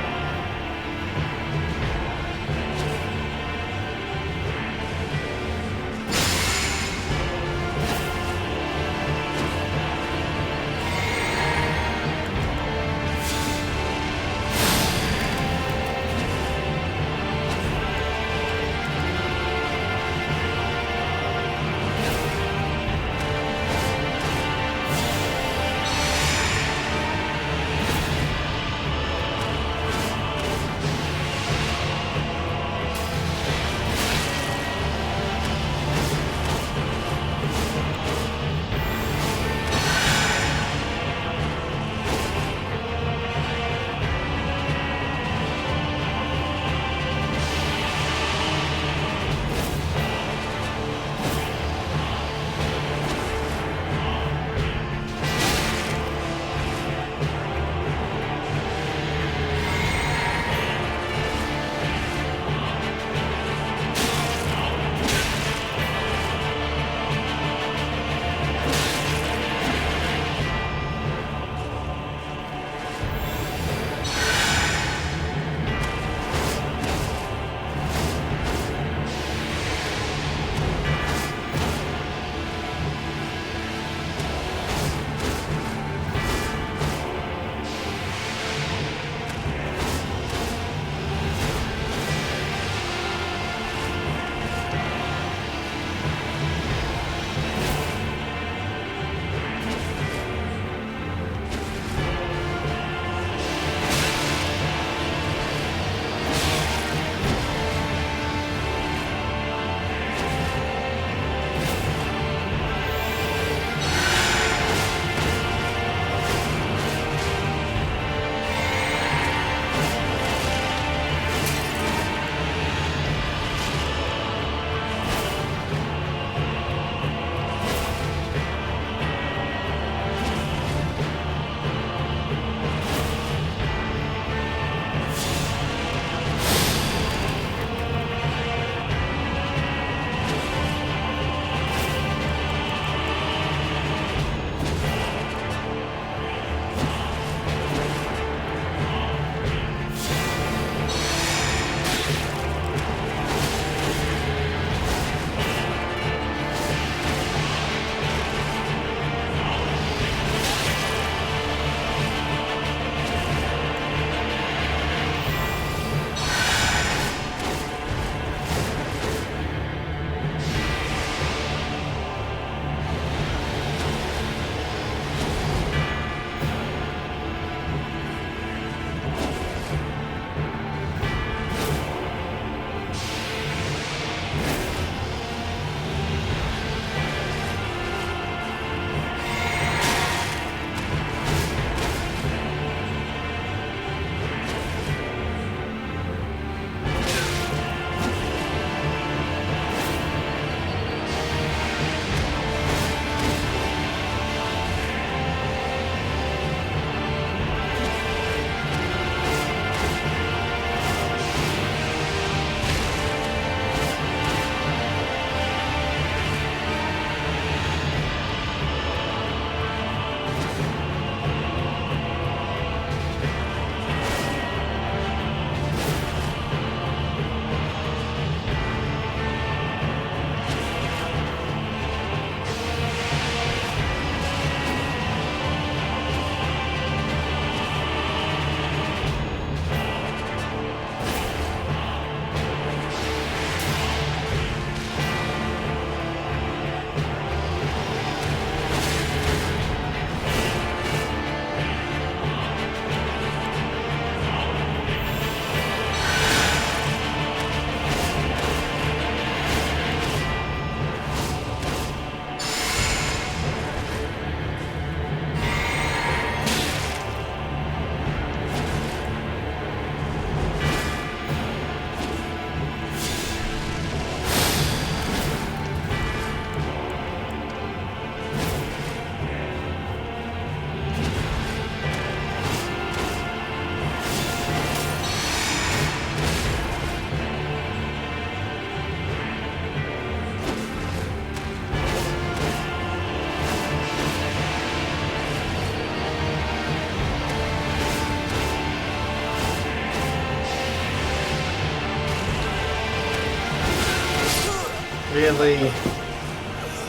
Really?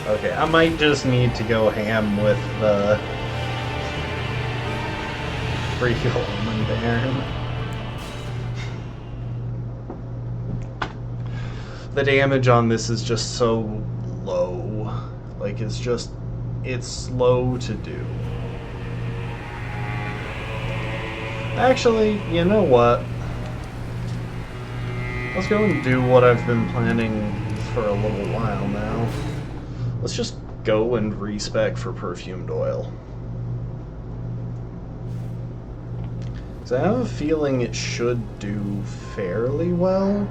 Okay, I might just need to go ham with the Regal Omen Bairn. The damage on this is just so low. Like, it's slow to do. Actually, you know what? Let's go and do what I've been planning for a little while now. Let's just go and respec for Perfumed Oil. Because I have a feeling it should do fairly well.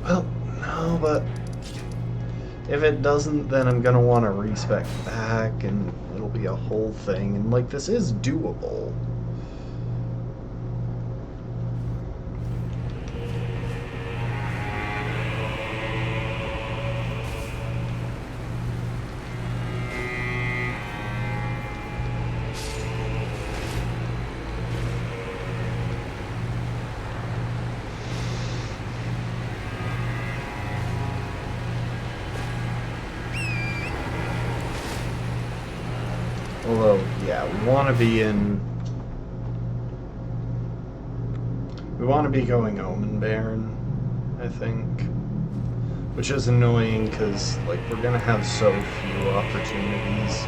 Well, no, but if it doesn't, then I'm gonna want to respec back, and it'll be a whole thing. And, like, this is doable. Although, yeah, we want to be going Omen Bairn, I think. Which is annoying, because, like, we're going to have so few opportunities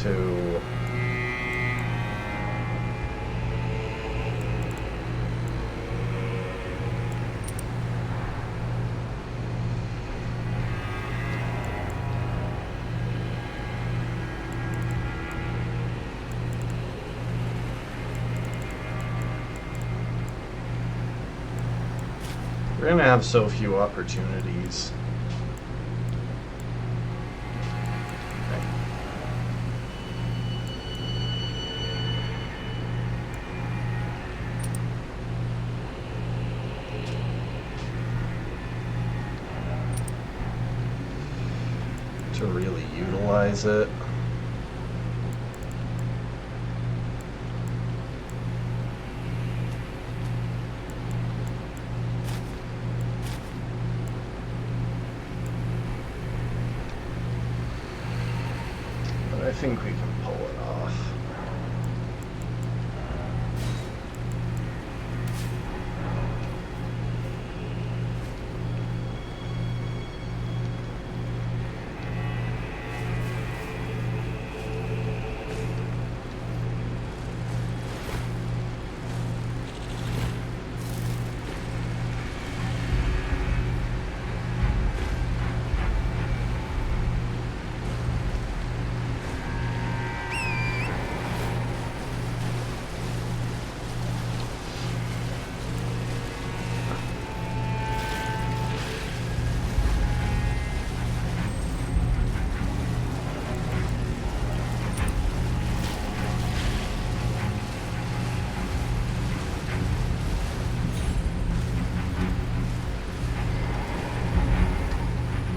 to... We're gonna have so few opportunities. To really utilize it. I think we can pull it off.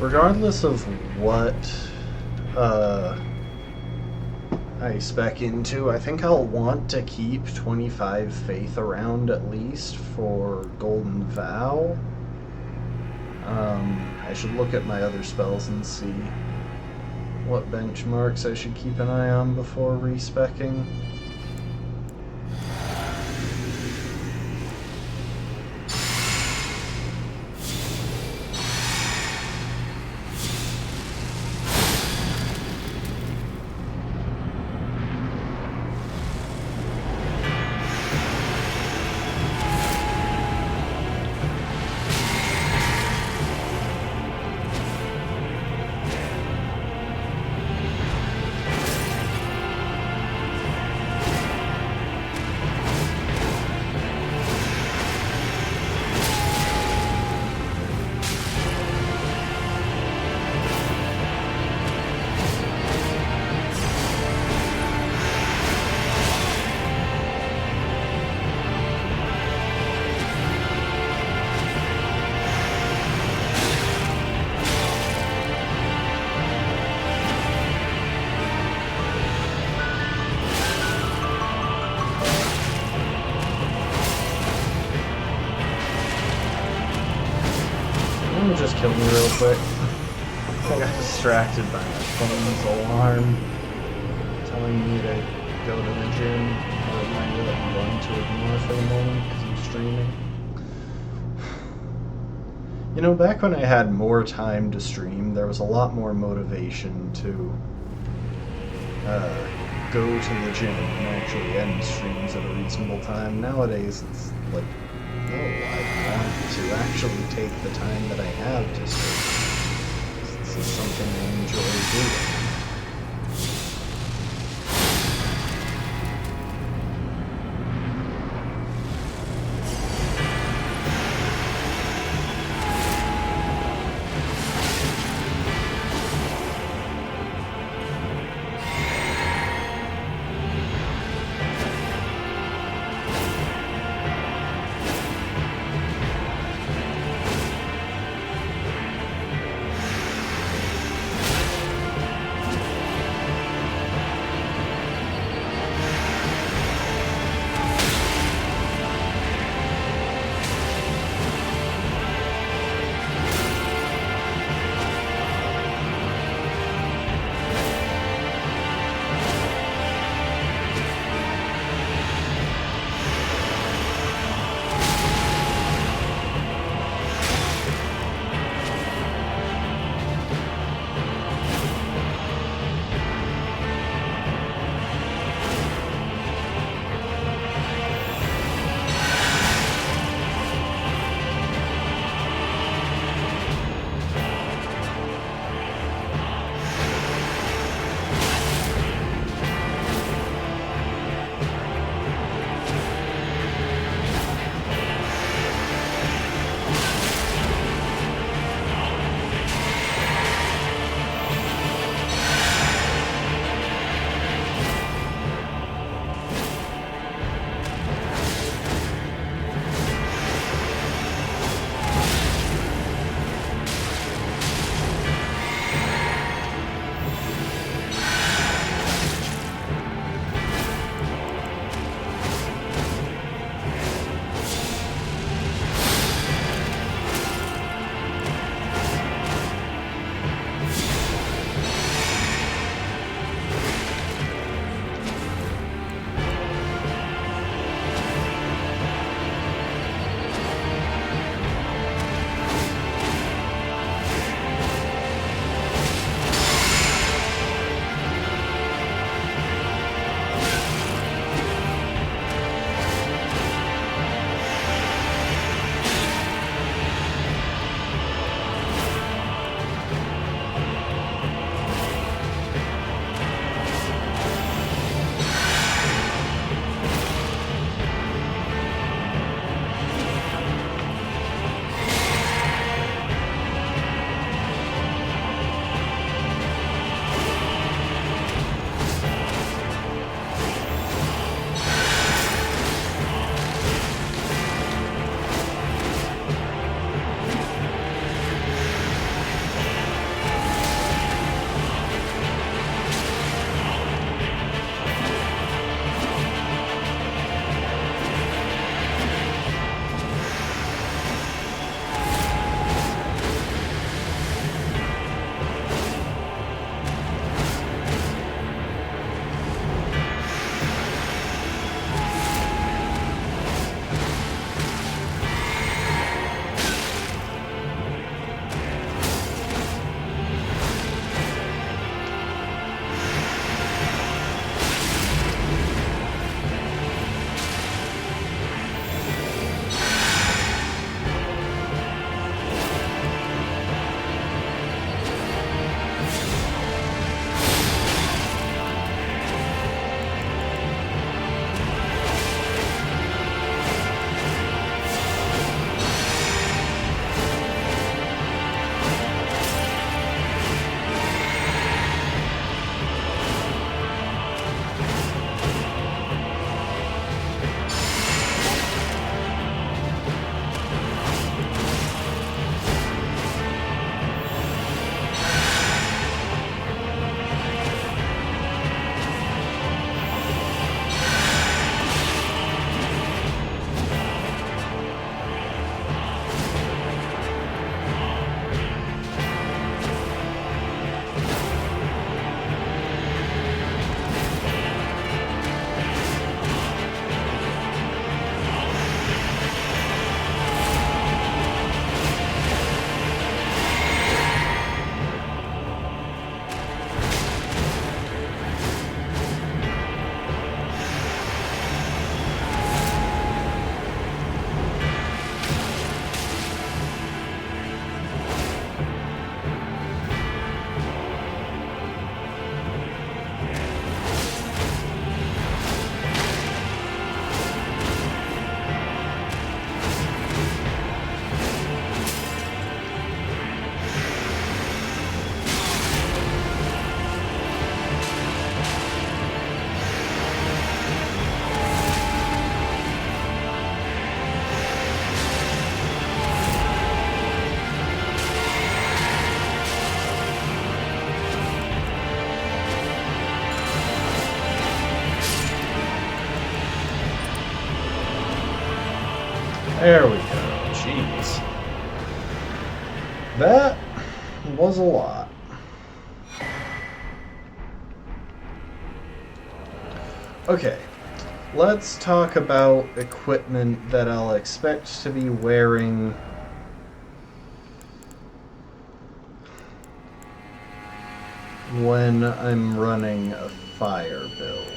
Regardless of what I spec into, I think I'll want to keep 25 faith around at least for Golden Vow. I should look at my other spells and see what benchmarks I should keep an eye on before respecking. gonna just kill me real quick? I got distracted by my phone's alarm telling me to go to the gym. A reminder that I'm going to ignore for the moment because I'm streaming. You know, back when I had more time to stream, there was a lot more motivation to go to the gym and actually end streams at a reasonable time. Nowadays, it's like, no, I want to actually take the time that I have to stream. This is something I enjoy doing. There we go. Jeez. That was a lot. Okay. Let's talk about equipment that I'll expect to be wearing when I'm running a fire build.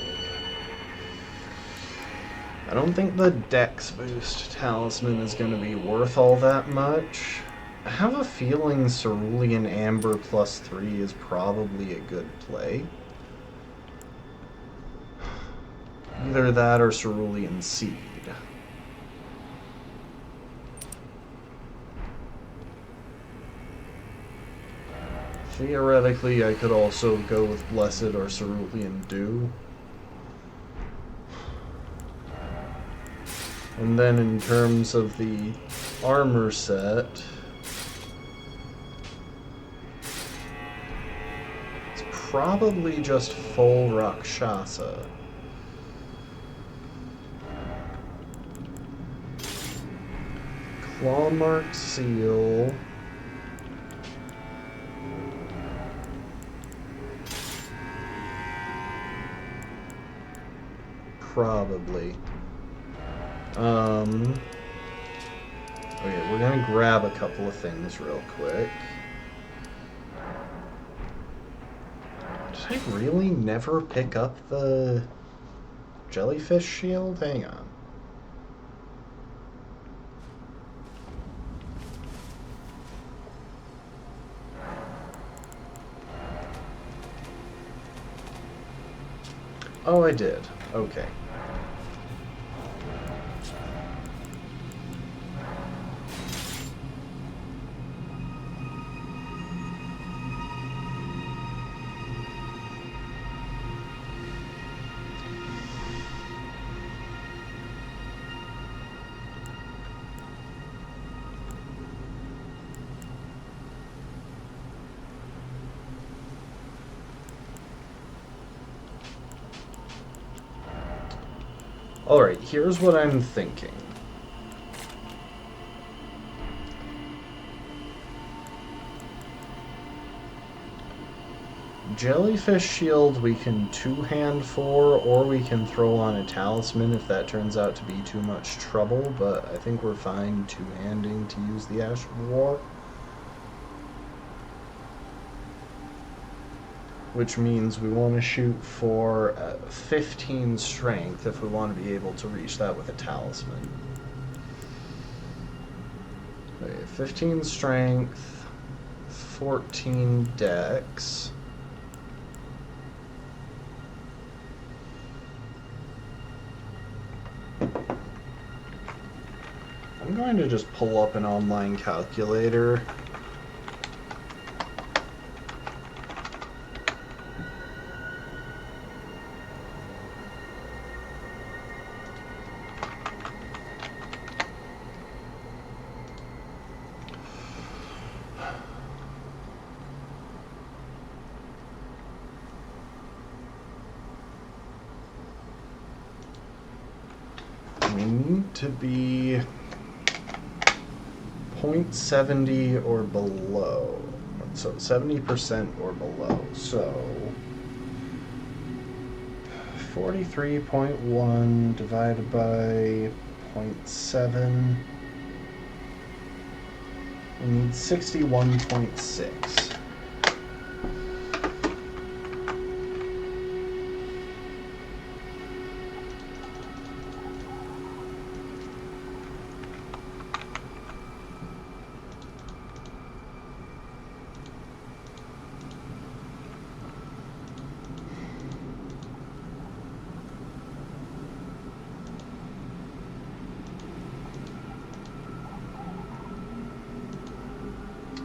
I don't think the Dex boost talisman is going to be worth all that much. I have a feeling Cerulean Amber plus 3 is probably a good play. Either that or Cerulean Seed. Theoretically, I could also go with Blessed or Cerulean Dew. And then in terms of the armor set, it's probably just full Rakshasa. Clawmark Seal. Probably. Okay, we're gonna grab a couple of things real quick. Did I really never pick up the jellyfish shield? Hang on. Oh, I did. Okay. Alright, here's what I'm thinking. Jellyfish shield we can two-hand for, or we can throw on a talisman if that turns out to be too much trouble, but I think we're fine two-handing to use the Ash of War. Which means we want to shoot for 15 strength if we want to be able to reach that with a talisman. Okay, 15 strength, 14 dex. I'm going to just pull up an online calculator. We need to be 0.70 or below. So 70% or below. So 43.1 divided by 0.7. We need 61.6.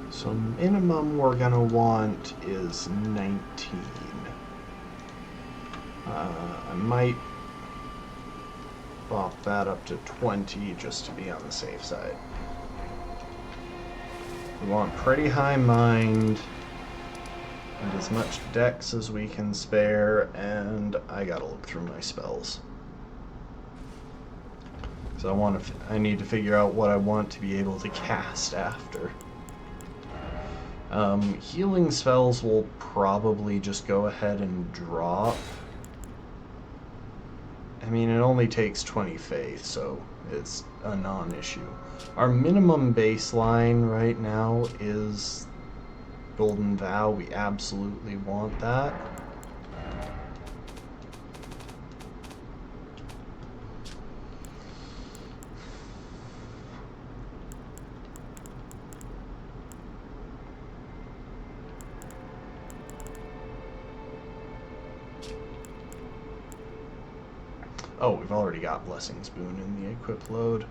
So minimum we're gonna want is 19. I might bump that up to 20 just to be on the safe side. We want pretty high mind and as much dex as we can spare, and I gotta look through my spells. So I need to figure out what I want to be able to cast after. Healing spells will probably just go ahead and drop. I mean, it only takes 20 faith, so it's a non-issue. Our minimum baseline right now is Golden Vow. We absolutely want that. Oh, we've already got Blessing's Boon in the equip load.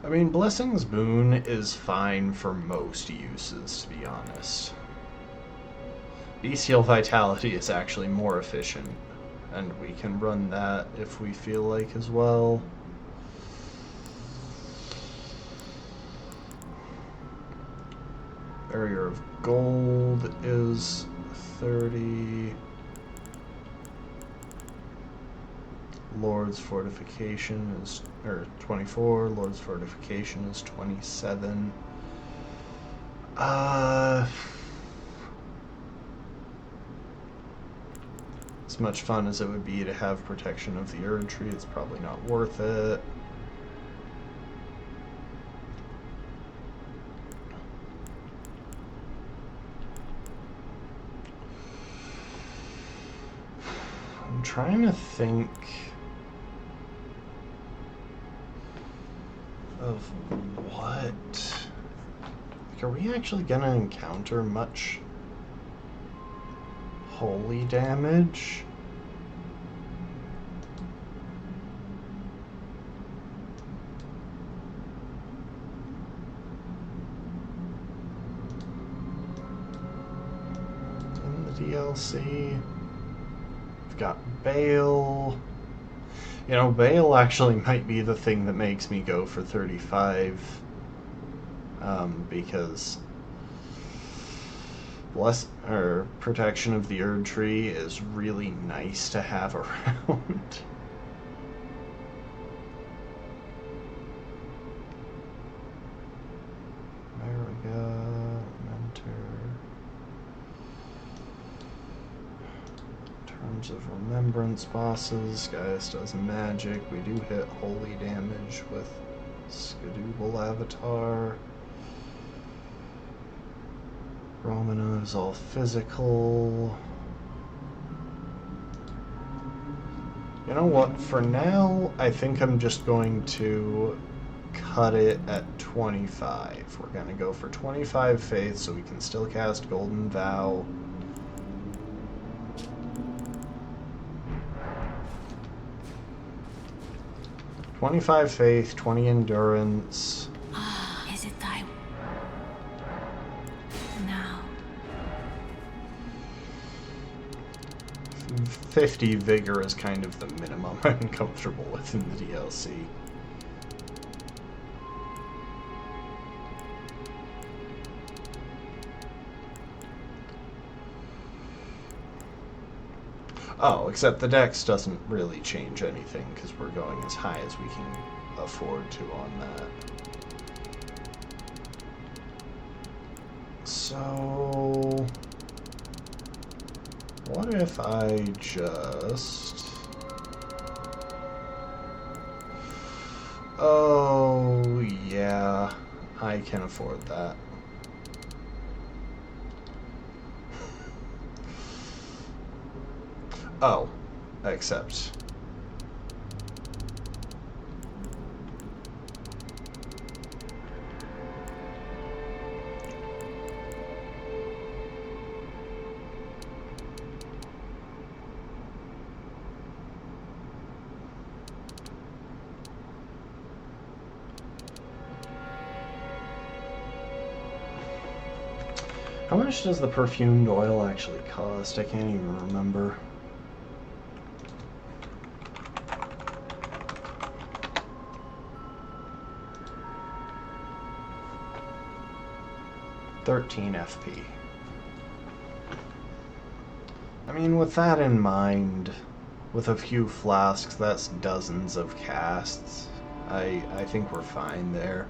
I mean, Blessing's Boon is fine for most uses, to be honest. Bestial Vitality is actually more efficient, and we can run that if we feel like as well. Barrier of Gold is 30. Lord's Fortification is 24. Lord's Fortification is 27. As much fun as it would be to have Protection of the Erdtree, it's probably not worth it. I'm trying to think of what... Like, are we actually gonna encounter much holy damage? In the DLC, we've got Bale. You know, Bale actually might be the thing that makes me go for 35, because Protection of the Erdtree is really nice to have around. There we go, Lamenter. Terms of Remembrance bosses, Gaius does magic. We do hit holy damage with Skadooble Avatar. Romana is all physical. You know what? For now, I think I'm just going to cut it at 25. We're going to go for 25 faith so we can still cast Golden Vow. "25 faith, 20 endurance." Is it time? Now. 50 vigor is kind of the minimum I'm comfortable with in the DLC. Oh, except the dex doesn't really change anything because we're going as high as we can afford to on that. So, what if I just... Oh, yeah, I can afford that. Oh, except... How much does the perfumed oil actually cost? I can't even remember. $13 FP. I mean, with that in mind, With a few flasks, that's dozens of casts. I think we're fine there.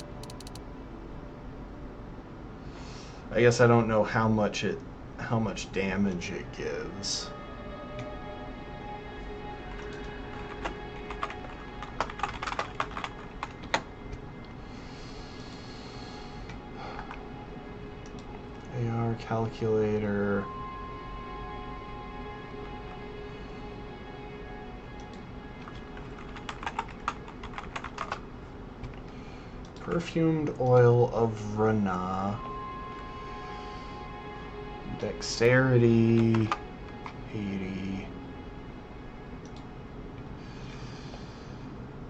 I guess I don't know how much damage it gives. AR calculator. Perfumed Oil of Ranah. Dexterity 80.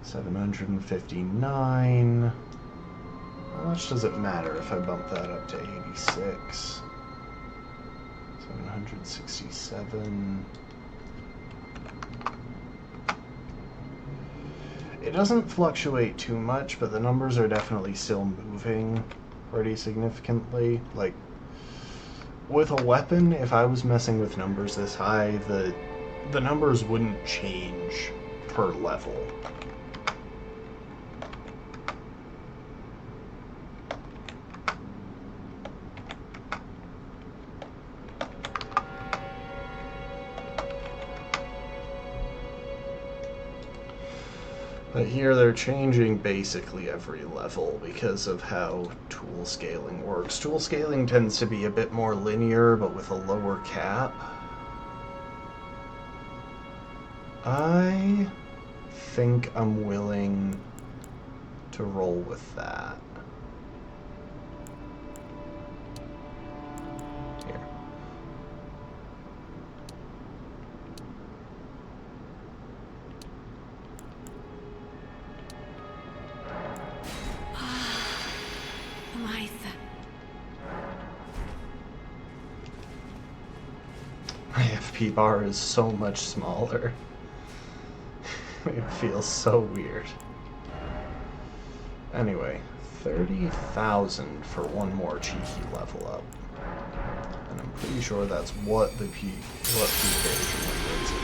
759. How much does it matter if I bump that up to 86? 767. It doesn't fluctuate too much, but the numbers are definitely still moving pretty significantly. Like, with a weapon, if I was messing with numbers this high, the numbers wouldn't change per level. But here they're changing basically every level because of how tool scaling works. Tool scaling tends to be a bit more linear, but with a lower cap. I think I'm willing to roll with that. Here. My FP bar is so much smaller. It feels so weird. Anyway, 30,000 for one more cheeky level up. And I'm pretty sure that's what the peak version of this is.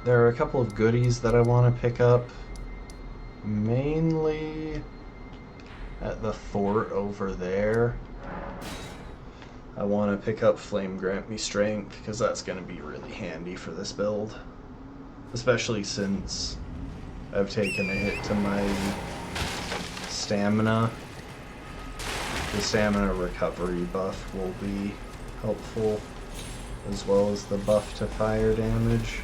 There are a couple of goodies that I want to pick up, mainly at the fort over there. I want to pick up Flame Grant Me Strength, because that's going to be really handy for this build, especially since I've taken a hit to my stamina. The stamina recovery buff will be helpful, as well as the buff to fire damage.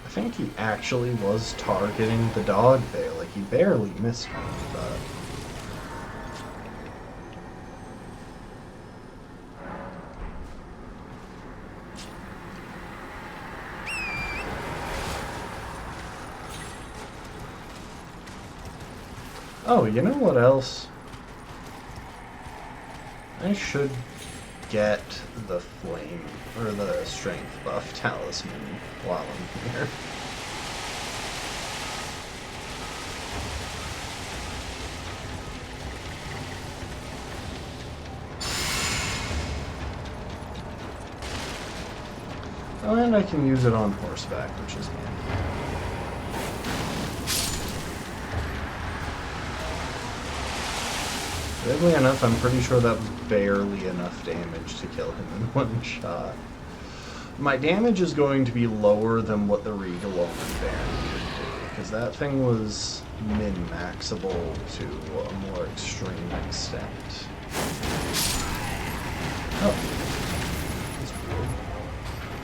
I think he actually was targeting the dog there, like he barely missed me, but... Oh, you know what else? I should get the flame, or the strength buff talisman while I'm here. Oh, and I can use it on horseback, which is handy. Weirdly enough, I'm pretty sure that was barely enough damage to kill him in one shot. My damage is going to be lower than what the Regal Omen Bairn could do, because that thing was min-maxable to a more extreme extent. Oh. That's weird.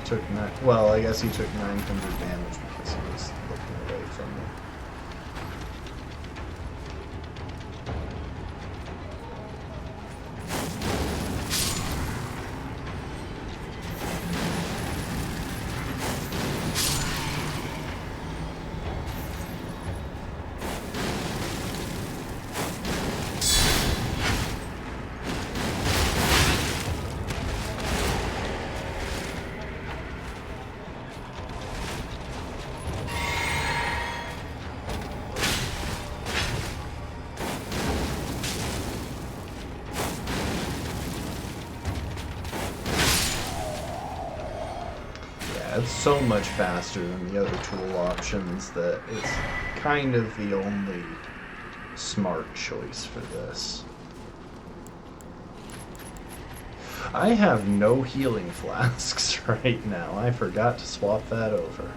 Took well, I guess he took 900 damage because he was looking away from me. it's so much faster than the other tool options that it's kind of the only smart choice for this. I have no healing flasks right now. I forgot to swap that over.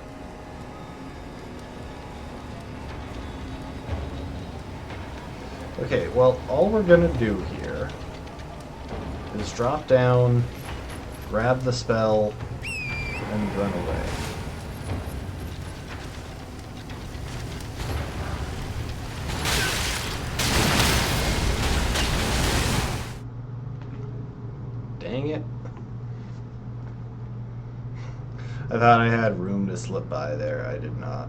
Okay, well, all we're gonna do here is drop down, grab the spell, and run away. Dang it. I thought I had room to slip by there. I did not.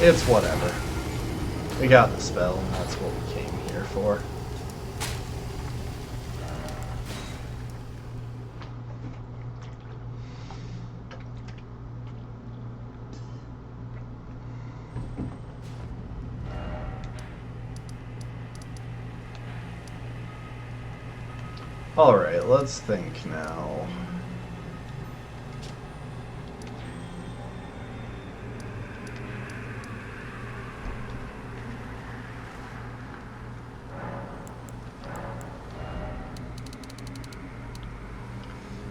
It's whatever. We got the spell, and that's what we came here for. Alright, let's think now.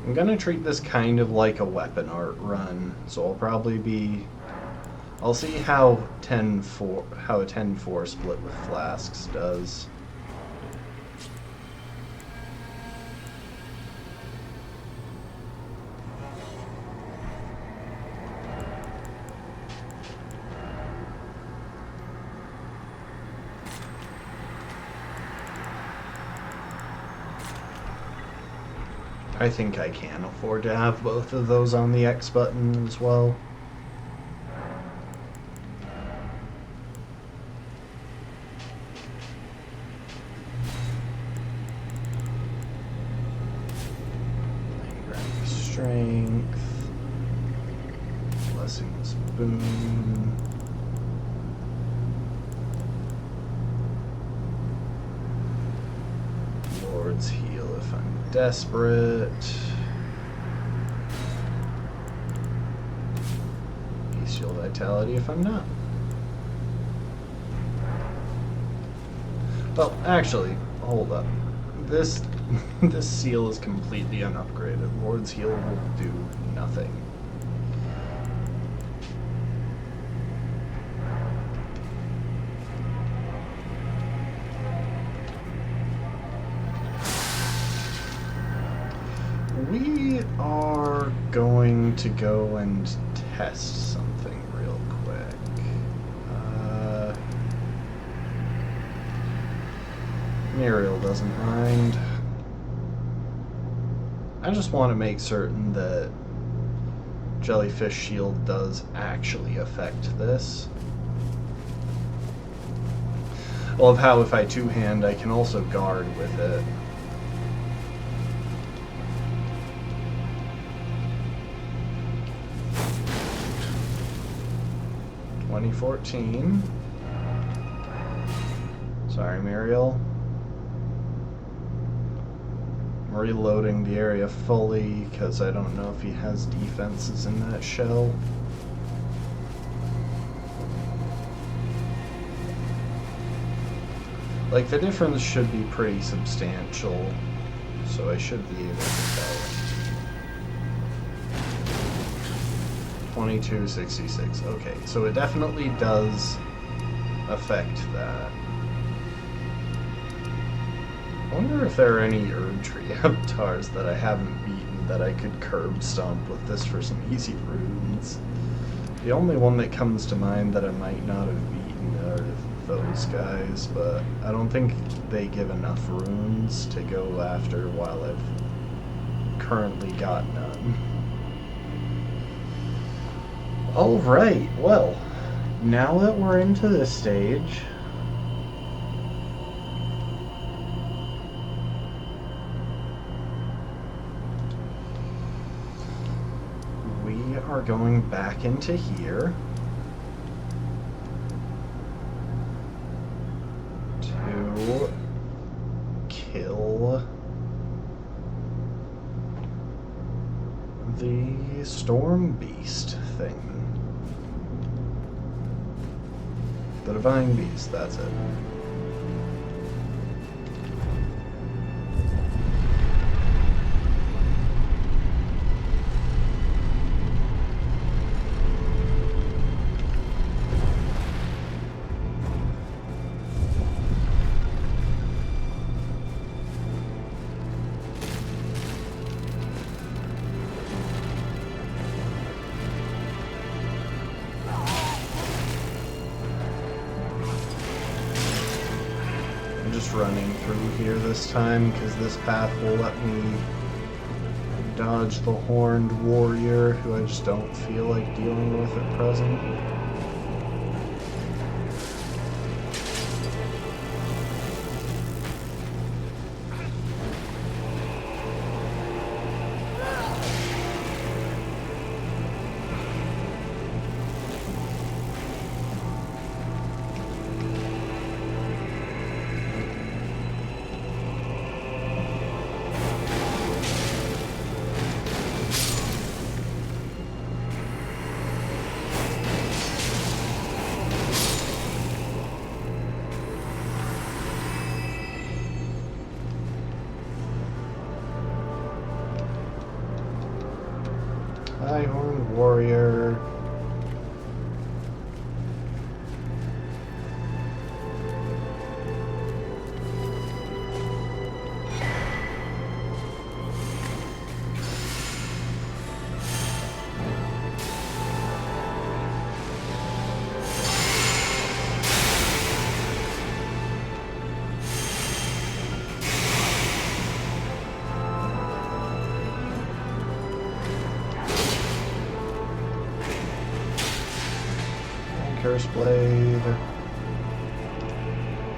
I'm gonna treat this kind of like a weapon art run, so I'll see how a 10-4 split with flasks does. I think I can afford to have both of those on the X button as well. Grab strength. Blessings boon. Lord's heal if I'm desperate. Bestial vitality if I'm not. Well, actually, hold up. This seal is completely unupgraded. Lord's heal will do nothing. We are going to go and test something real quick. Muriel doesn't mind. I just want to make certain that Jellyfish Shield does actually affect this. I love how if I two-hand, I can also guard with it. 2014. Sorry, Muriel. I'm reloading the area fully because I don't know if he has defenses in that shell. Like, the difference should be pretty substantial, so I should be able to tell. 2266. Okay, so it definitely does affect that. I wonder if there are any Erdtree avatars that I haven't beaten that I could curb stomp with this for some easy runes. The only one that comes to mind that I might not have beaten are those guys, but I don't think they give enough runes to go after while I've currently got none. Alright, well, now that we're into this stage, we are are going back into here to kill the storm beast thing. The divine beast, that's it. Running through here this time because this path will let me dodge the horned warrior who I just don't feel like dealing with at present. Hi, horned warrior. Curse blade.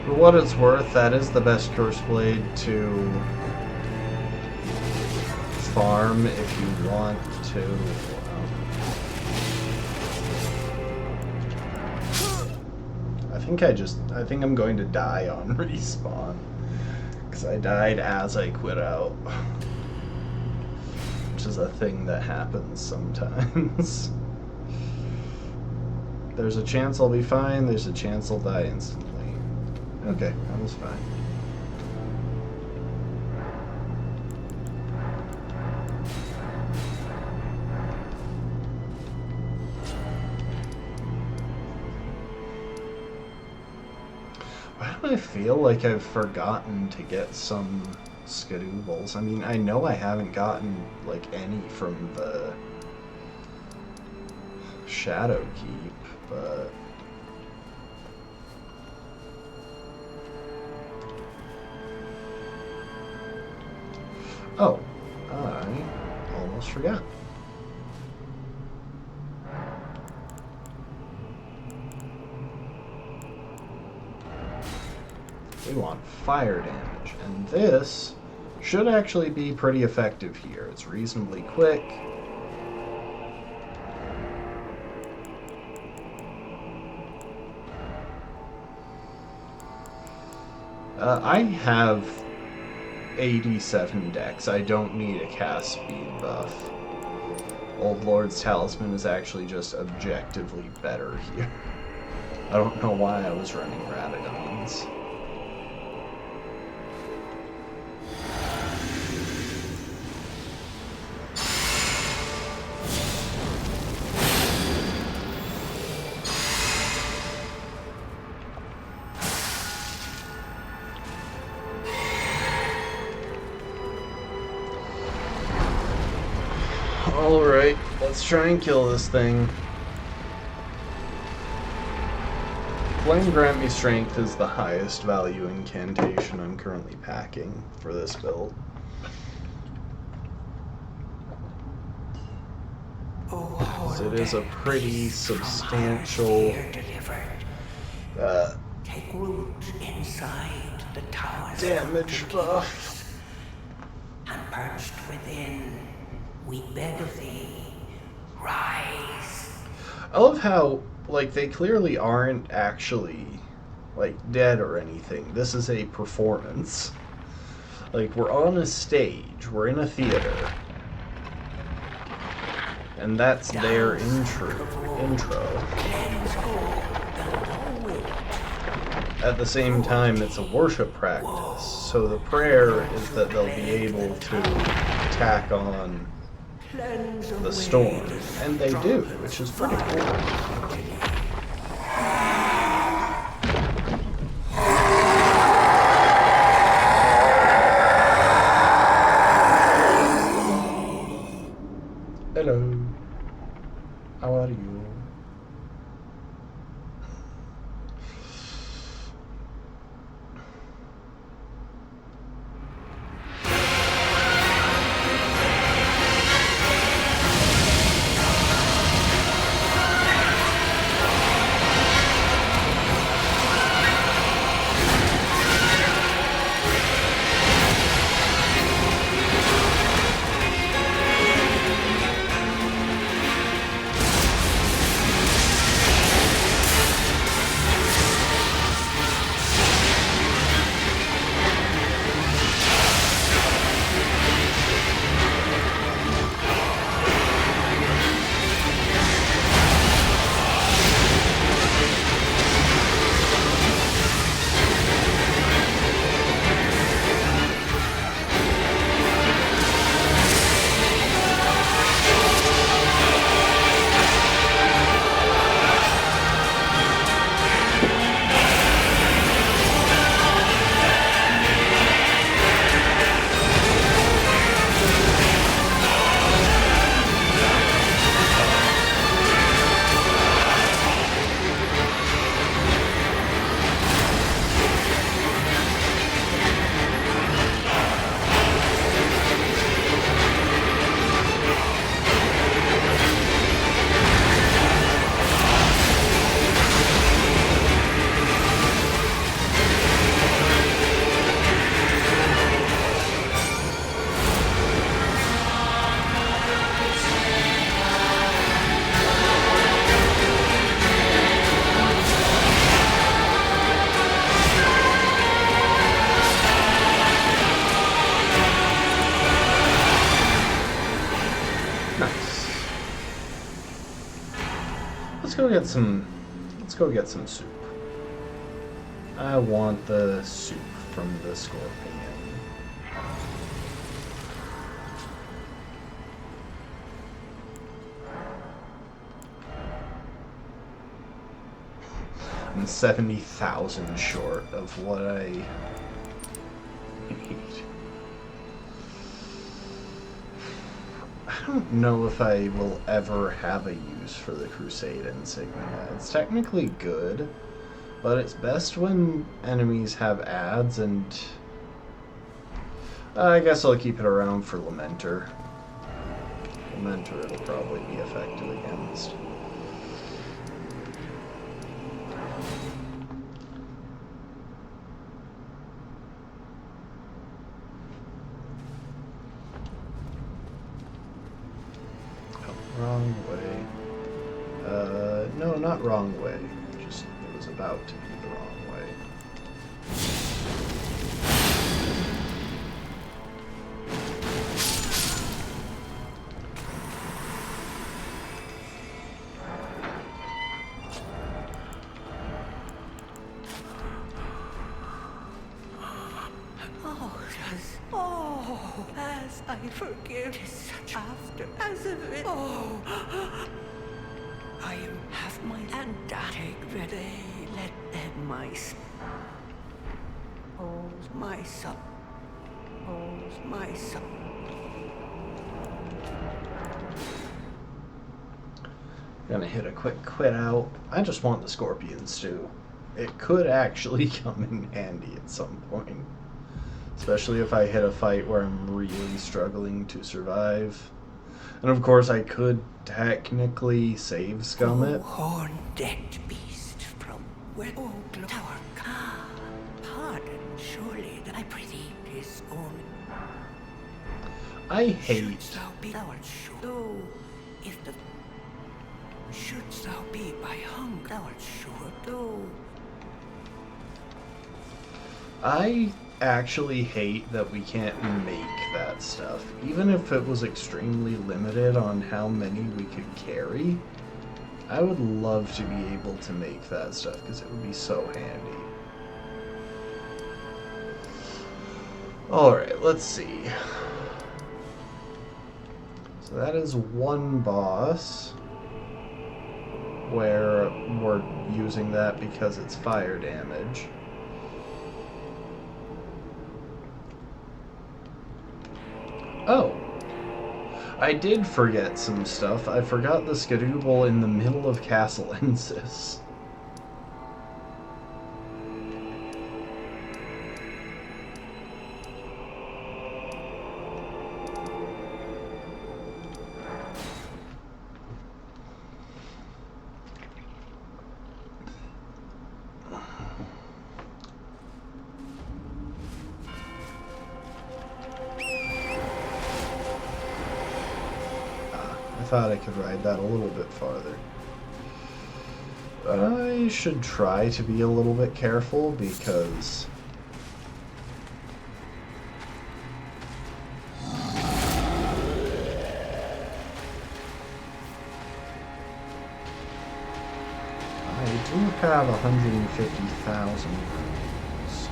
For what it's worth, that is the best curse blade to farm if you want to. I think I'm going to die on respawn because I died as I quit out, which is a thing that happens sometimes. There's a chance I'll be fine, there's a chance I'll die instantly. Okay, that was fine. Why do I feel like I've forgotten to get some skadoobles? I mean, I know I haven't gotten, like, any from the Shadow Keep. But oh, I almost forgot. We want fire damage, and this should actually be pretty effective here. It's reasonably quick. I have 87 dex. I don't need a cast speed buff. Old Lord's Talisman is actually just objectively better here. I don't know why I was running Radagons. Alright, let's try and kill this thing. Flame Grant Me Strength is the highest value incantation I'm currently packing for this build. Because it is a pretty substantial take root inside the tower's damage buff. and perched within, we beg of thee, rise. I love how, like, they clearly aren't actually, like, dead or anything. This is a performance. Like, we're on a stage, we're in a theater, and that's their intro. At the same time, it's a worship practice, so the prayer is that they'll be able to tack on the storm, and they do, which is pretty cool. Hello. How are you? Let's go get some soup. I want the soup from the scorpion. I'm 70,000 short of what I need. I don't know if I will ever have a use for the Crusade insignia. It's technically good, but it's best when enemies have ads, and I guess I'll keep it around for Lamenter. Lamenter it'll probably be effective against. Wrong way. No, not wrong way. Just, it was about to be the wrong way. As I forgive such after as of it. I have my and take ready. Let them my my son. My son. Gonna hit a quick quit out. I just want the scorpion stew. It could actually come in handy at some point. Especially if I hit a fight where I'm really struggling to survive. And of course I could technically save scum it. Horned dead beast from where tower pardon surely that I prithee his own. I hate Shouldst thou be thou art sure. Though if the Shouldst thou be by hunger, thou art sure do. I actually hate that we can't make that stuff. Even if it was extremely limited on how many we could carry, I would love to be able to make that stuff because it would be so handy. Alright, let's see. So that is one boss where we're using that because it's fire damage. Oh, I did forget some stuff. I forgot the Skadooble in the middle of Castle Ensis. I thought I could ride that a little bit farther. I should try to be a little bit careful because I do have 150,000 runes.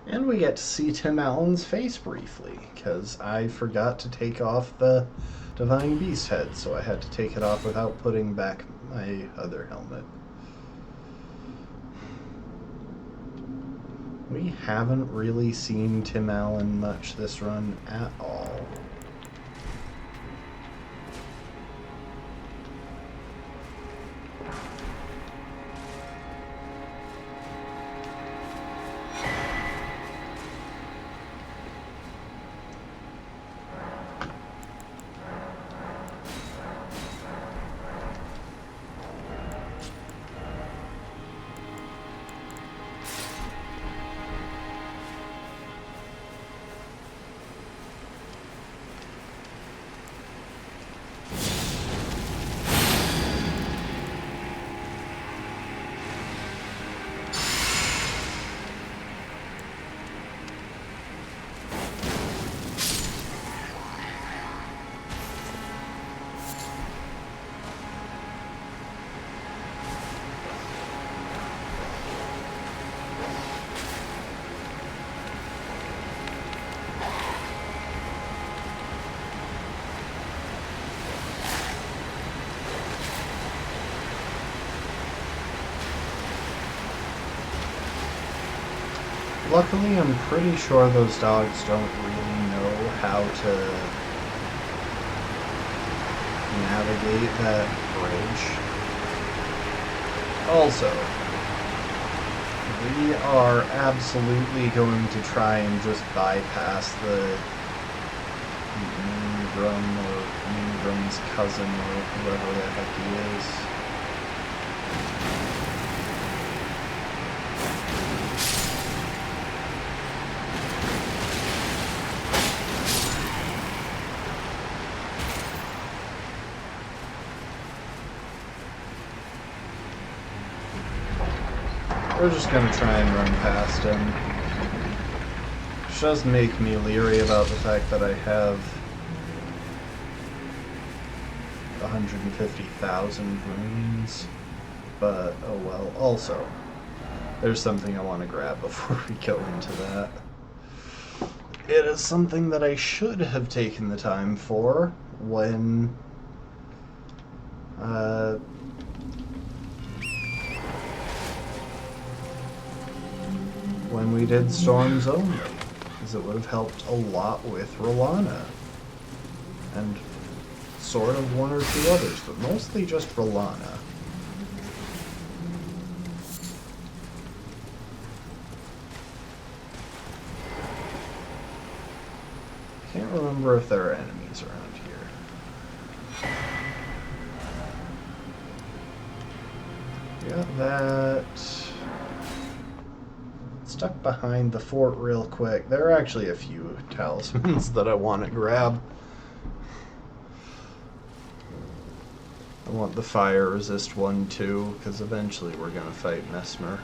And we get to see Tim Allen's face briefly, because I forgot to take off the Divine Beast head, so I had to take it off without putting back my other helmet. We haven't really seen Tim Allen much this run at all. Luckily, I'm pretty sure those dogs don't really know how to navigate that bridge. Also, we are absolutely going to try and just bypass the Moongrum or Moongrum's cousin or whoever the heck he is. We're just gonna try and run past him. Which does make me leery about the fact that I have 150,000 runes. But, oh well. Also, there's something I want to grab before we go into that. It is something that I should have taken the time for when when we did Storms only, because it would have helped a lot with Ranah. And sort of one or two others, but mostly just Ranah. Can't remember if there are enemies around here. Yeah, that... Stuck behind the fort real quick. There are actually a few talismans that I want to grab. I want the fire resist one too, because eventually we're going to fight Mesmer.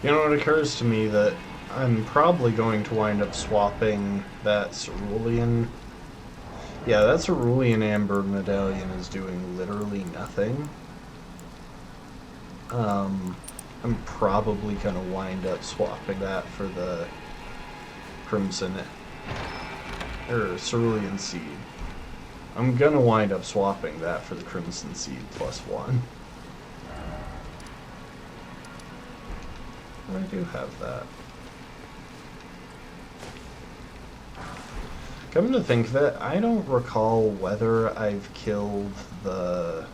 You know, it occurs to me that I'm probably going to wind up swapping that Cerulean. Yeah, that Cerulean Amber Medallion is doing literally nothing. I'm probably going to wind up swapping that for the Crimson, or Cerulean Seed. I'm going to wind up swapping that for the Crimson Seed +1. I do have that. Come to think of it, I don't recall whether I've killed the...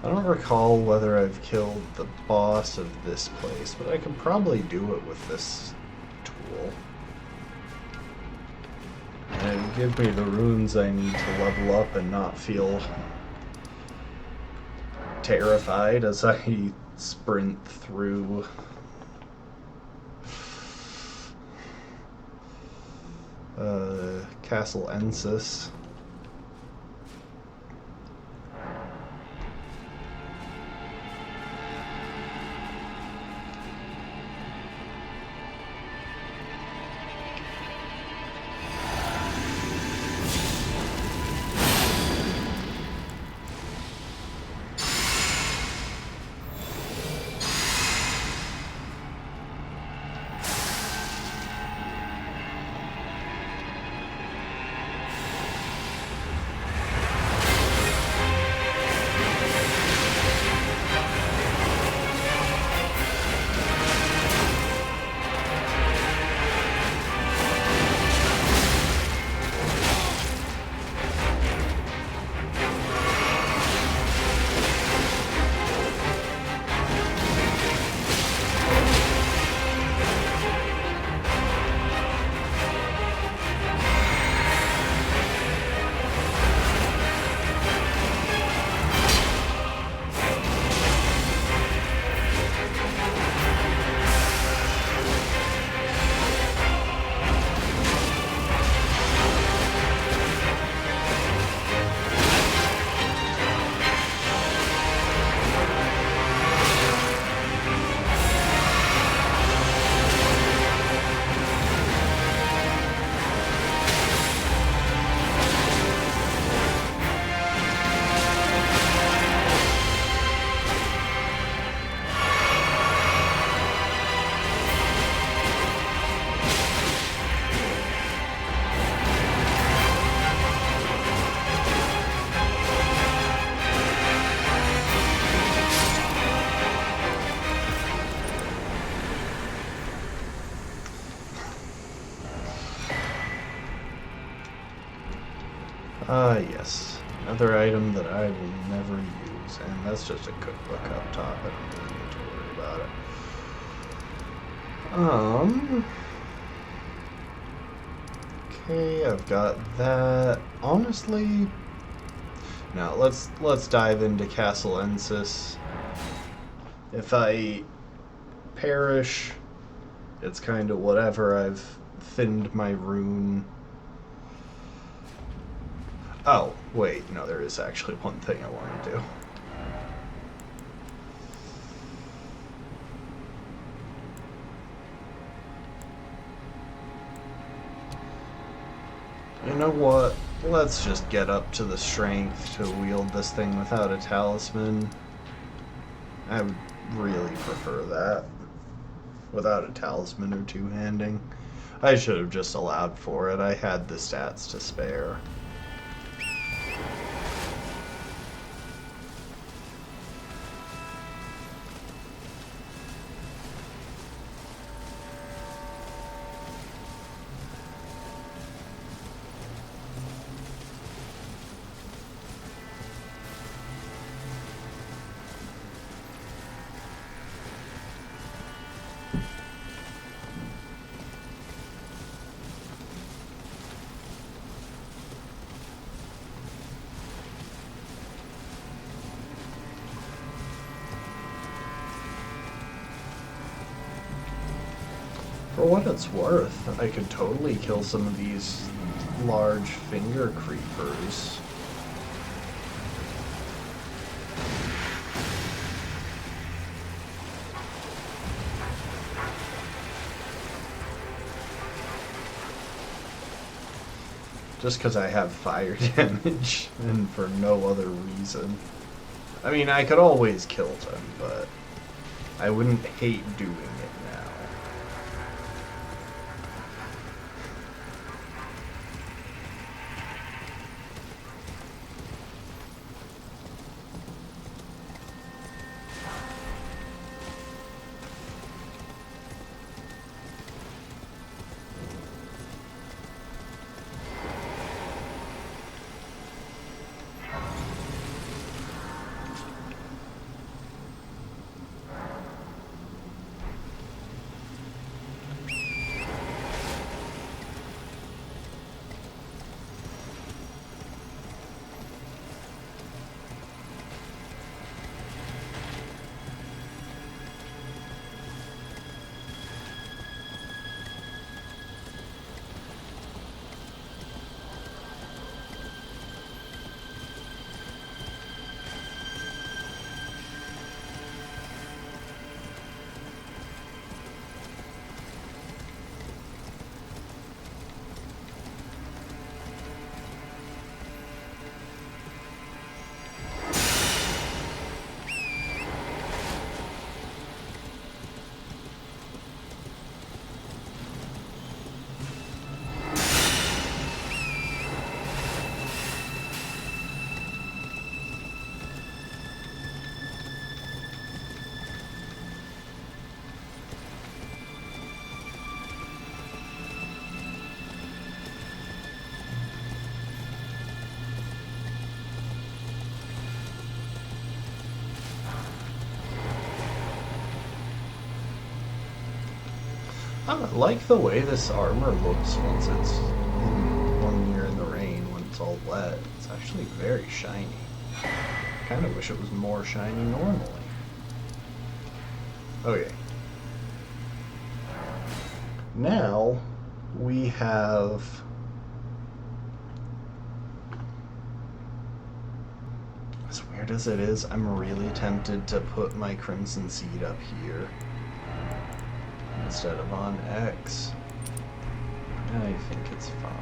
I don't recall whether I've killed the boss of this place, but I could probably do it with this tool. And it would give me the runes I need to level up and not feel terrified as I sprint through Castle Ensis. Ah, yes. Another item that I will never use, and that's just a cookbook up top in the inventory. about it. Okay, I've got that. Honestly, now let's dive into Castle Ensis. If I perish, it's kind of whatever. I've thinned my rune. Oh, wait, no, there is actually one thing I want to do. You know what? Let's just get up to the strength to wield this thing without a talisman. I would really prefer that. Without a talisman or two-handing. I should have just allowed for it. I had the stats to spare. For what it's worth, I could totally kill some of these large finger creepers. Just because I have fire damage and for no other reason. I mean, I could always kill them, but I wouldn't hate doing it now. I like the way this armor looks once it's when you're in the rain, when it's all wet. It's actually very shiny. Kind of wish it was more shiny normally. Okay. Now we have as weird as it is, I'm really tempted to put my Crimson Seed up here instead of on X. I think it's fine.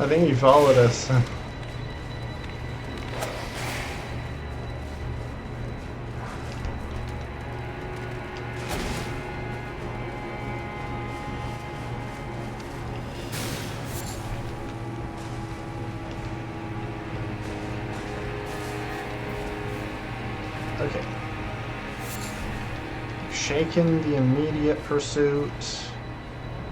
I think he followed us. Okay. Shaken the immediate pursuit.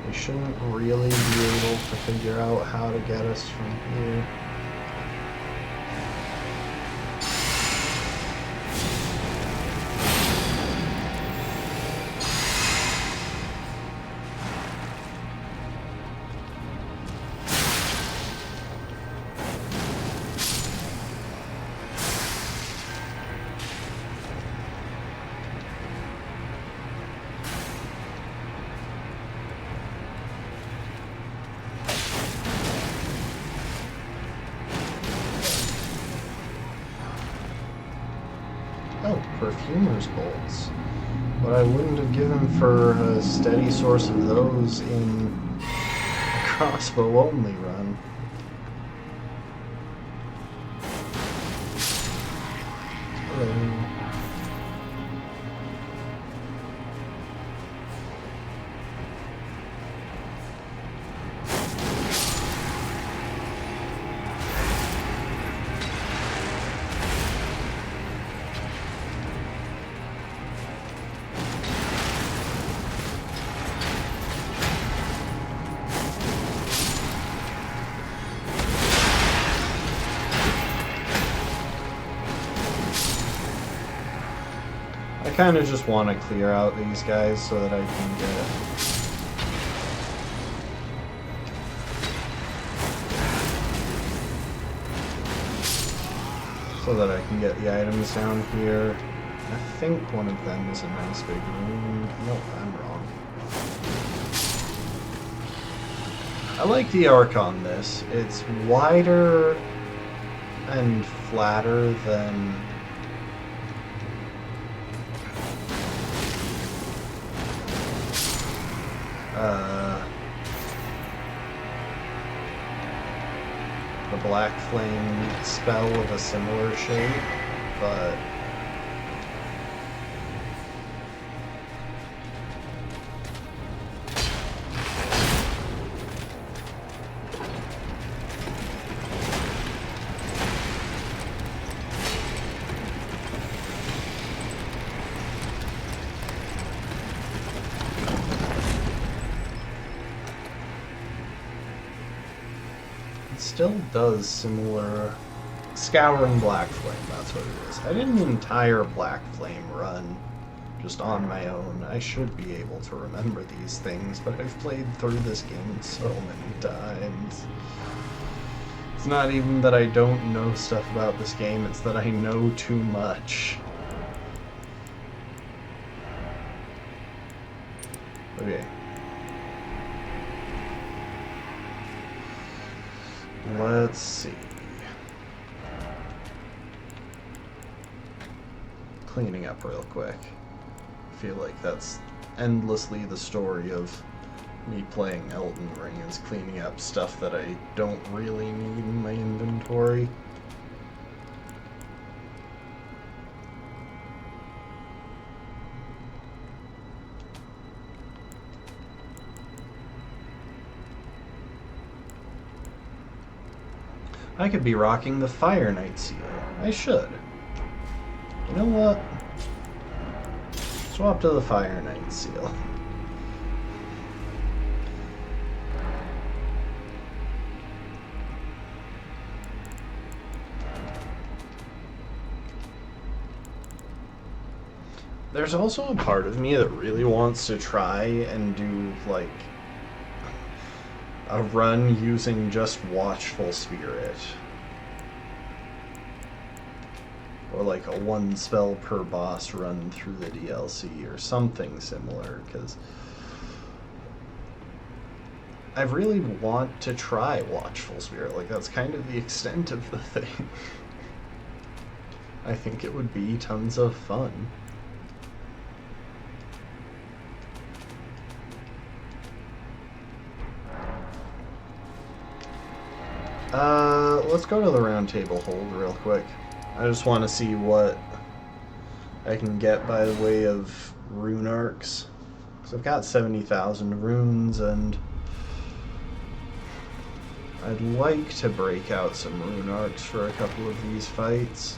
They shouldn't really be able to figure out how to get us from here. Oh, perfumer's bolts. What I wouldn't have given for a steady source of those in a crossbow only run. Hello. I kind of just want to clear out these guys so that I can get the items down here. I think one of them is a nice big room. Nope, I'm wrong. I like the arc on this. It's wider and flatter than the Black Flame spell of a similar shape, but still does similar. Scouring Black Flame, that's what it is. I did an entire Black Flame run just on my own. I should be able to remember these things, but I've played through this game so many times. It's not even that I don't know stuff about this game, it's that I know too much. Okay. Let's see. Cleaning up real quick. I feel like that's endlessly the story of me playing Elden Ring, is cleaning up stuff that I don't really need in my inventory. I could be rocking the Fire Knight seal. I should. You know what? Swap to the Fire Knight seal. There's also a part of me that really wants to try and do, like, a run using just Watchful Spirit. Or like a one spell per boss run through the DLC or something similar, because I really want to try Watchful Spirit. Like, that's kind of the extent of the thing. I think it would be tons of fun. let's go to the round table hold real quick. I just want to see what I can get by the way of rune arcs. So I've got 70,000 runes, and I'd like to break out some rune arcs for a couple of these fights.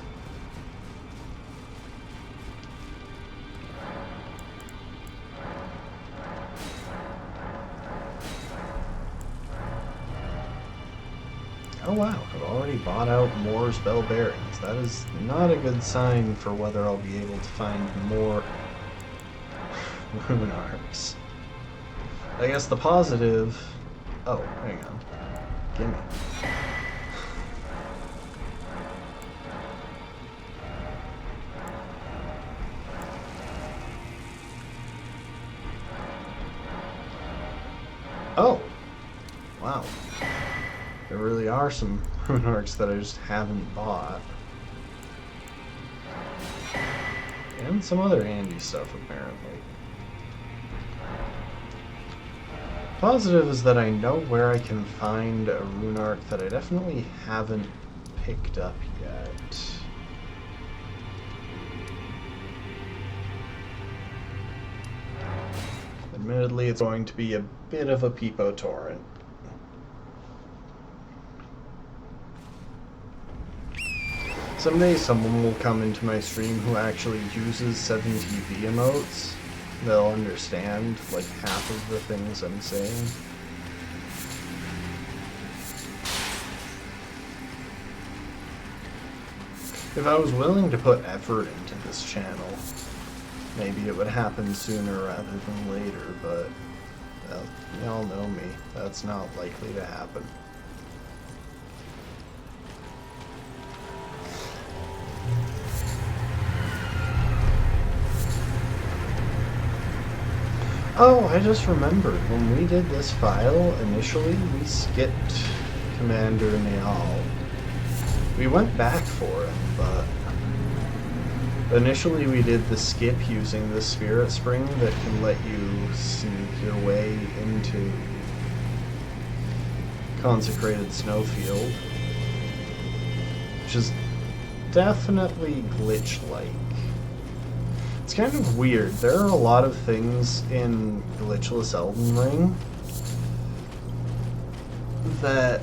Oh wow, I've already bought out more spell bearings. That is not a good sign for whether I'll be able to find more rune arcs. I guess the positive... Oh, hang on. Gimme. Oh! Wow. There really are some rune arcs that I just haven't bought. And some other handy stuff, apparently. Positive is that I know where I can find a rune arc that I definitely haven't picked up yet. Admittedly, it's going to be a bit of a peepo torrent. Someday someone will come into my stream who actually uses 7TV emotes. They'll understand like half of the things I'm saying. If I was willing to put effort into this channel, maybe it would happen sooner rather than later, but well, y'all know me. That's not likely to happen. Oh, I just remembered, when we did this file, initially, we skipped Commander Neal. We went back for him, but initially we did the skip using the Spirit Spring that can let you sneak your way into Consecrated Snowfield, which is definitely glitch-like. It's kind of weird. There are a lot of things in glitchless Elden Ring that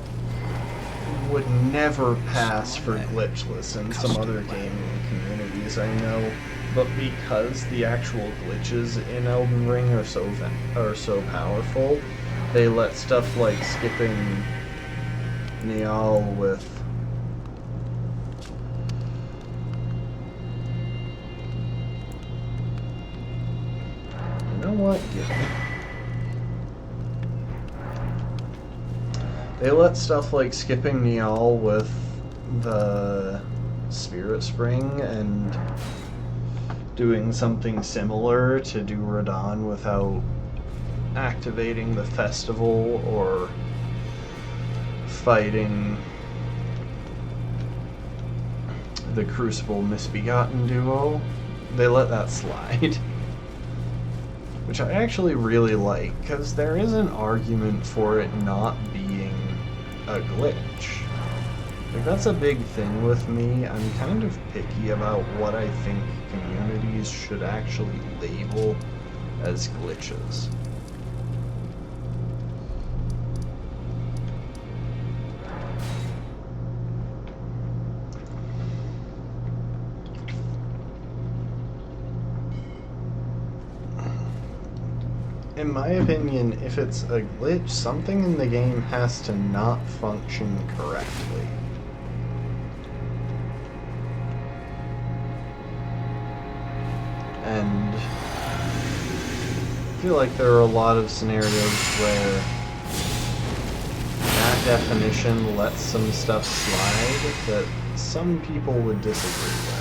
would never pass for glitchless in some other gaming communities I know, but because the actual glitches in Elden Ring are so powerful, they let stuff like skipping Niall with what? They let stuff like skipping Niall with the Spirit Spring and doing something similar to do Radahn without activating the festival or fighting the Crucible Misbegotten duo. They let that slide. Which I actually really like, because there is an argument for it not being a glitch. Like, that's a big thing with me. I'm kind of picky about what I think communities should actually label as glitches. In my opinion, if it's a glitch, something in the game has to not function correctly. And I feel like there are a lot of scenarios where that definition lets some stuff slide that some people would disagree with.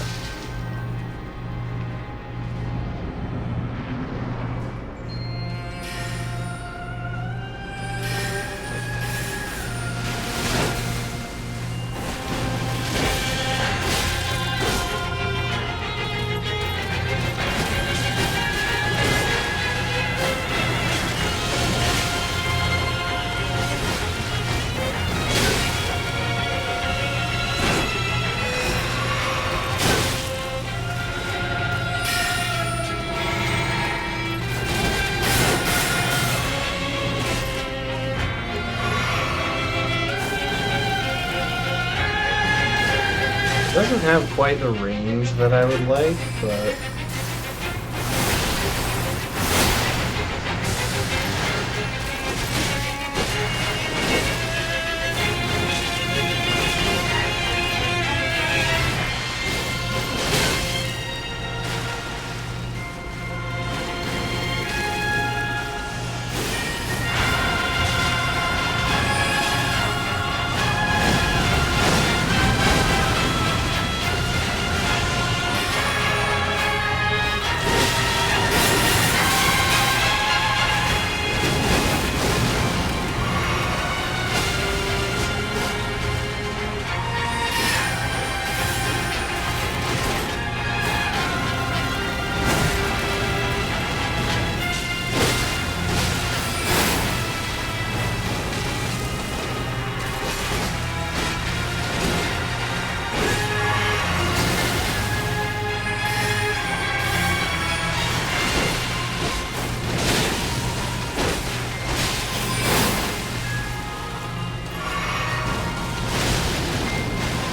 doesn't have quite the range that I would like, but...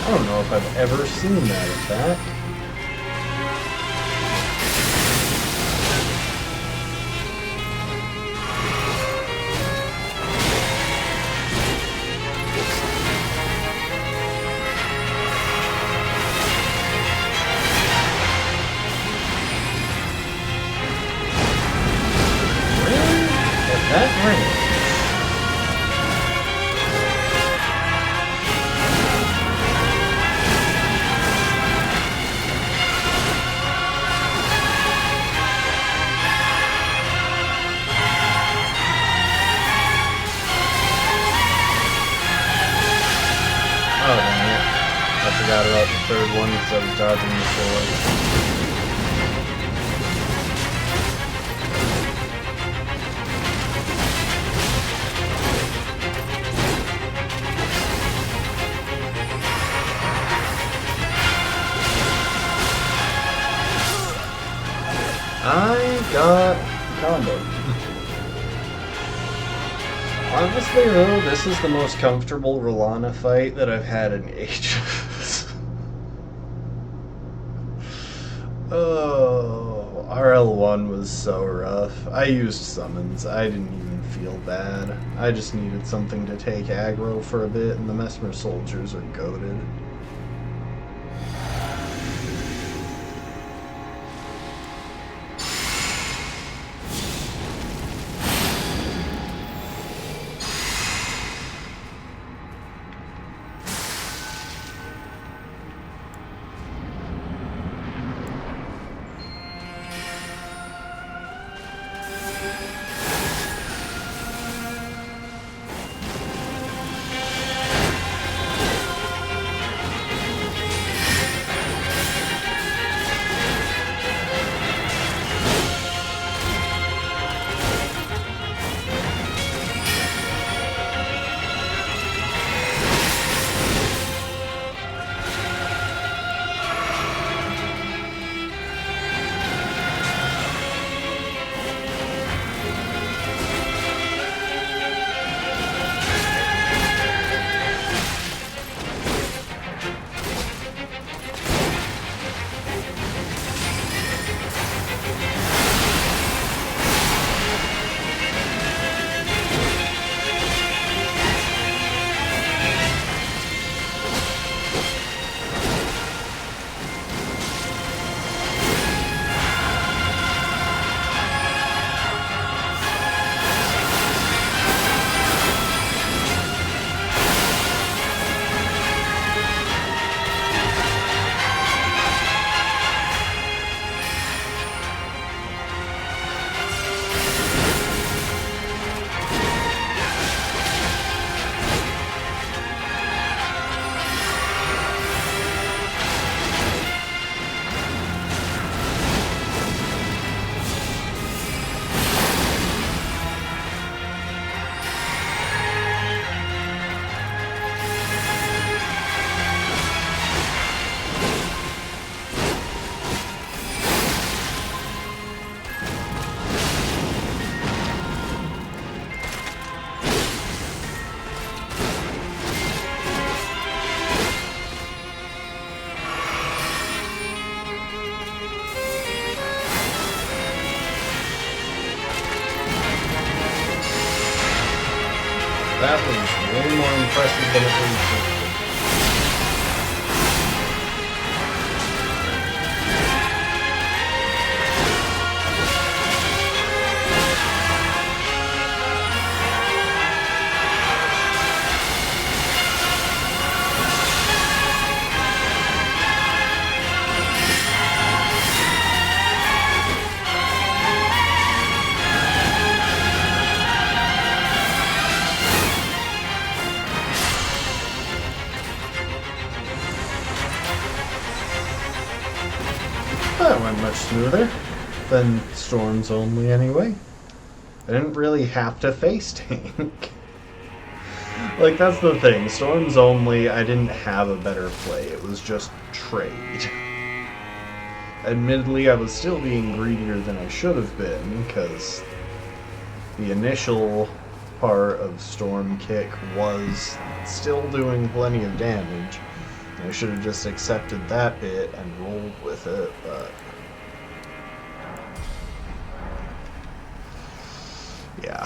I don't know if I've ever seen that attack. Really? At that range? Oh, dang it. I forgot about the third one because I was dodging before. I got combo. Honestly though, this is the most comfortable Ranah fight that I've had in ages. Oh, RL1 was so rough. I used summons. I didn't even feel bad. I just needed something to take aggro for a bit, and the Mesmer soldiers are goated. That was way more impressive than it was. That went much smoother than Storms Only anyway. I didn't really have to face tank. Like, that's the thing. Storms Only, I didn't have a better play. It was just trade. Admittedly, I was still being greedier than I should have been, because the initial part of Storm Kick was still doing plenty of damage. I should have just accepted that bit and rolled with it, but... yeah.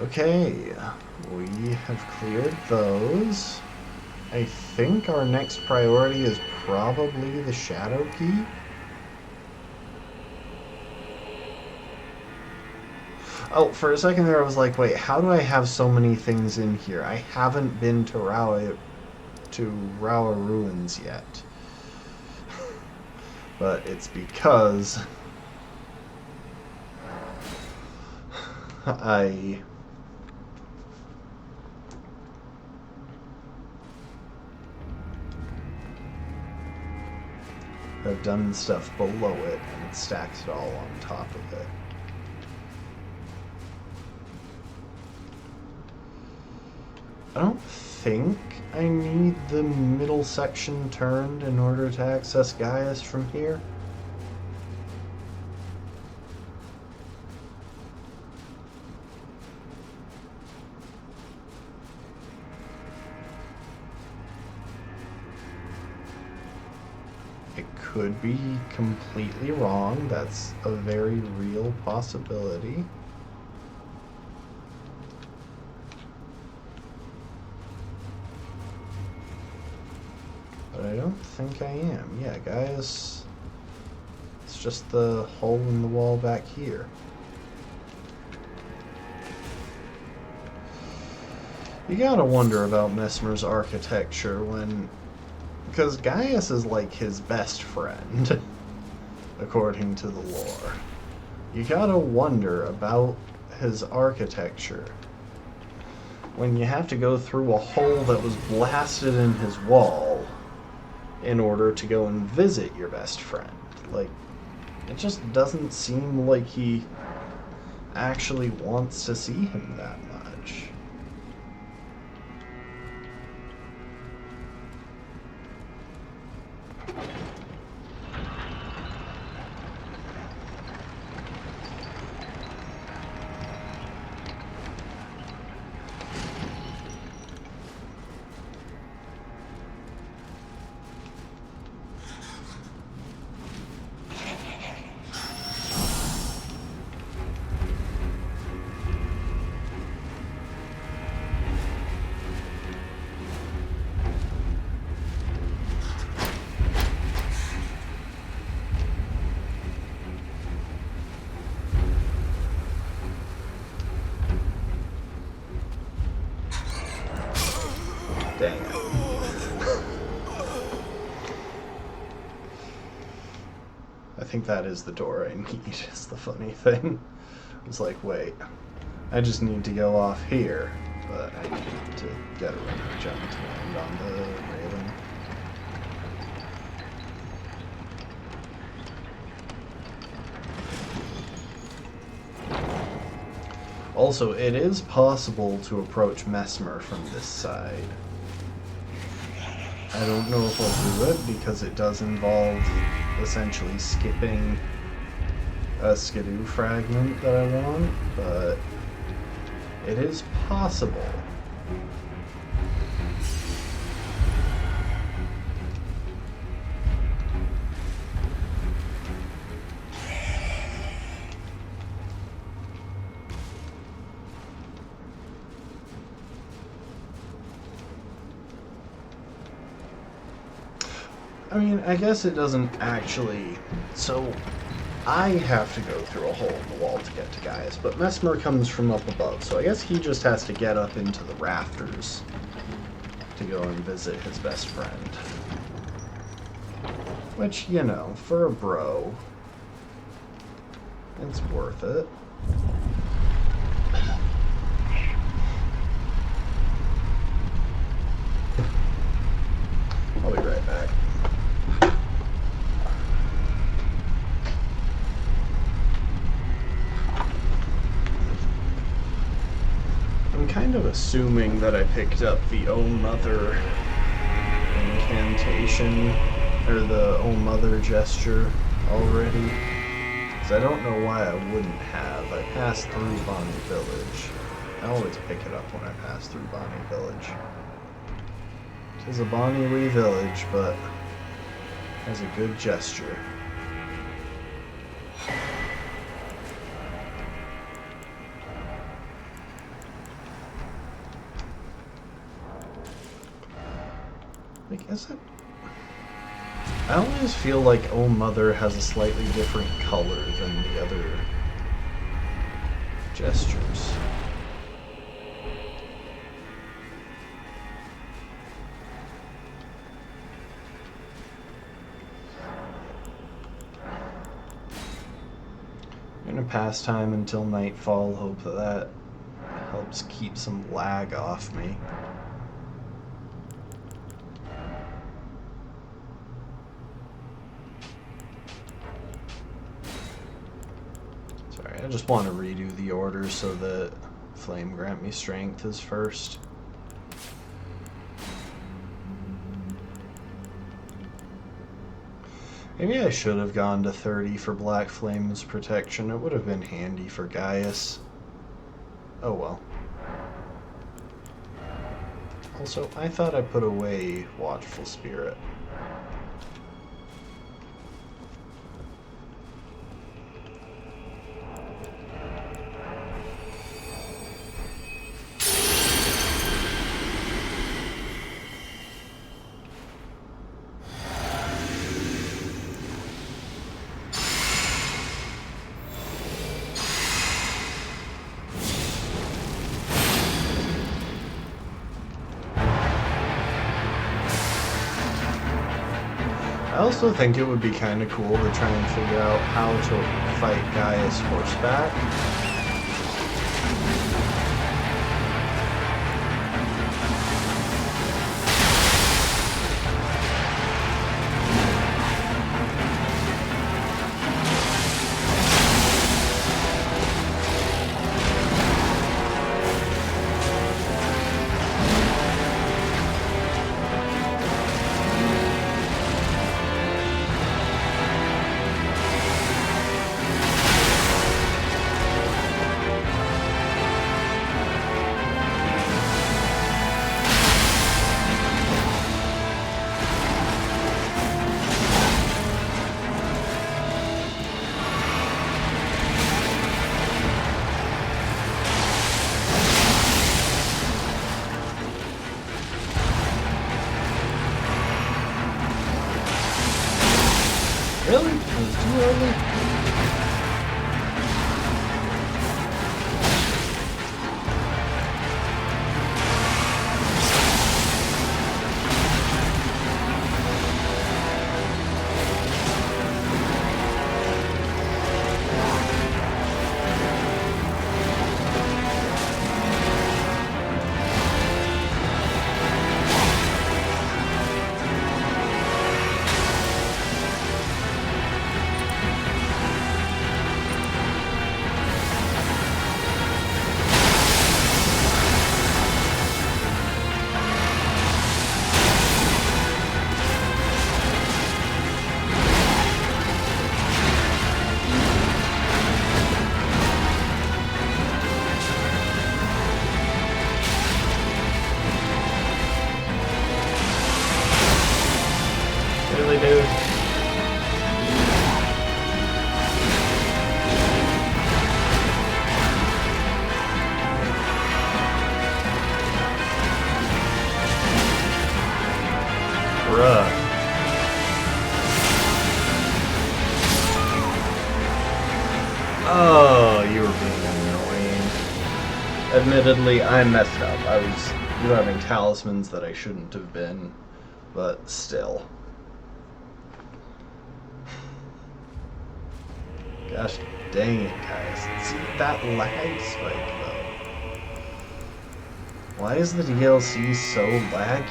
Okay, we have cleared those. I think our next priority is probably the Shadow Key. Oh, for a second there I was like, wait, how do I have so many things in here? I haven't been to Rawa Ruins yet. But it's because I've done stuff below it and it stacks it all on top of it. I don't think I need the middle section turned in order to access Gaius from here. It could be completely wrong. That's a very real possibility. But I don't think I am. Yeah, Gaius, it's just the hole in the wall back here. You gotta wonder about Messmer's architecture when... because Gaius is like his best friend, according to the lore. You gotta wonder about his architecture when you have to go through a hole that was blasted in his wall in order to go and visit your best friend. Like, it just doesn't seem like he actually wants to see him that much. Dang it. I think that is the door I need, is the funny thing. It's like, wait, I just need to go off here, but I need to get a running jump to land on the railing. Also, it is possible to approach Messmer from this side. I don't know if I'll do it because it does involve essentially skipping a Skidoo fragment that I want, but it is possible. I mean, I guess it doesn't actually... So, I have to go through a hole in the wall to get to Gaius, but Mesmer comes from up above, so I guess he just has to get up into the rafters to go and visit his best friend. Which, you know, for a bro, it's worth it. I'll be right back. I'm kind of assuming that I picked up the Oh Mother incantation, or the Oh Mother gesture already. Because I don't know why I wouldn't have. I passed through Bonnie Village. I always pick it up when I pass through Bonnie Village. It is a bonny wee village, but has a good gesture. Like, is it? I always feel like Oh Mother has a slightly different color than the other gestures. I'm gonna pass time until nightfall, hope that that helps keep some lag off me. Sorry, I just want to redo the order so that Flame Grant Me Strength is first. Maybe I should have gone to 30 for Black Flame's protection. It would have been handy for Gaius. Oh well. Also, I thought I put away Watchful Spirit. I also think it would be kind of cool to try and figure out how to fight Gaius horseback. Really? It was too early? Oh, you were being annoying. Admittedly, I messed up. I was grabbing talismans that I shouldn't have been, but still. Gosh dang it, guys. See that lag spike, though. Why is the DLC so laggy?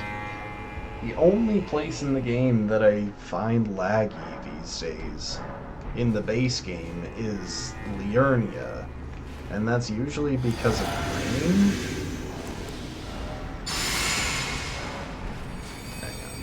The only place in the game that I find laggy these days in the base game is Liurnia, and that's usually because of rain. Hang on.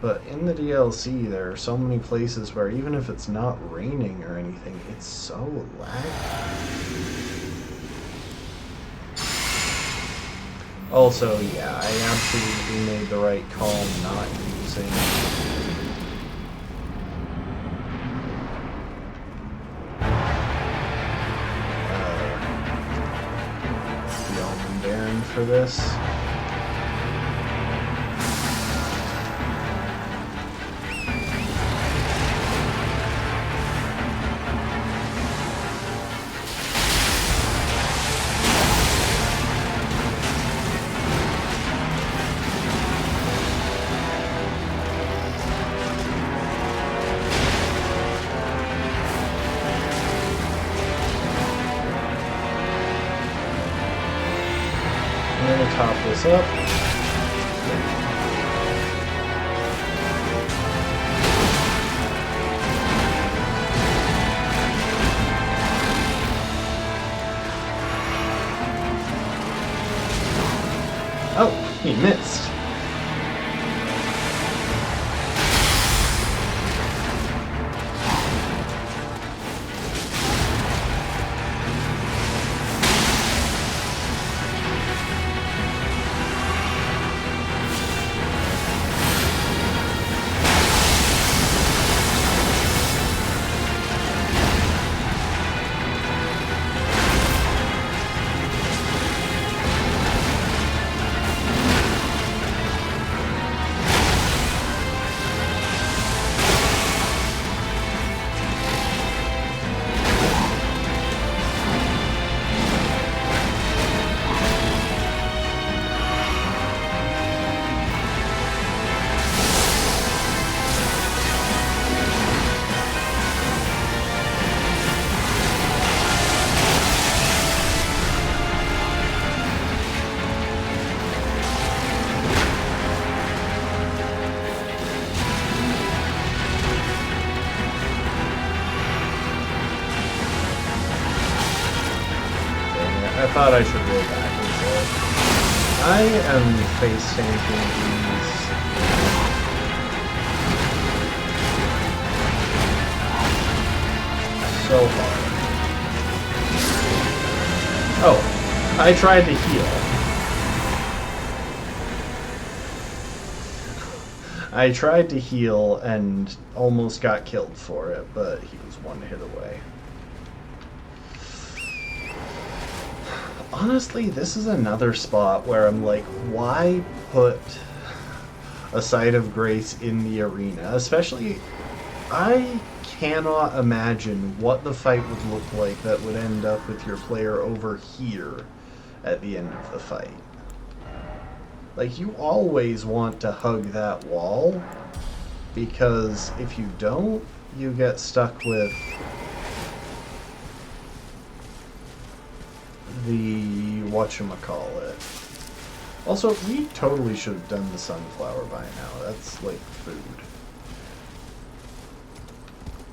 But in the DLC, there are so many places where even if it's not raining or anything, it's so laggy. Also, yeah, I absolutely made the right call not using the Omen Bairn for this. Top this up. Oh, he missed. I thought I should roll back and forth. I am face tanking these. So hard. Oh, I tried to heal. I tried to heal and almost got killed for it, but he was one hit away. Honestly, this is another spot where I'm like, why put a Site of Grace in the arena? Especially, I cannot imagine what the fight would look like that would end up with your player over here at the end of the fight. Like, you always want to hug that wall, because if you don't, you get stuck with the whatchamacallit. Also, we totally should have done the sunflower by now. That's like food.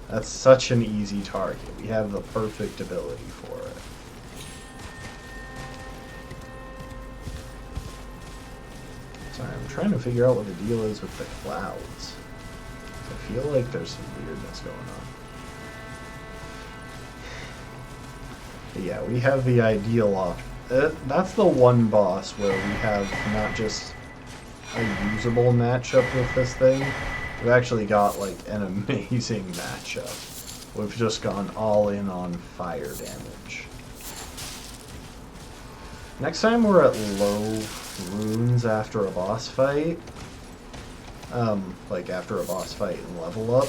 That's such an easy target. We have the perfect ability for it. Sorry, I'm trying to figure out what the deal is with the clouds. I feel like there's some weirdness going on. Yeah, we have the ideal option. That's the one boss where we have not just a usable matchup with this thing, we've actually got like an amazing matchup. We've just gone all in on fire damage. Next time we're at low runes after a boss fight, like after a boss fight and level up.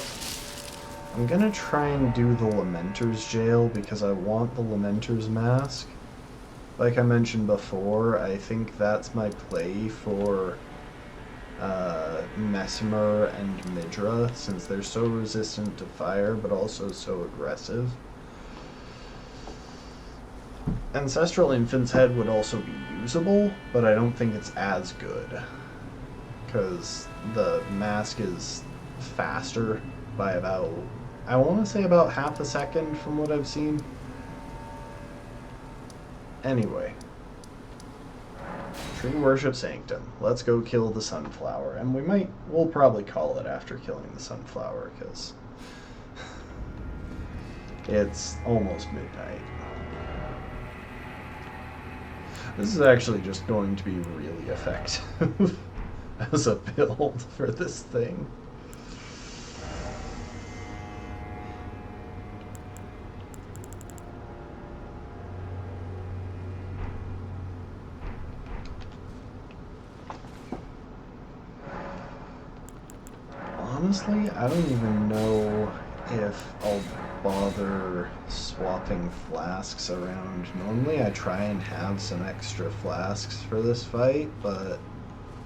I'm gonna try and do the Lamenter's jail because I want the Lamenter's mask. Like I mentioned before, I think that's my play for Mesmer and Midra, since they're so resistant to fire but also so aggressive. Ancestral Infant's Head would also be usable, but I don't think it's as good, because the mask is faster by about, I want to say about half a second from what I've seen. Anyway. Tree Worship Sanctum. Let's go kill the Sunflower. And we'll probably call it after killing the Sunflower, because it's almost midnight. This is actually just going to be really effective as a build for this thing. Honestly, I don't even know if I'll bother swapping flasks around. Normally I try and have some extra flasks for this fight, but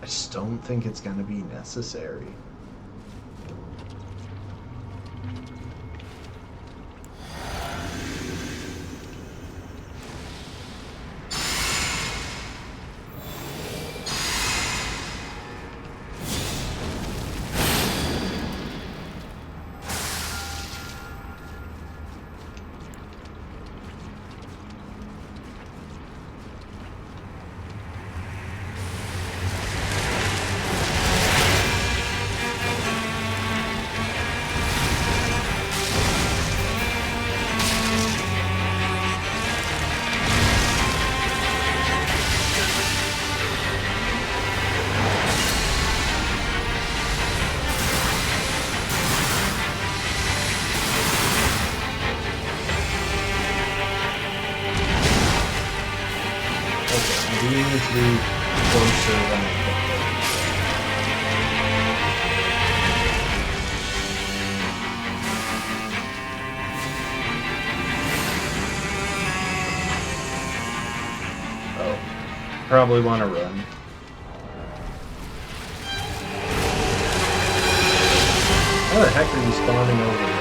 I just don't think it's going to be necessary. Probably want to run. How the heck are you spawning over there?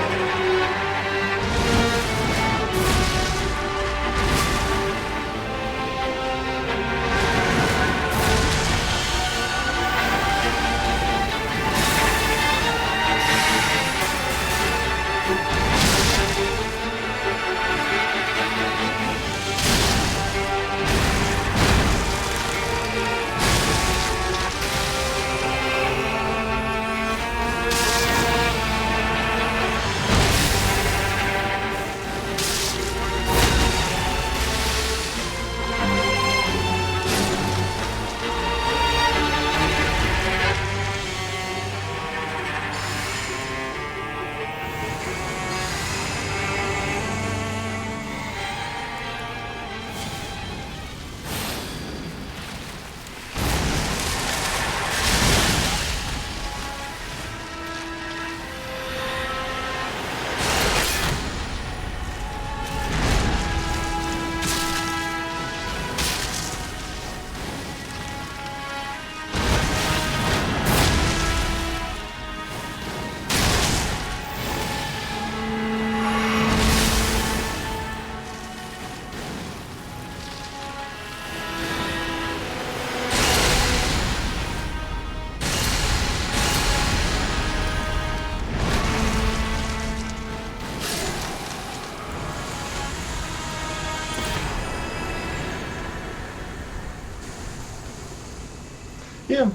Yeah,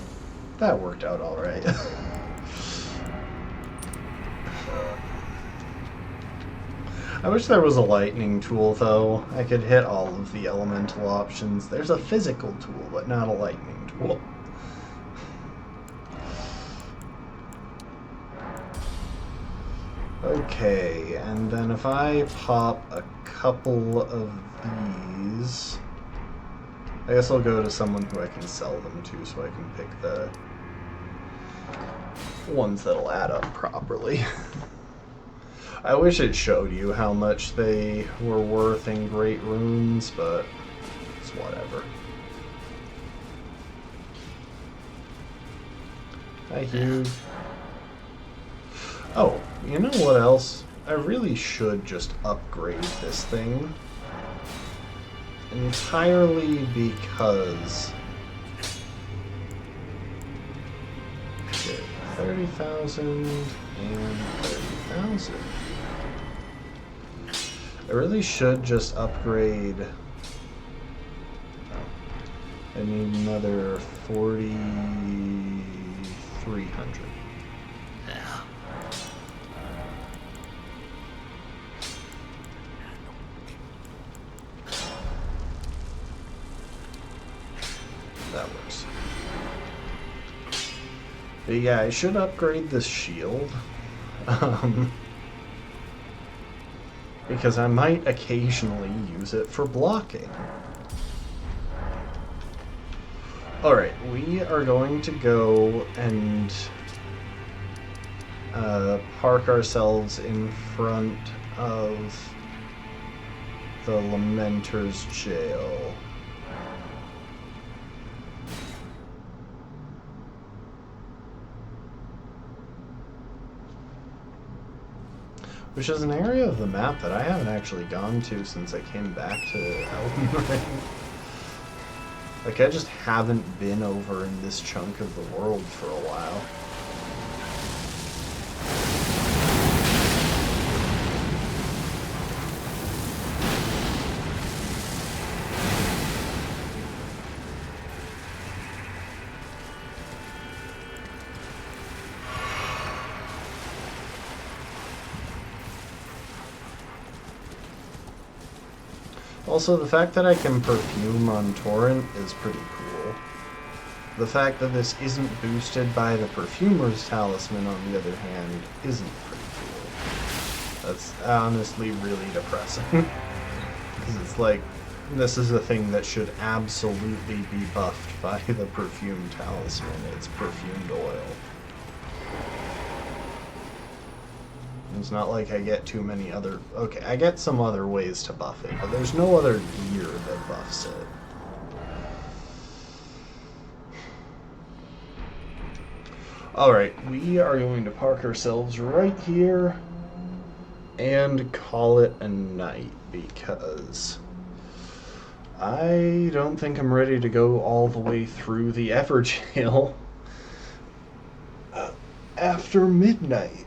that worked out all right. I wish there was a lightning tool, though. I could hit all of the elemental options. There's a physical tool, but not a lightning tool. Okay, and then if I pop a couple of these, I guess I'll go to someone who I can sell them to so I can pick the ones that'll add up properly. I wish it showed you how much they were worth in great runes, but it's whatever. Hi, Hugh. Oh, you know what else? I really should just upgrade this thing. Entirely because... Okay, 30,000 and 30,000. I really should just upgrade... I need another 4,300. That works. But yeah, I should upgrade this shield. Because I might occasionally use it for blocking. Alright, we are going to go and park ourselves in front of the Lamenter's jail. Which is an area of the map that I haven't actually gone to since I came back to Elden Ring. Like, I just haven't been over in this chunk of the world for a while. Also, the fact that I can perfume on Torrent is pretty cool. The fact that this isn't boosted by the Perfumer's Talisman, on the other hand, isn't pretty cool. That's honestly really depressing. Because it's like, this is a thing that should absolutely be buffed by the Perfumed Talisman. It's Perfumed Oil. It's not like I get too many other... Okay, I get some other ways to buff it, but there's no other gear that buffs it. Alright, we are going to park ourselves right here and call it a night, because I don't think I'm ready to go all the way through the Everjail after midnight.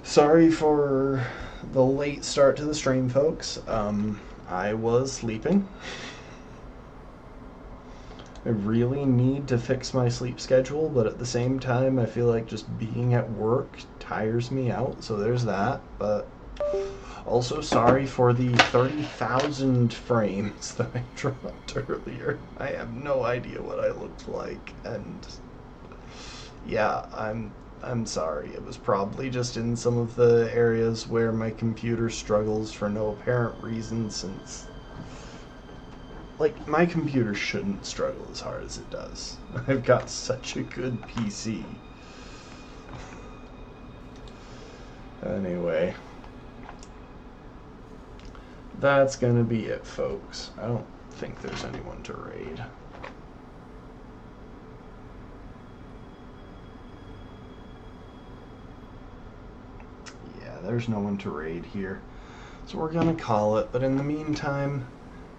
Sorry for the late start to the stream, folks. I was sleeping. I really need to fix my sleep schedule, but at the same time, I feel like just being at work tires me out, so there's that. But also sorry for the 30,000 frames that I dropped earlier. I have no idea what I looked like, and yeah, I'm sorry. It was probably just in some of the areas where my computer struggles for no apparent reason, since, like, my computer shouldn't struggle as hard as it does. I've got such a good PC. Anyway, that's gonna be it, folks. I don't think there's anyone to raid. There's no one to raid here, so we're gonna call it. But in the meantime,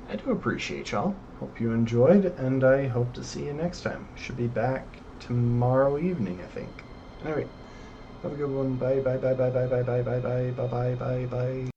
I do appreciate y'all. Hope you enjoyed, and I hope to see you next time. Should be back tomorrow evening, I think. Anyway, have a good one. Bye bye bye bye bye bye bye bye bye bye bye bye bye.